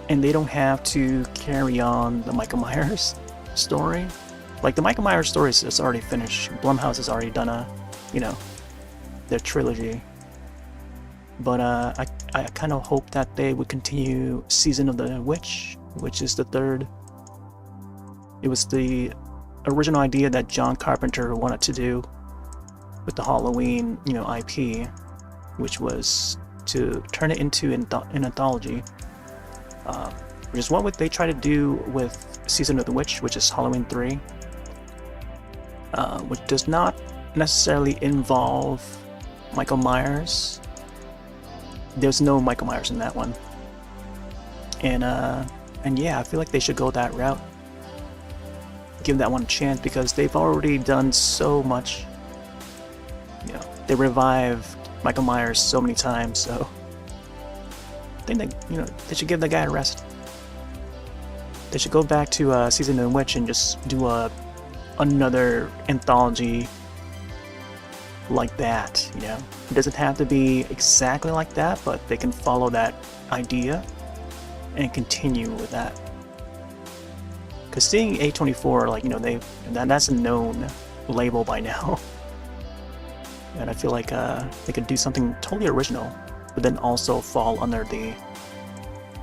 Speaker 1: and they don't have to carry on the Michael Myers story. Like, the Michael Myers story is already finished. Blumhouse has already done their trilogy. But I kind of hope that they would continue Season of the Witch, which is the third. It was the original idea that John Carpenter wanted to do with the Halloween, IP, which was to turn it into an anthology, which is what they try to do with Season of the Witch, which is Halloween 3, which does not necessarily involve Michael Myers. There's no Michael Myers in that one, and yeah, I feel like they should go that route. Give that one a chance, because they've already done so much. They revived Michael Myers so many times, so I think they should give the guy a rest. They should go back to Season of the Witch and just do another anthology like that. It doesn't have to be exactly like that, but they can follow that idea and continue with that. Because seeing A24, like, that's a known label by now. And I feel like they could do something totally original, but then also fall under the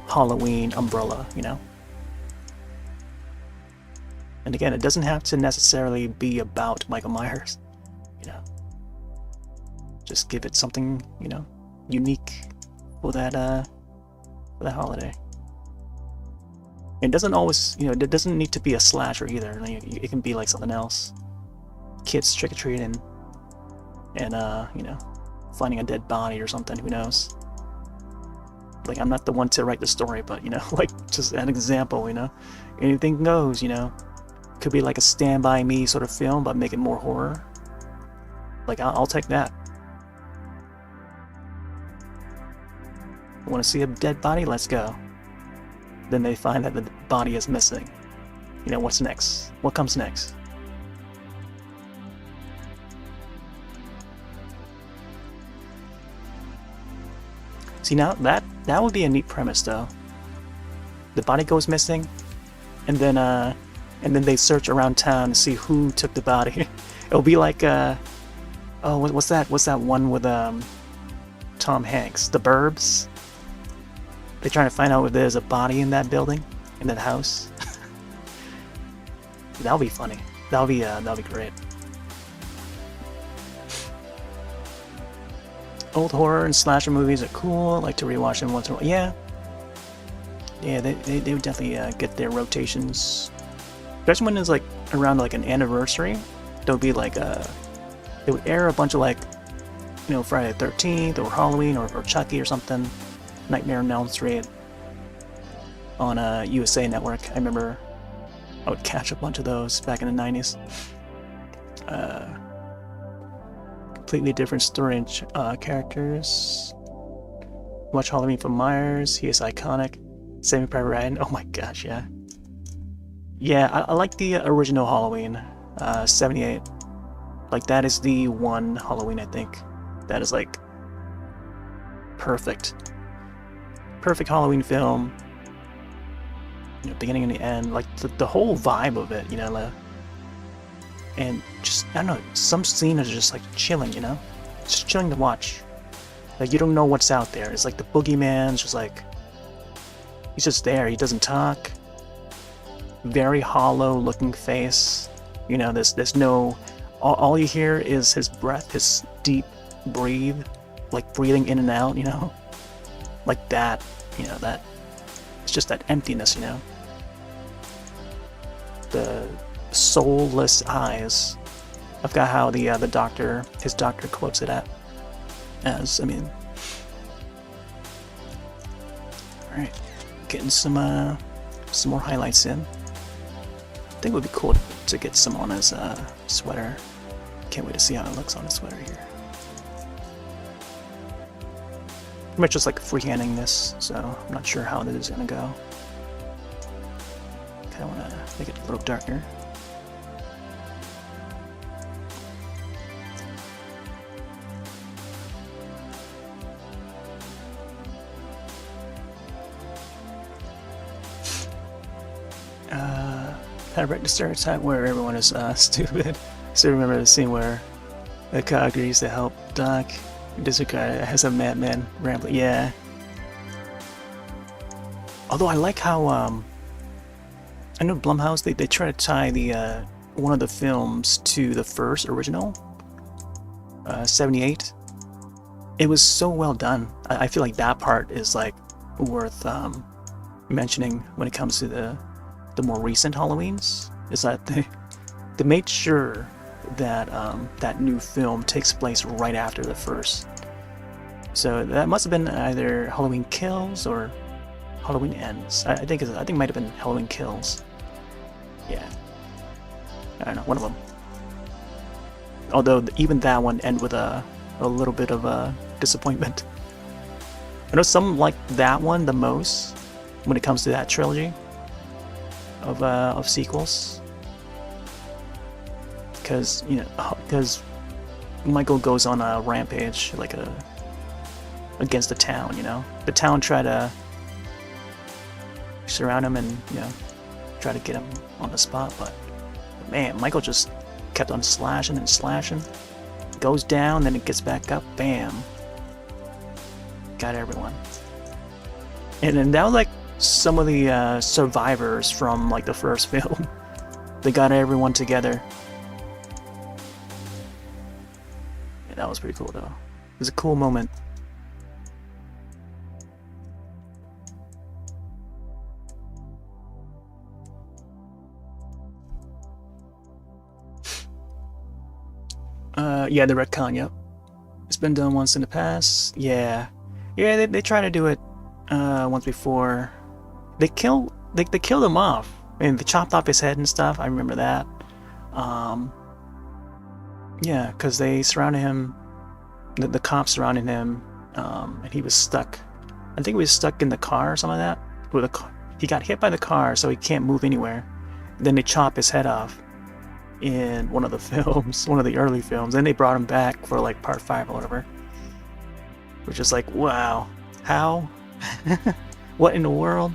Speaker 1: Halloween umbrella, And again, it doesn't have to necessarily be about Michael Myers, Just give it something, unique for that holiday. It doesn't always, it doesn't need to be a slasher either. It can be like something else. Kids trick-or-treating and finding a dead body or something, who knows. Like, I'm not the one to write the story, but like, just an example, anything goes, Could be like a Stand By Me sort of film, but make it more horror. Like, I'll take that. Want to see a dead body? Let's go. Then they find that the body is missing. What's next? What comes next? See, now that would be a neat premise, though. The body goes missing, and then they search around town to see who took the body. It'll be like what's that one with Tom Hanks, The Burbs? They're trying to find out if there's a body in that building, in that house. That'll be funny. That'll be great. Old horror and slasher movies are cool. I like to rewatch them once in a while. Yeah, they would definitely get their rotations. Especially when it's like around like an anniversary. There'll be like they would air a bunch of like, Friday the 13th or Halloween or Chucky or something. Nightmare on Elm Street on USA Network. I remember I would catch a bunch of those back in the 90s. Completely different story and characters. Watch Halloween from Myers. He is iconic. Saving Private Ryan. Oh my gosh, yeah. Yeah, I like the original Halloween, 78. Like, that is the one Halloween, I think. That is, like, perfect. Perfect Halloween film. You know, beginning and the end. Like, the whole vibe of it, you know. And just, I don't know, some scenes are just, like, chilling, you know? Just chilling to watch. Like, you don't know what's out there. It's like the boogeyman's just, like... He's just there. He doesn't talk. Very hollow-looking face. You know, there's no... All you hear is his breath, his deep breathe, like breathing in and out, you know? Like that, you know, that... It's just that emptiness, you know? The soulless eyes. I've got how the doctor, his doctor quotes it as, I mean... Alright, getting some more highlights in. I think it would be cool to get some on his sweater. Can't wait to see how it looks on his sweater here. Pretty much just like freehanding this, so I'm not sure how this is gonna go. Kinda wanna make it a little darker. Had to break the stereotype where everyone is stupid. So remember the scene where the cop agrees to help Doc. Disregard has a madman rambling. Yeah. Although I like how I know Blumhouse they try to tie the one of the films to the first original 78. It was so well done. I feel like that part is like worth mentioning when it comes to the more recent Halloweens. Is that they made sure that that new film takes place right after the first. So that must have been either Halloween Kills or Halloween Ends. I think it might have been Halloween Kills. Yeah, I don't know, one of them. Although even that one ended with a little bit of a disappointment. I know some like that one the most when it comes to that trilogy of sequels, because Michael goes on a rampage, like against the town. You know, the town try to surround him and try to get him on the spot, but man, Michael just kept on slashing and slashing. Goes down, then it gets back up. Bam, got everyone. And then that was like some of the survivors from like the first film. They got everyone together. Yeah, that was pretty cool though. It was a cool moment. Yeah, the retcon, yep. It's been done once in the past. Yeah, they try to do it once before. They killed him off. I mean, they chopped off his head and stuff. I remember that. Yeah, because they surrounded him. The cops surrounded him, and he was stuck. I think he was stuck in the car or something like that. He got hit by the car, so he can't move anywhere. Then they chop his head off in one of the films, one of the early films. Then they brought him back for like part 5 or whatever. Which is like, wow, how? What in the world?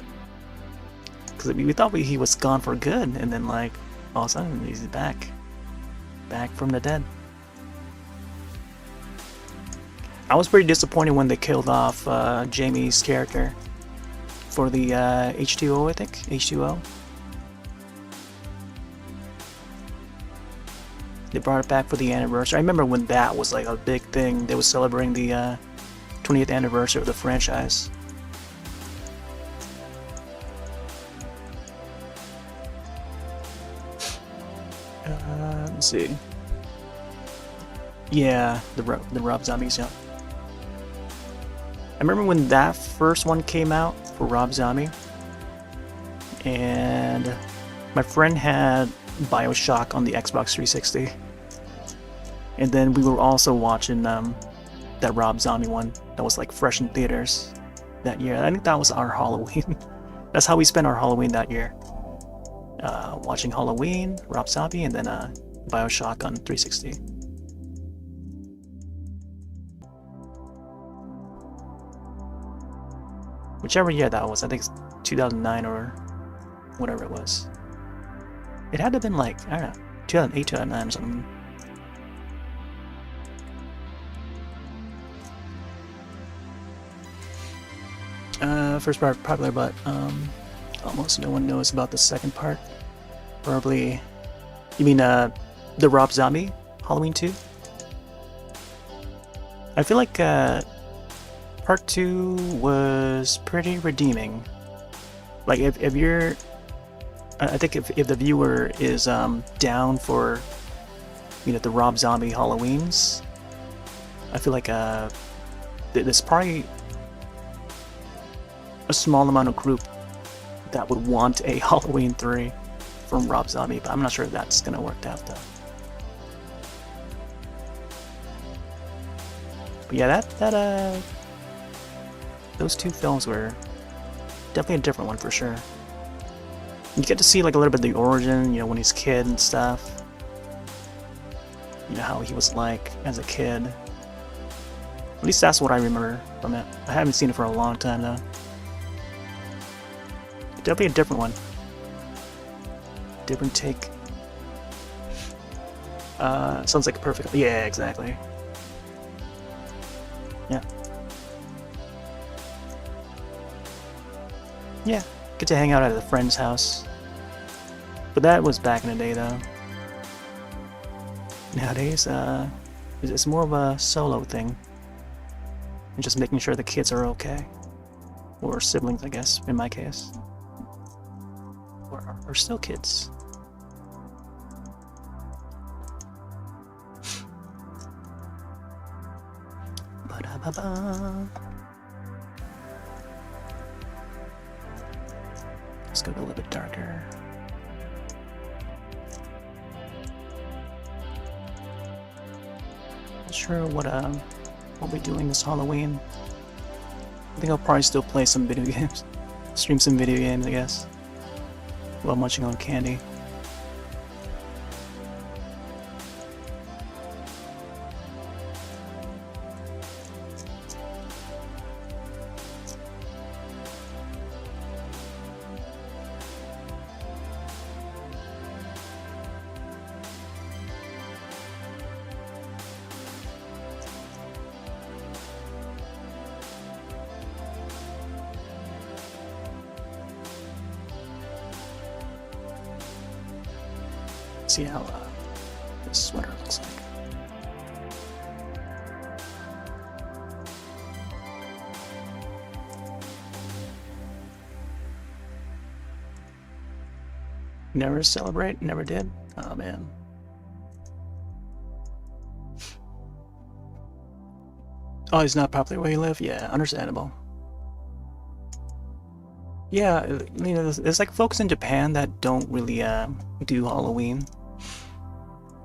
Speaker 1: Because we thought he was gone for good, and then like all of a sudden he's back from the dead. I was pretty disappointed when they killed off Jamie's character for the H2O, I think. H2O. They brought it back for the anniversary. I remember when that was like a big thing. They were celebrating the 20th anniversary of the franchise. Let's see. Yeah, the Rob Zombies, yeah. I remember when that first one came out for Rob Zombie, and my friend had BioShock on the Xbox 360, and then we were also watching that Rob Zombie one that was like fresh in theaters. that year. I think that was our Halloween. That's how we spent our Halloween that year. Watching Halloween, Rob Zombie, and then Bioshock on 360. Whichever year that was, I think it's 2009 or whatever it was. It had to have been like, I don't know, 2008, 2009 or something. First part popular, but almost no one knows about the second part. Probably, you mean the Rob Zombie Halloween 2? I feel like part 2 was pretty redeeming. Like if you're, I think if the viewer is down for, the Rob Zombie Halloweens, I feel like there's probably a small amount of group that would want a Halloween 3 from Rob Zombie, but I'm not sure if that's gonna work out though. But yeah, that those two films were definitely a different one for sure. You get to see like a little bit of the origin, when he's a kid and stuff. How he was like as a kid. At least that's what I remember from it. I haven't seen it for a long time though. Definitely a different one. Different take. Sounds like a perfect. Yeah, exactly. Yeah. Yeah. Get to hang out at a friend's house. But that was back in the day, though. Nowadays, it's more of a solo thing. And just making sure the kids are okay. Or siblings, I guess, in my case. Or still kids. Ba-da-ba-ba. Let's go a little bit darker. Not sure what we're doing this Halloween. I think I'll probably still play some video games. Stream some video games, I guess. While munching on candy. See how this sweater looks like. Never celebrate? Never did? Oh man. Oh, he's not popular where you live? Yeah, understandable. Yeah, there's like folks in Japan that don't really do Halloween.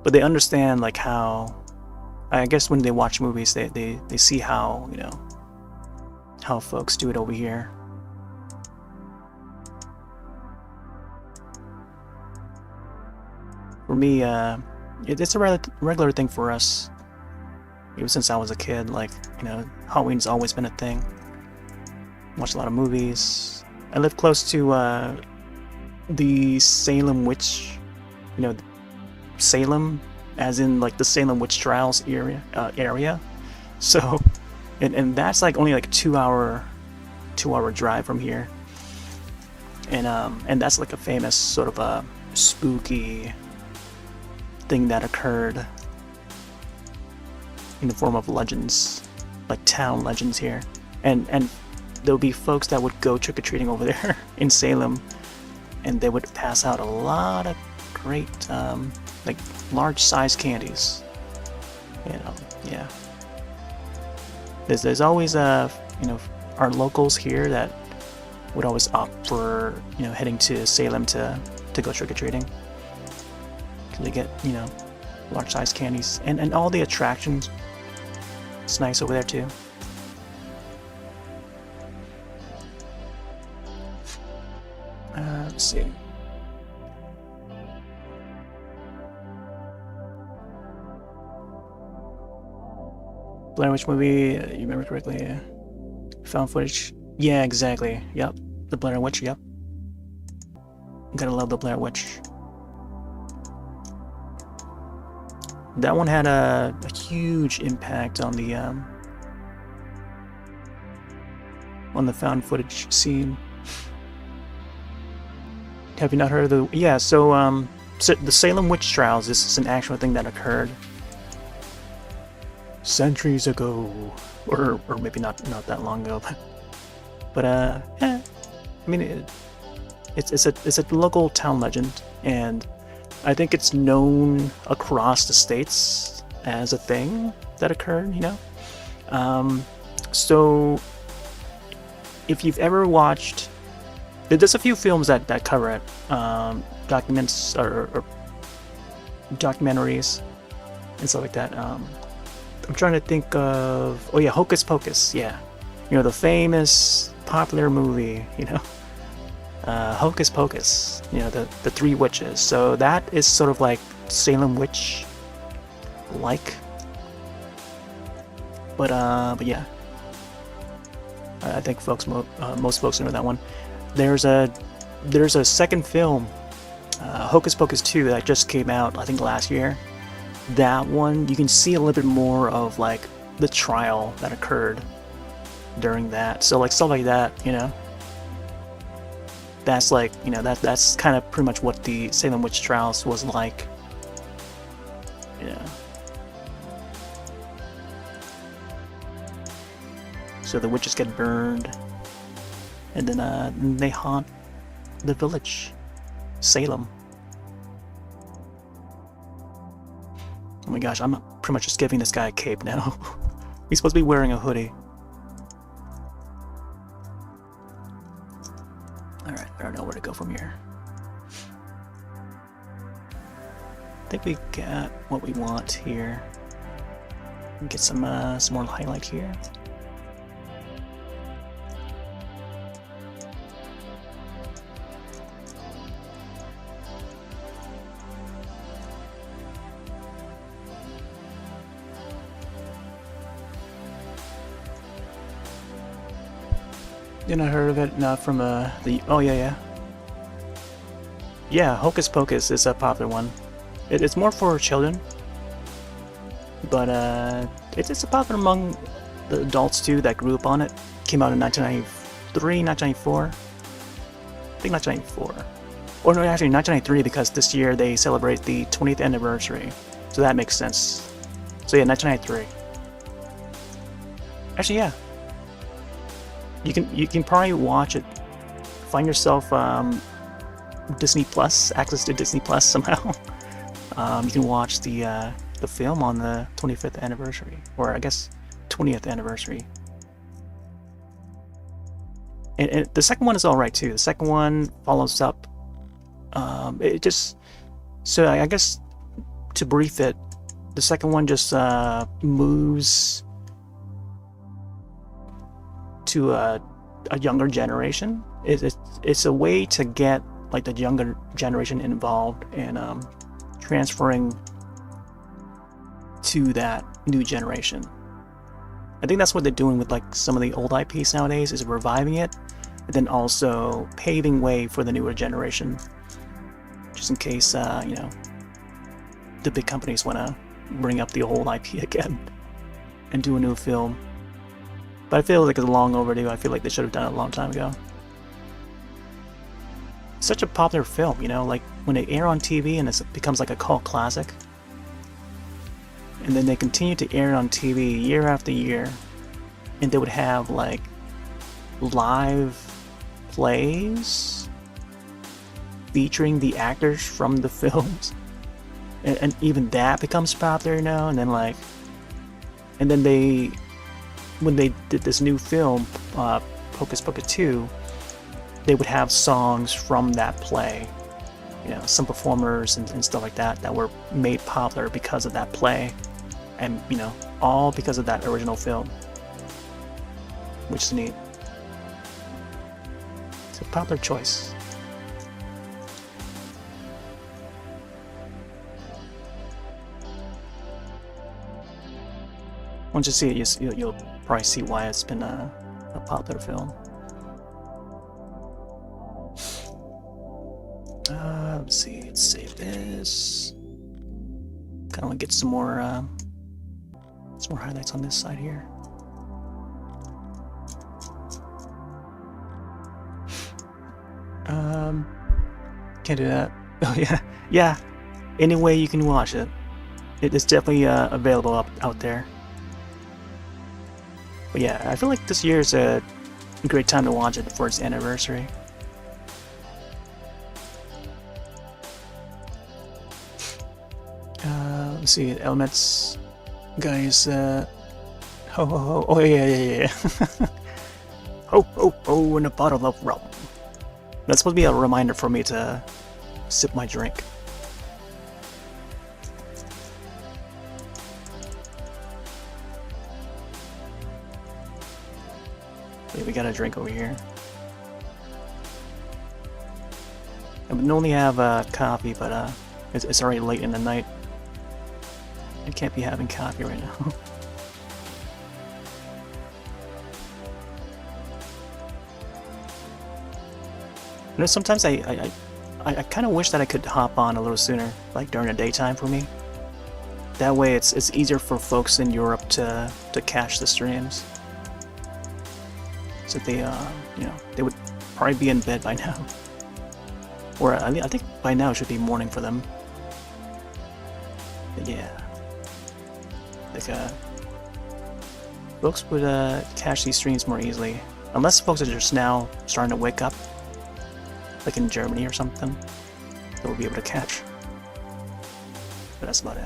Speaker 1: But they understand like how, I guess when they watch movies, they see how, how folks do it over here. For me, it's a regular thing for us. Even since I was a kid, like, Halloween's always been a thing. Watch a lot of movies. I live close to the Salem witch, Salem, as in like the Salem witch trials area. So, and that's like only like a 2-hour drive from here. And that's like a famous sort of a spooky thing that occurred in the form of legends, like town legends here. And there'll be folks that would go trick-or-treating over there in Salem, and they would pass out a lot of great like large size candies. Yeah. There's always our locals here that would always opt for heading to Salem to go trick-or-treating. They get large size candies and all the attractions. It's nice over there too. Let's see. Blair Witch movie, you remember correctly? Found footage. Yeah, exactly. Yep. The Blair Witch, yep. Gotta love the Blair Witch. That one had a huge impact on the found footage scene. Have you not heard of the... Yeah, so the Salem Witch Trials, this is an actual thing that occurred centuries ago, or maybe not that long ago, but yeah, I mean it's a local town legend, and I think it's known across the states as a thing that occurred, you know. So if you've ever watched, there's a few films that cover it, documents or documentaries and stuff like that. I'm trying to think of... Oh yeah, Hocus Pocus, yeah. You know, the famous, popular movie, you know? Hocus Pocus, you know, the three witches. So that is sort of like Salem Witch-like. But yeah. I think most folks know that one. There's a second film, Hocus Pocus 2, that just came out, I think, last year. That one, you can see a little bit more of like the trial that occurred during that. So like stuff like that, you know, that's like, you know, that's kind of pretty much what the Salem Witch Trials was like, you know. So the witches get burned, and then they haunt the village, Salem. Oh my gosh, I'm pretty much just giving this guy a cape now. He's supposed to be wearing a hoodie. Alright, I don't know where to go from here. I think we got what we want here. Get some more highlight here. I heard of it, not from the... Oh yeah. Yeah, Hocus Pocus is a popular one. It's more for children, but it's popular among the adults too that grew up on it. Came out in 1993, 1994. I think 1994. Or no, actually 1993, because this year they celebrate the 20th anniversary. So that makes sense. So yeah, 1993. Actually, yeah. You can probably watch it. Find yourself Disney Plus, access to Disney Plus somehow. You can watch the film on the 25th anniversary, or I guess 20th anniversary. And the second one is all right too. The second one follows up. It just... So I guess to brief it, the second one just moves to a younger generation. It's a way to get like the younger generation involved in transferring to that new generation. I think that's what they're doing with like some of the old IPs nowadays, is reviving it, and then also paving way for the newer generation, just in case you know, the big companies want to bring up the old IP again and do a new film. But I feel like it's long overdue. I feel like they should have done it a long time ago. It's such a popular film, you know, like when they air on TV and it becomes like a cult classic. And then they continue to air it on TV year after year. And they would have like live plays featuring the actors from the films. And even that becomes popular, you know, and then like... And then when they did this new film, Hocus Pocus 2, they would have songs from that play, you know, some performers and stuff like that that were made popular because of that play, and you know, all because of that original film, which is neat. It's a popular choice. once you see it, you'll probably see why it's been a popular film. Let's see, let's save this. Kind of want to get some more highlights on this side here. Can't do that. Oh yeah. Any way you can watch it, it is definitely available out there. But yeah, I feel like this year is a great time to watch it for its anniversary. Let's see, elements, guys. Ho ho ho! Oh yeah. Ho ho ho! And a bottle of rum. That's supposed to be a reminder for me to sip my drink. Wait, we got a drink over here. I would normally have coffee, but it's already late in the night. I can't be having coffee right now. You know, sometimes I kind of wish that I could hop on a little sooner, like during the daytime for me. That way it's easier for folks in Europe to catch the streams. So they you know, they would probably be in bed by now. Or I think by now it should be morning for them. But yeah. Like folks would catch these streams more easily. Unless folks are just now starting to wake up. Like in Germany or something, they'll be able to catch. But that's about it.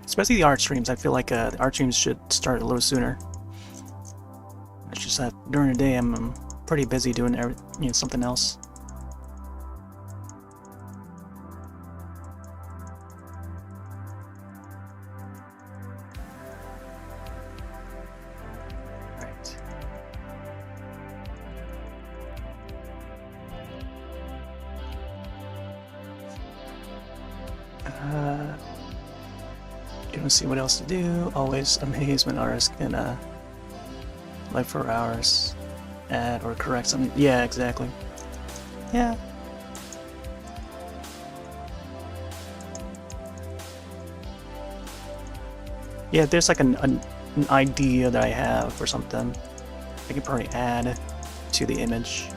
Speaker 1: Especially the art streams, I feel like the art streams should start a little sooner. It's just that during the day I'm pretty busy doing something else. Don't see what else to do. Always amazed when artists can like for hours add or correct something. Yeah, exactly. Yeah. Yeah, there's like an idea that I have or something. I can probably add to the image.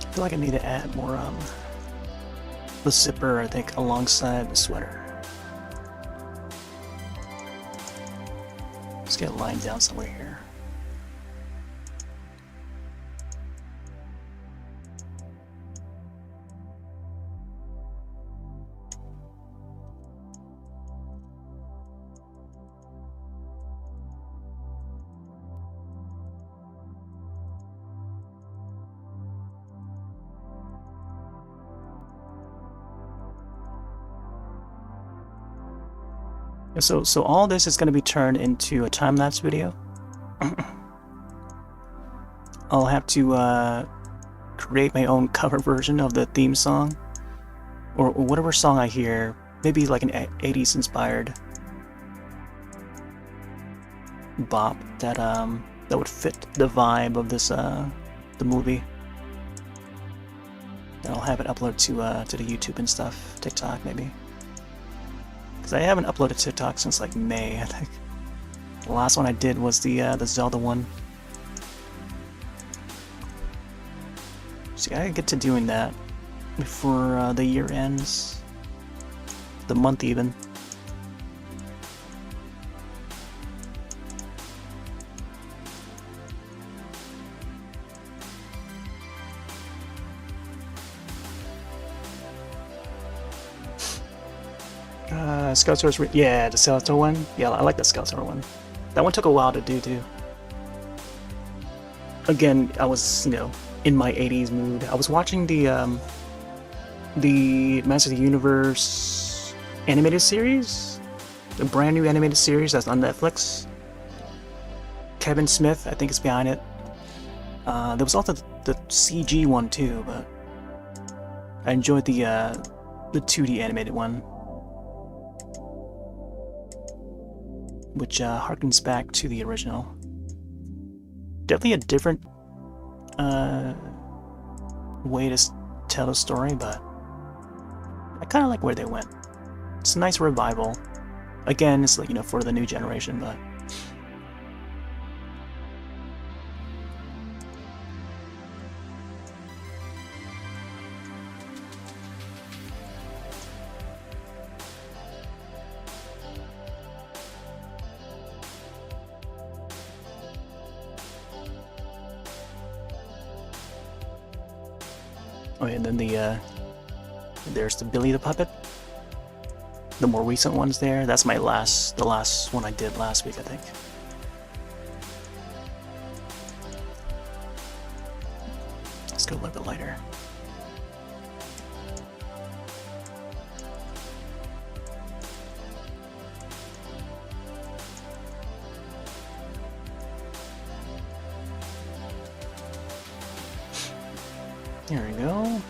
Speaker 1: I feel like I need to add more the zipper, I think, alongside the sweater. Let's get a line down somewhere here. So all this is going to be turned into a time-lapse video. I'll have to create my own cover version of the theme song, or whatever song I hear. Maybe like an 80s inspired bop that would fit the vibe of this the movie. Then I'll have it uploaded to the YouTube and stuff, TikTok maybe. Because I haven't uploaded TikTok since like May, I think. The last one I did was the Zelda one. See, I gotta get to doing that before the year ends. The month even. Skeletor's yeah, the Skeletor one. Yeah, I like the Skeletor one. That one took a while to do too. Again, I was, in my 80s mood. I was watching the Master of the Universe animated series a brand new animated series that's on Netflix. Kevin Smith, I think, is behind it. There was also the CG one too, but I enjoyed the 2D animated one, which harkens back to the original. Definitely a different way to tell the story, but I kind of like where they went. It's a nice revival. Again, it's like, you know, for the new generation, but oh yeah, and then there's the Billy the Puppet. The more recent ones there. That's the last one I did last week, I think. Let's go a little bit lighter. There we go.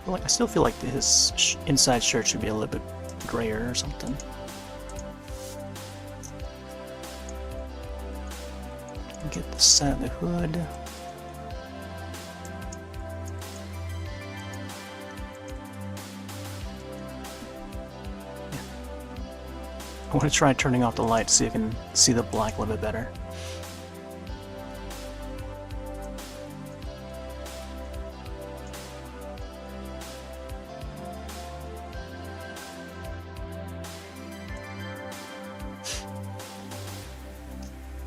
Speaker 1: I still feel like his inside shirt should be a little bit grayer or something. Get the side of the hood. Yeah. I want to try turning off the light so you can see the black a little bit better.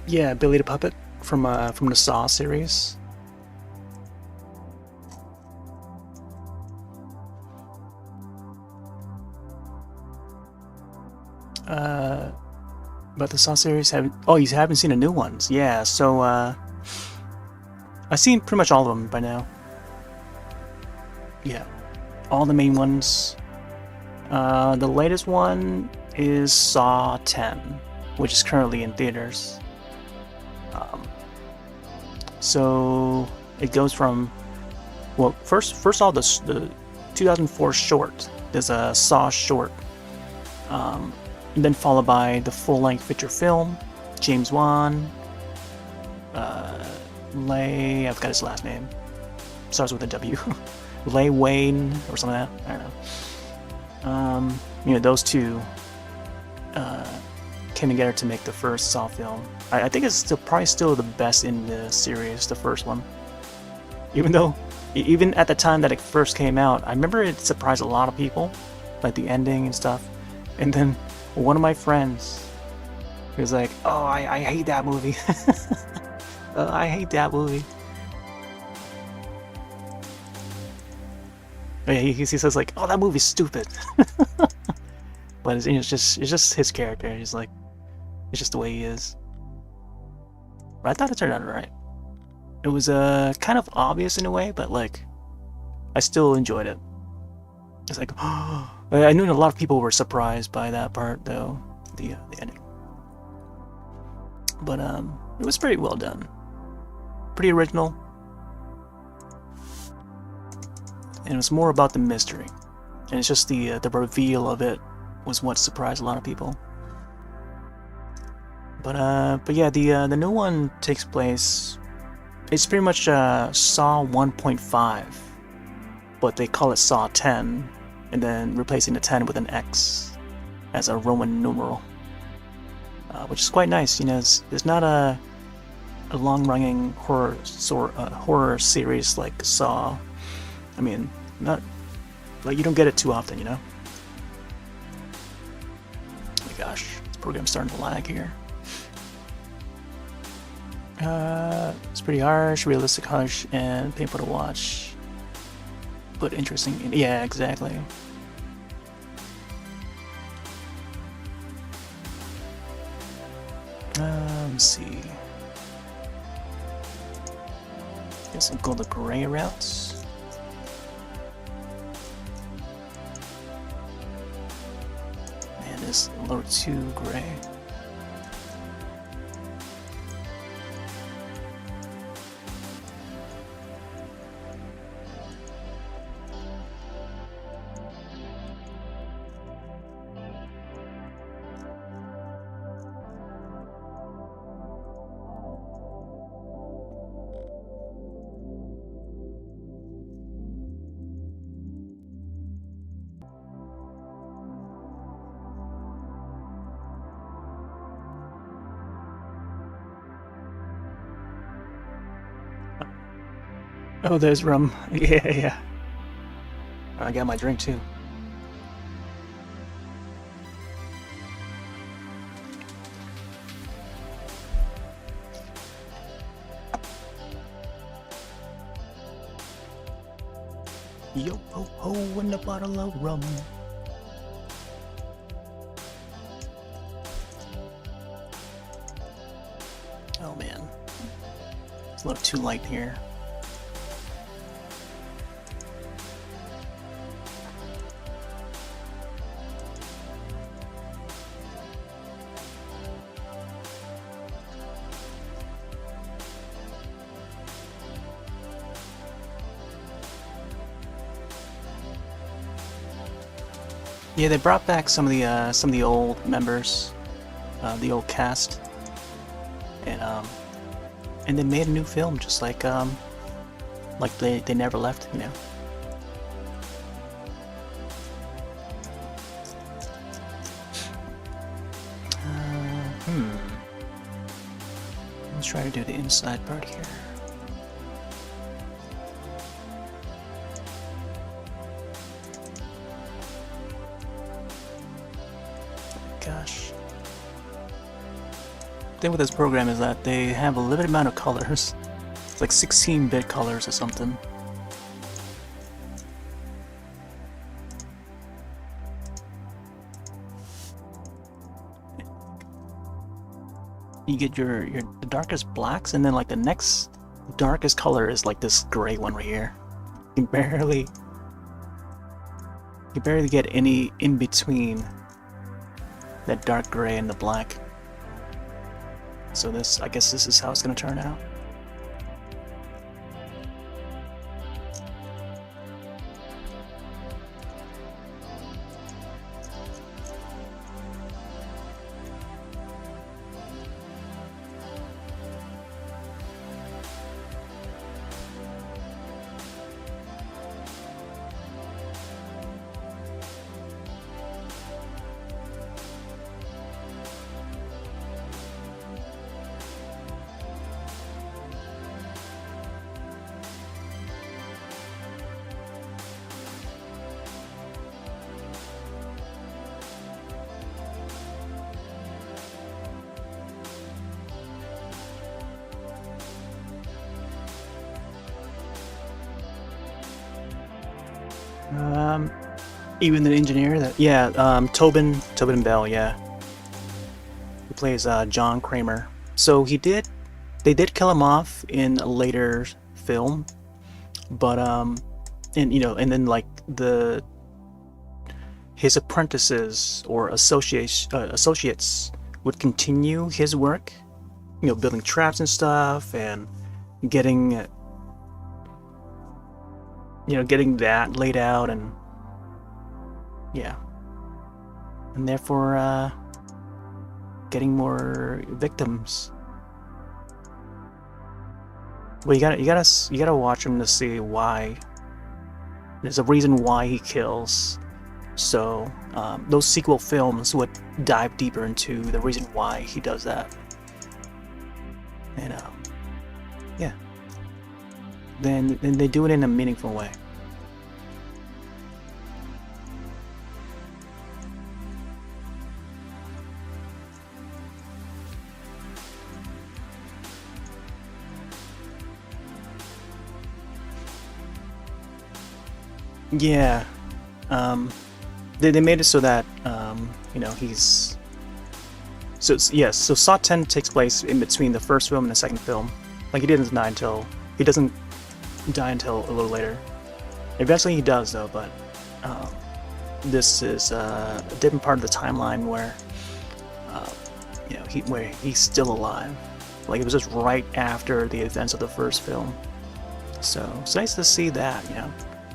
Speaker 1: Yeah, Billy the Puppet from the Saw series. But the Saw series haven't. Oh, you haven't seen the new ones? Yeah. So I've seen pretty much all of them by now. Yeah, all the main ones. The latest one is Saw 10, which is currently in theaters. So it goes from, well, first all the 2004 short. There's a Saw short, and then followed by the full-length feature film. James Wan, Lay, I forgot his last name. Starts with a W. Lay Wayne or something like that. I don't know. You know, those two came together to make the first Saw film. I think it's probably still the best in the series, the first one. Even at the time that it first came out, I remember it surprised a lot of people, like the ending and stuff. And then one of my friends, he was like, "Oh, I hate that movie." I hate that movie. He says like, "Oh, that movie's stupid." But it's just his character. He's like, it's just the way he is. But I thought it turned out alright. It was kind of obvious in a way, but like, I still enjoyed it. It's like, oh, I knew a lot of people were surprised by that part, though, the ending. But it was pretty well done, pretty original, and it was more about the mystery. And it's just the reveal of it was what surprised a lot of people. But yeah, the new one takes place. It's pretty much Saw 1.5, but they call it Saw 10, and then replacing the 10 with an X as a Roman numeral, which is quite nice. You know, it's not a long-running horror series like Saw. I mean, not like you don't get it too often, you know. Oh my gosh, this program's starting to lag here. It's pretty harsh, realistic, harsh, and painful to watch, but interesting. Yeah, exactly. Let's see. Guess I'll go the gray routes. Man, this or too gray. Oh, there's rum. Yeah, yeah. I got my drink too. Yo ho ho, and a bottle of rum. Oh man, it's a little too light here. Yeah, they brought back some of the old members, the old cast, and they made a new film, just like they never left, you know. Let's try to do the inside part here. Gosh. The thing with this program is that they have a limited amount of colors. It's like 16-bit colors or something. You get the darkest blacks, and then like the next darkest color is like this gray one right here. You barely get any in between that dark gray and the black. So I guess this is how it's gonna turn out. Even the engineer Tobin Bell, yeah. He plays John Kramer. So they did kill him off in a later film, but and then like his apprentices or associates would continue his work, building traps and stuff and getting that laid out, and yeah, and therefore getting more victims. Well, you gotta watch him to see why. There's a reason why he kills. So those sequel films would dive deeper into the reason why he does that. And yeah. Then they do it in a meaningful way. Yeah, they made it so that he's so Saw 10 takes place in between the first film and the second film. Like he doesn't die until a little later. Eventually he does though, but this is a different part of the timeline where where he's still alive. Like, it was just right after the events of the first film. So it's nice to see that,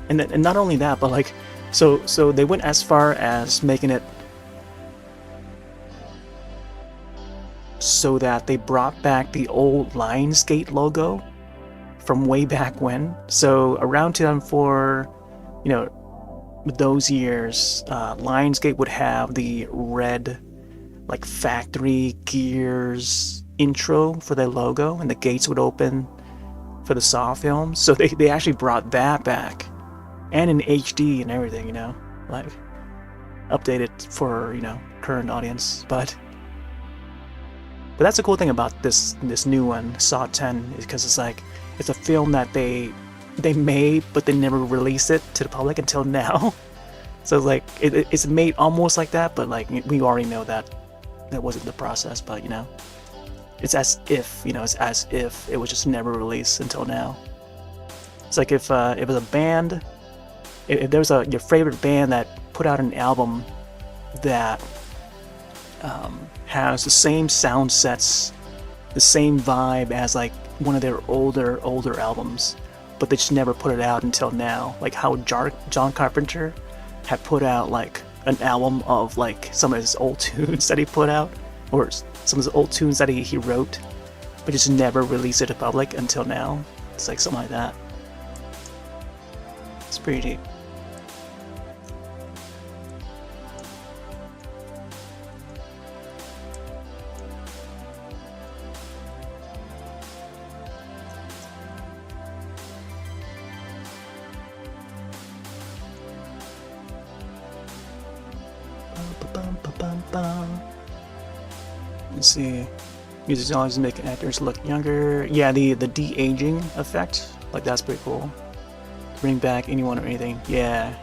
Speaker 1: and not only that, but like, so they went as far as making it so that they brought back the old Lionsgate logo from way back when. So around 2004, those years, Lionsgate would have the red, like, factory gears intro for their logo, and the gates would open for the Saw films. So they actually brought that back, and in HD and everything, like updated for current audience. But that's the cool thing about this new one, Saw 10, is because it's like, it's a film that they made, but they never released it to the public until now. So it's like, it's made almost like that, but like, we already know that wasn't the process. But it's as if it was just never released until now. It's like if it was a band, if there was your favorite band that put out an album that has the same sound sets, the same vibe as like one of their older albums, but they just never put it out until now. Like how John Carpenter had put out like an album of like some of his old tunes that he put out, or some of his old tunes that he wrote, but just never released it to public until now. It's like something like that. It's pretty deep. Let's see. Music always make actors look younger. Yeah, the de-aging effect, like, that's pretty cool. Bring back anyone or anything. Yeah.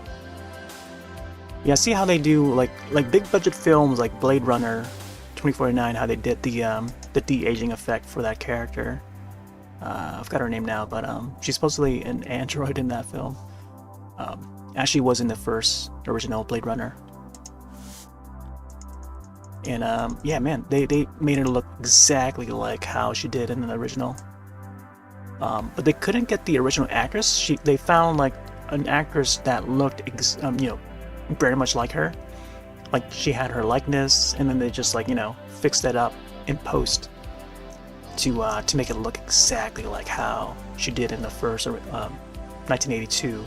Speaker 1: Yeah, see how they do like big budget films like Blade Runner 2049, how they did the de-aging effect for that character. I've got her name now, but she's supposedly an android in that film. Actually was in the first original Blade Runner. And yeah, man, they made her look exactly like how she did in the original. But they couldn't get the original actress. They found like an actress that looked very much like her. Like, she had her likeness, and then they just like fixed that up in post to make it look exactly like how she did in the first 1982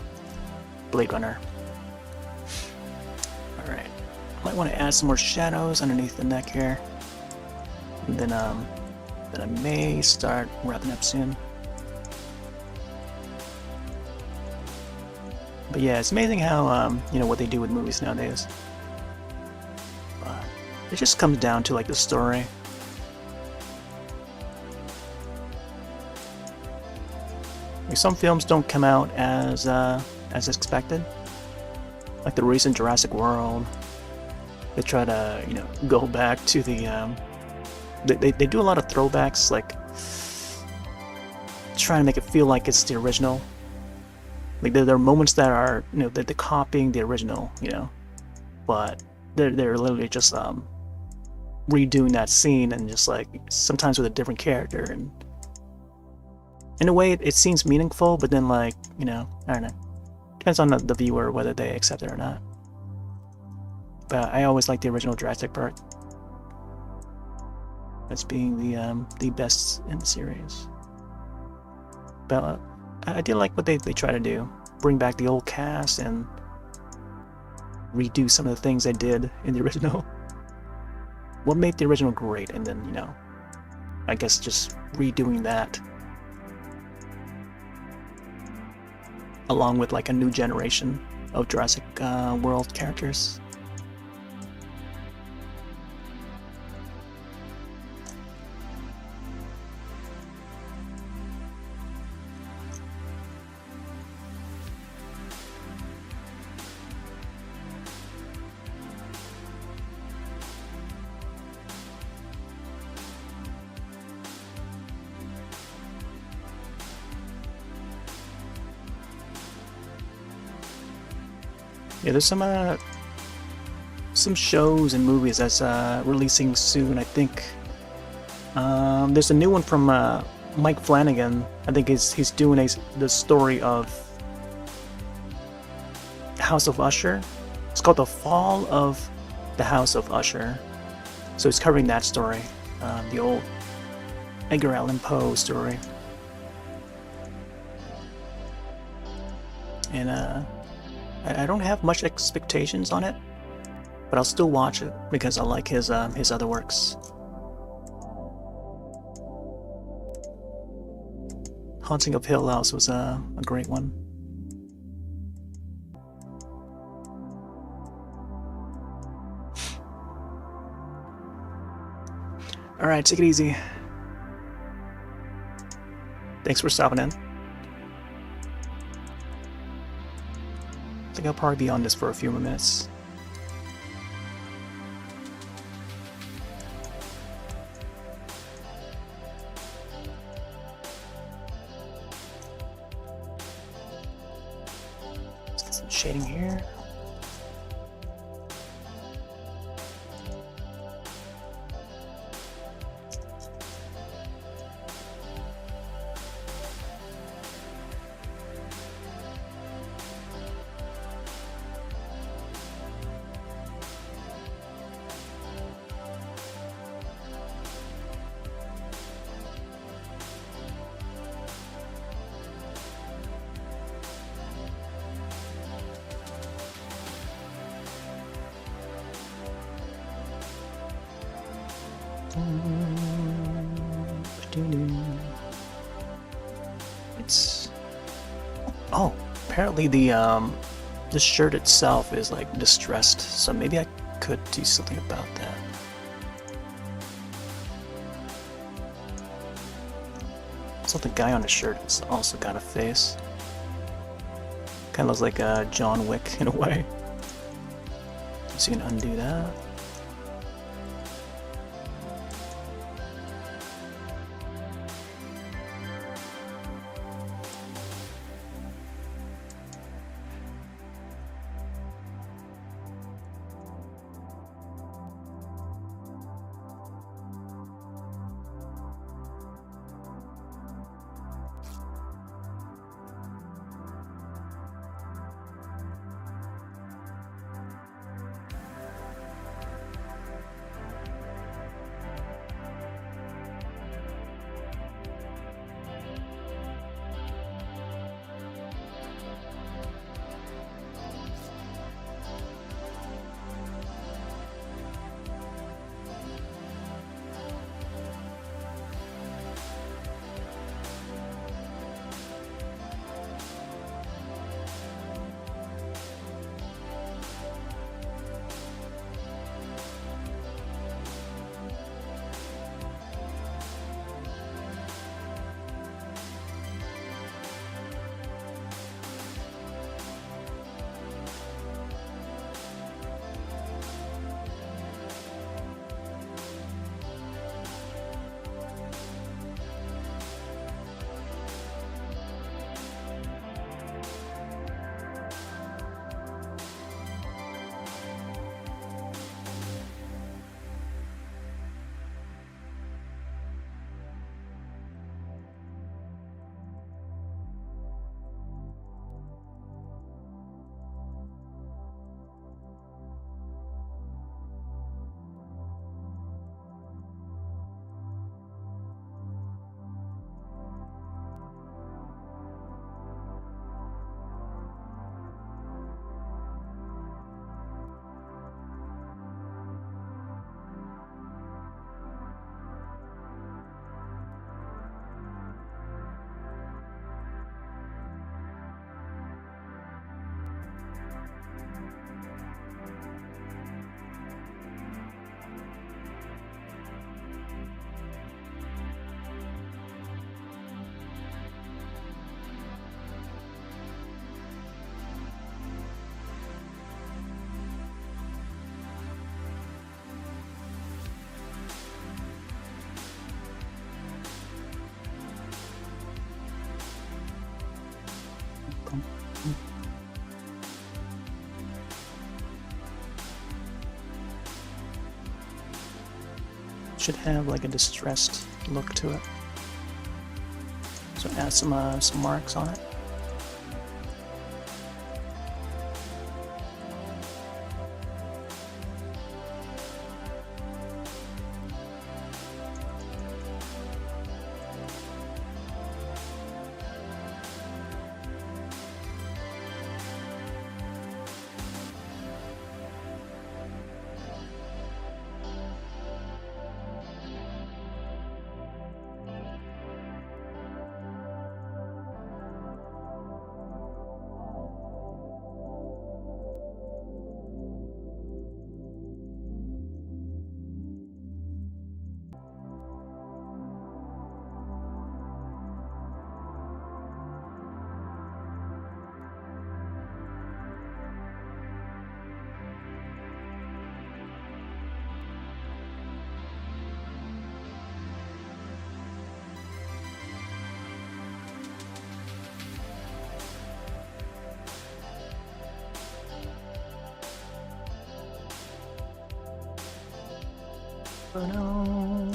Speaker 1: Blade Runner. All right. Might want to add some more shadows underneath the neck here, and then I may start wrapping up soon. But yeah, it's amazing how what they do with movies nowadays. It just comes down to like the story. Like, some films don't come out as expected. Like the recent Jurassic World. They try to, go back to the, they do a lot of throwbacks, like, trying to make it feel like it's the original. Like, there are moments that are, they're copying the original, but they're literally just, redoing that scene, and just, like, sometimes with a different character, and in a way, it seems meaningful, but then, like, I don't know. Depends on the viewer, whether they accept it or not. But I always like the original Jurassic Park as being the best in the series. But I did like what they try to do, bring back the old cast and redo some of the things they did in the original. What made the original great, and then I guess just redoing that along with like a new generation of Jurassic World characters. Yeah, there's some some shows and movies that's releasing soon. I think there's a new one from Mike Flanagan. I think he's doing the story of House of Usher. It's called The Fall of the House of Usher. So he's covering that story, the old Edgar Allan Poe story. And I don't have much expectations on it, but I'll still watch it because I like his other works. Haunting of Hill House was a great one. Alright, take it easy. Thanks for stopping in. I think I'll probably be on this for a few more minutes. Let's get some shading here. It's apparently the shirt itself is like distressed, so maybe I could do something about that. So the guy on the shirt has also got a face. Kind of looks like John Wick in a way. So you can undo that. should have like a distressed look to it. So add some marks on it. Oh no.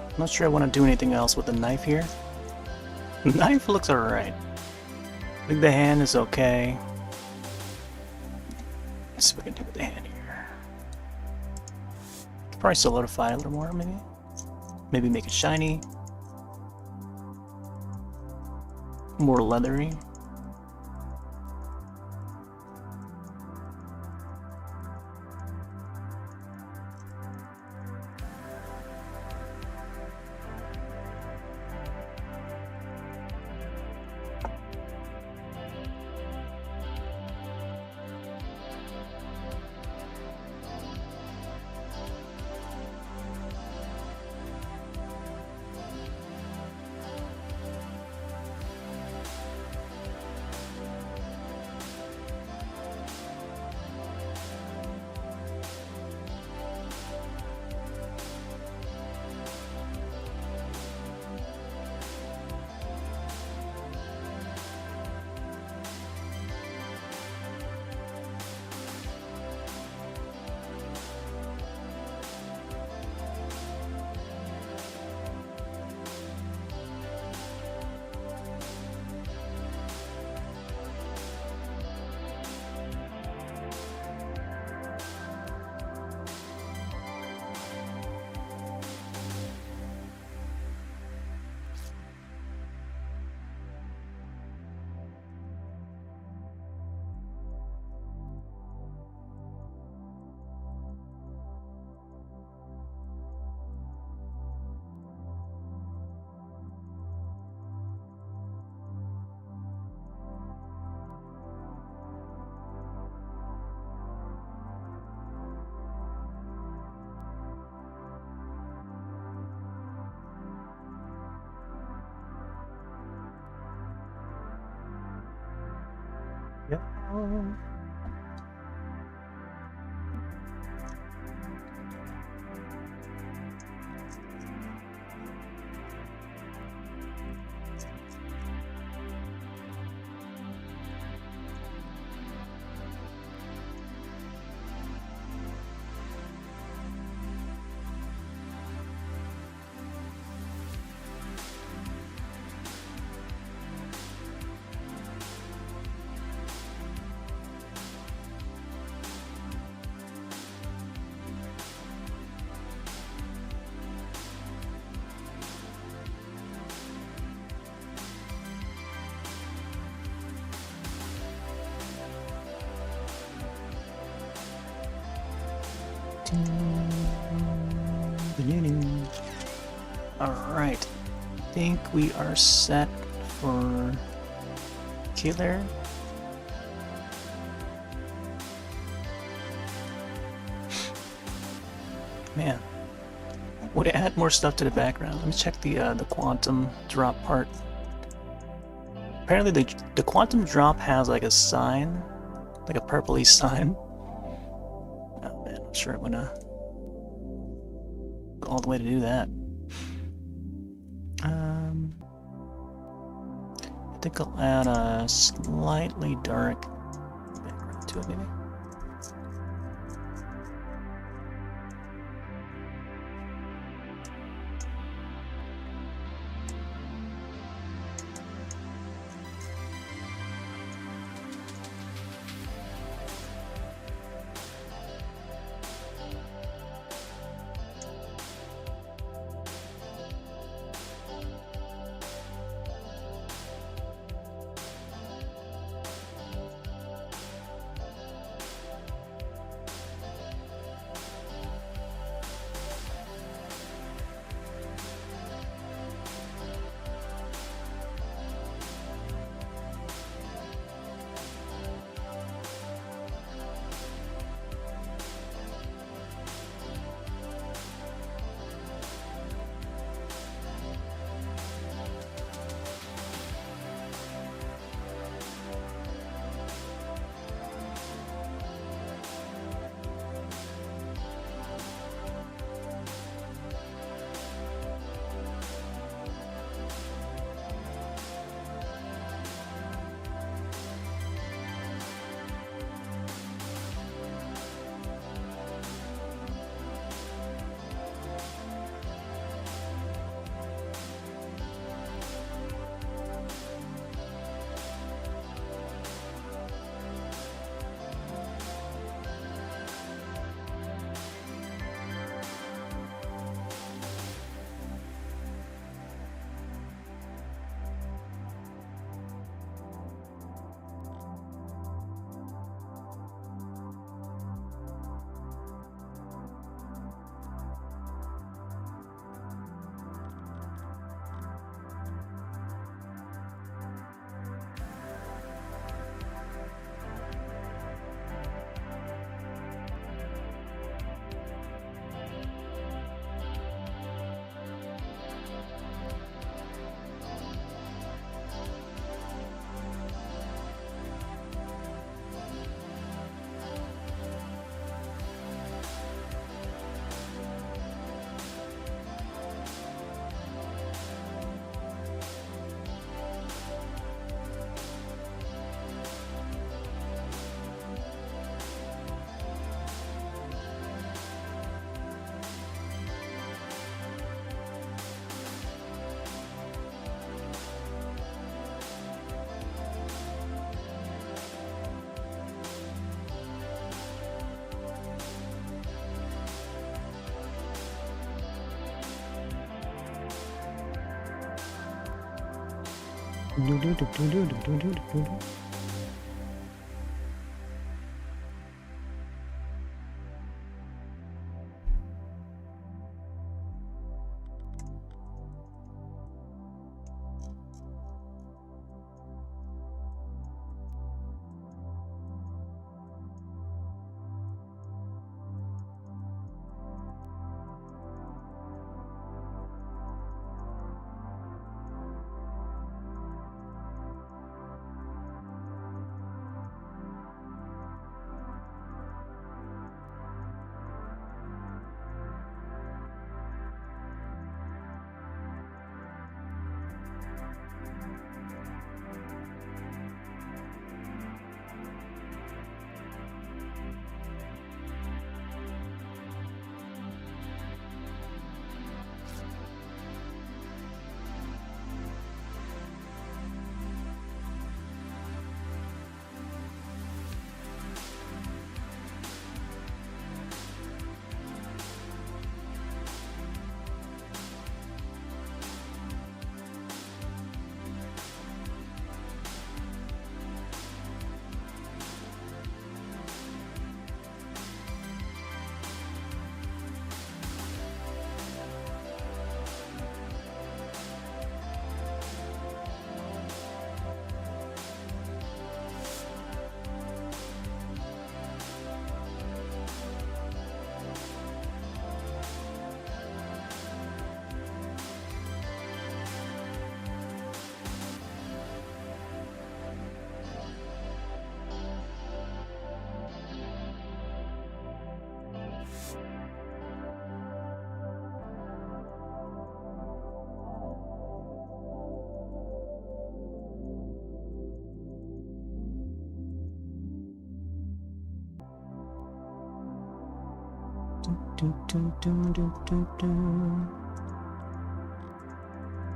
Speaker 1: I'm not sure I want to do anything else with the knife here. The knife looks alright. I think the hand is okay. Let's see what we can do with the hand here. Probably solidify a little more, maybe. Maybe make it shiny. More leathery. Yep. Alright, I think we are set for killer. Man, would it add more stuff to the background? Let me check the quantum drop part. Apparently the quantum drop has like a sign, like a purpley sign. Oh man, I'm sure I'm gonna go all the way to do that. I think I'll add a slightly dark background to it, maybe.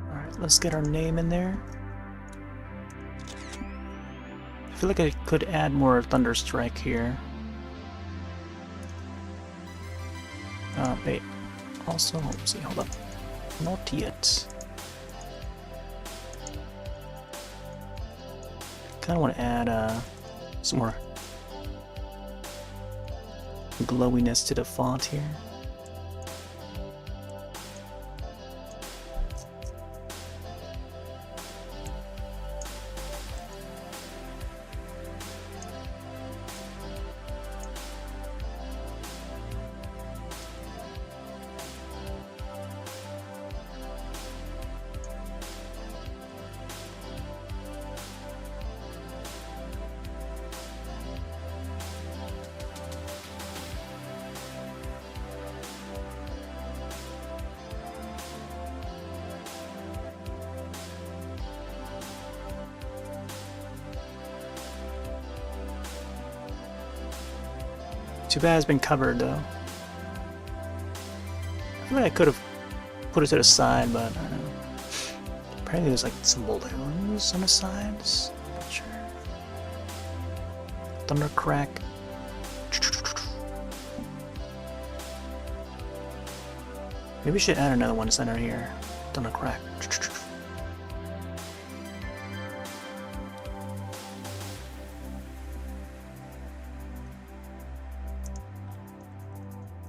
Speaker 1: Alright, let's get our name in there. I feel like I could add more Thunderstrike here. Wait. Also, let's see, hold up. Not yet. Kinda want to add some more glowiness to the font here. Too bad it's been covered though. I feel like I could have put it to the side, but I don't know. Apparently there's like some balloons on the sides. Not sure. Thunder crack. Maybe we should add another one center here. Thunder crack.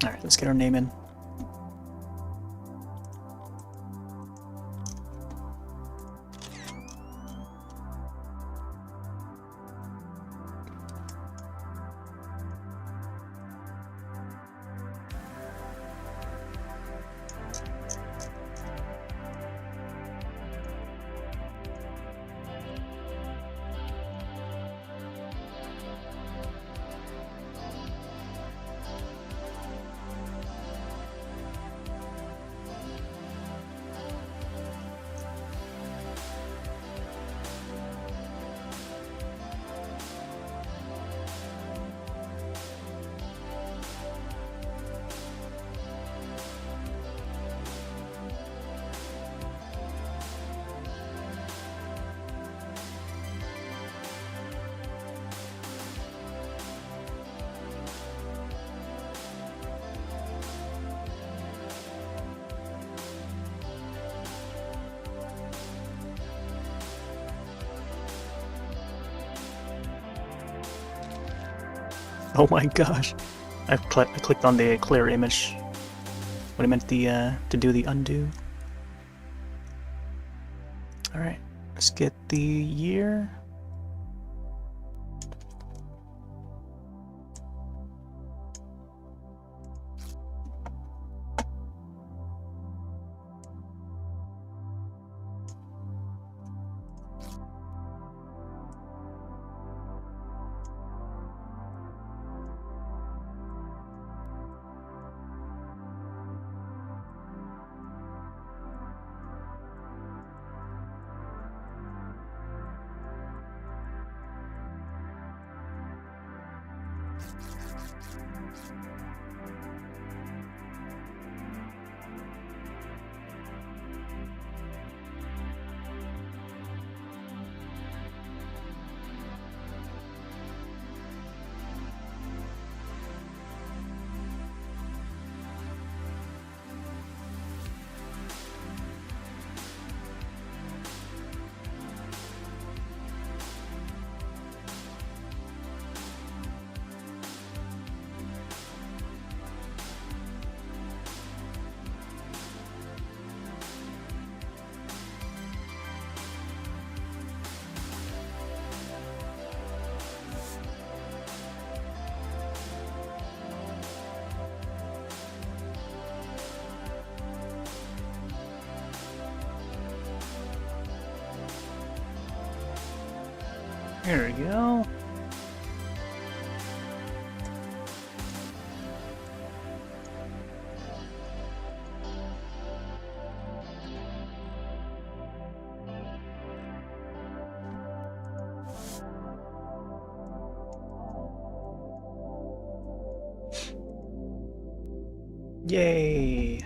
Speaker 1: Alright, let's get our name in. Oh my gosh. I clicked on the clear image when I meant the to do the undo. Alright, let's get the year. There we go. Yay!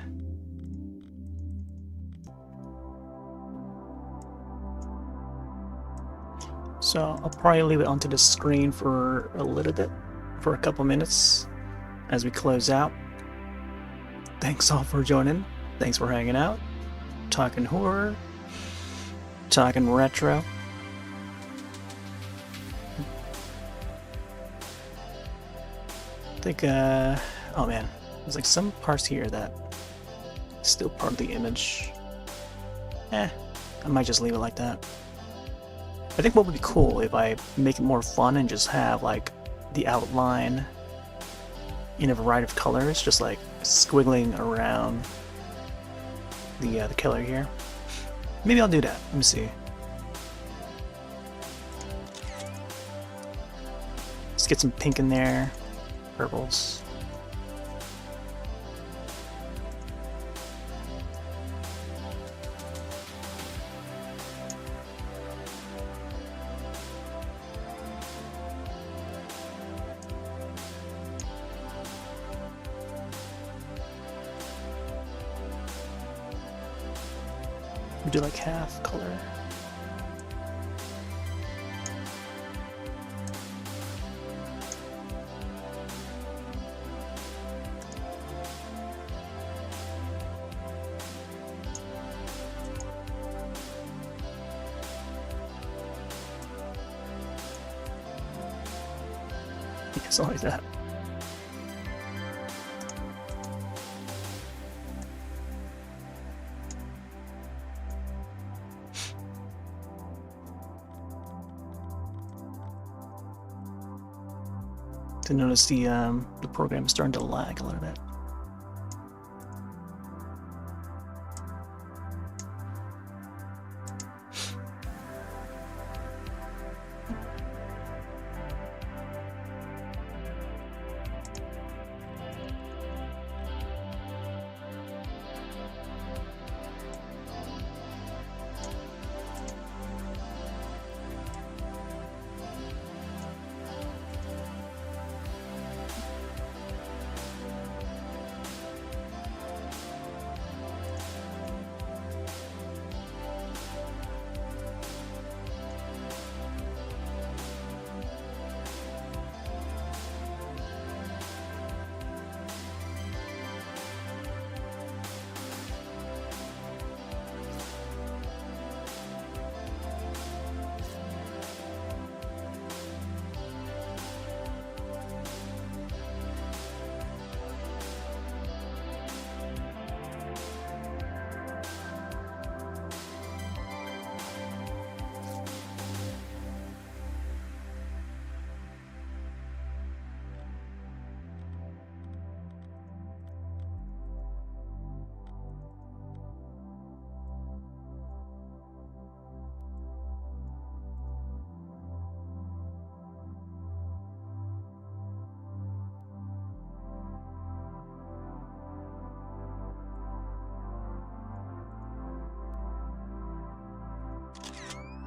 Speaker 1: So I'll probably leave it onto the screen for a little bit, for a couple minutes, as we close out. Thanks all for joining. Thanks for hanging out, talking horror, talking retro. I think, oh man, there's like some parts here that still part of the image. I might just leave it like that. I think what would be cool if I make it more fun and just have like the outline in a variety of colors, just like squiggling around the killer here. Maybe I'll do that. Let me see. Let's get some pink in there, purples. We do like half color. Yeah, something like that. To notice the program is starting to lag a little bit.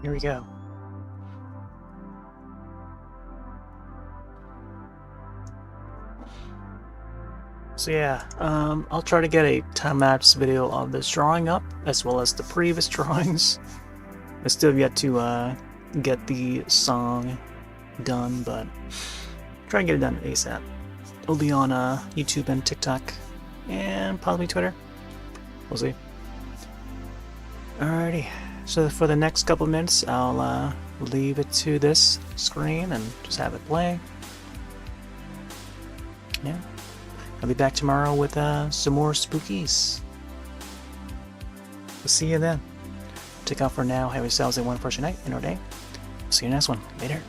Speaker 1: Here we go. So yeah, I'll try to get a time-lapse video of this drawing up, as well as the previous drawings. I still have yet to get the song done, but try and get it done ASAP. It'll be on YouTube and TikTok, and possibly Twitter. We'll see. Alrighty, so for the next couple minutes, I'll leave it to this screen and just have it play. Yeah. I'll be back tomorrow with some more spookies. We'll see you then. Take off for now. Have yourselves a wonderful night and or day. See you next one. Later.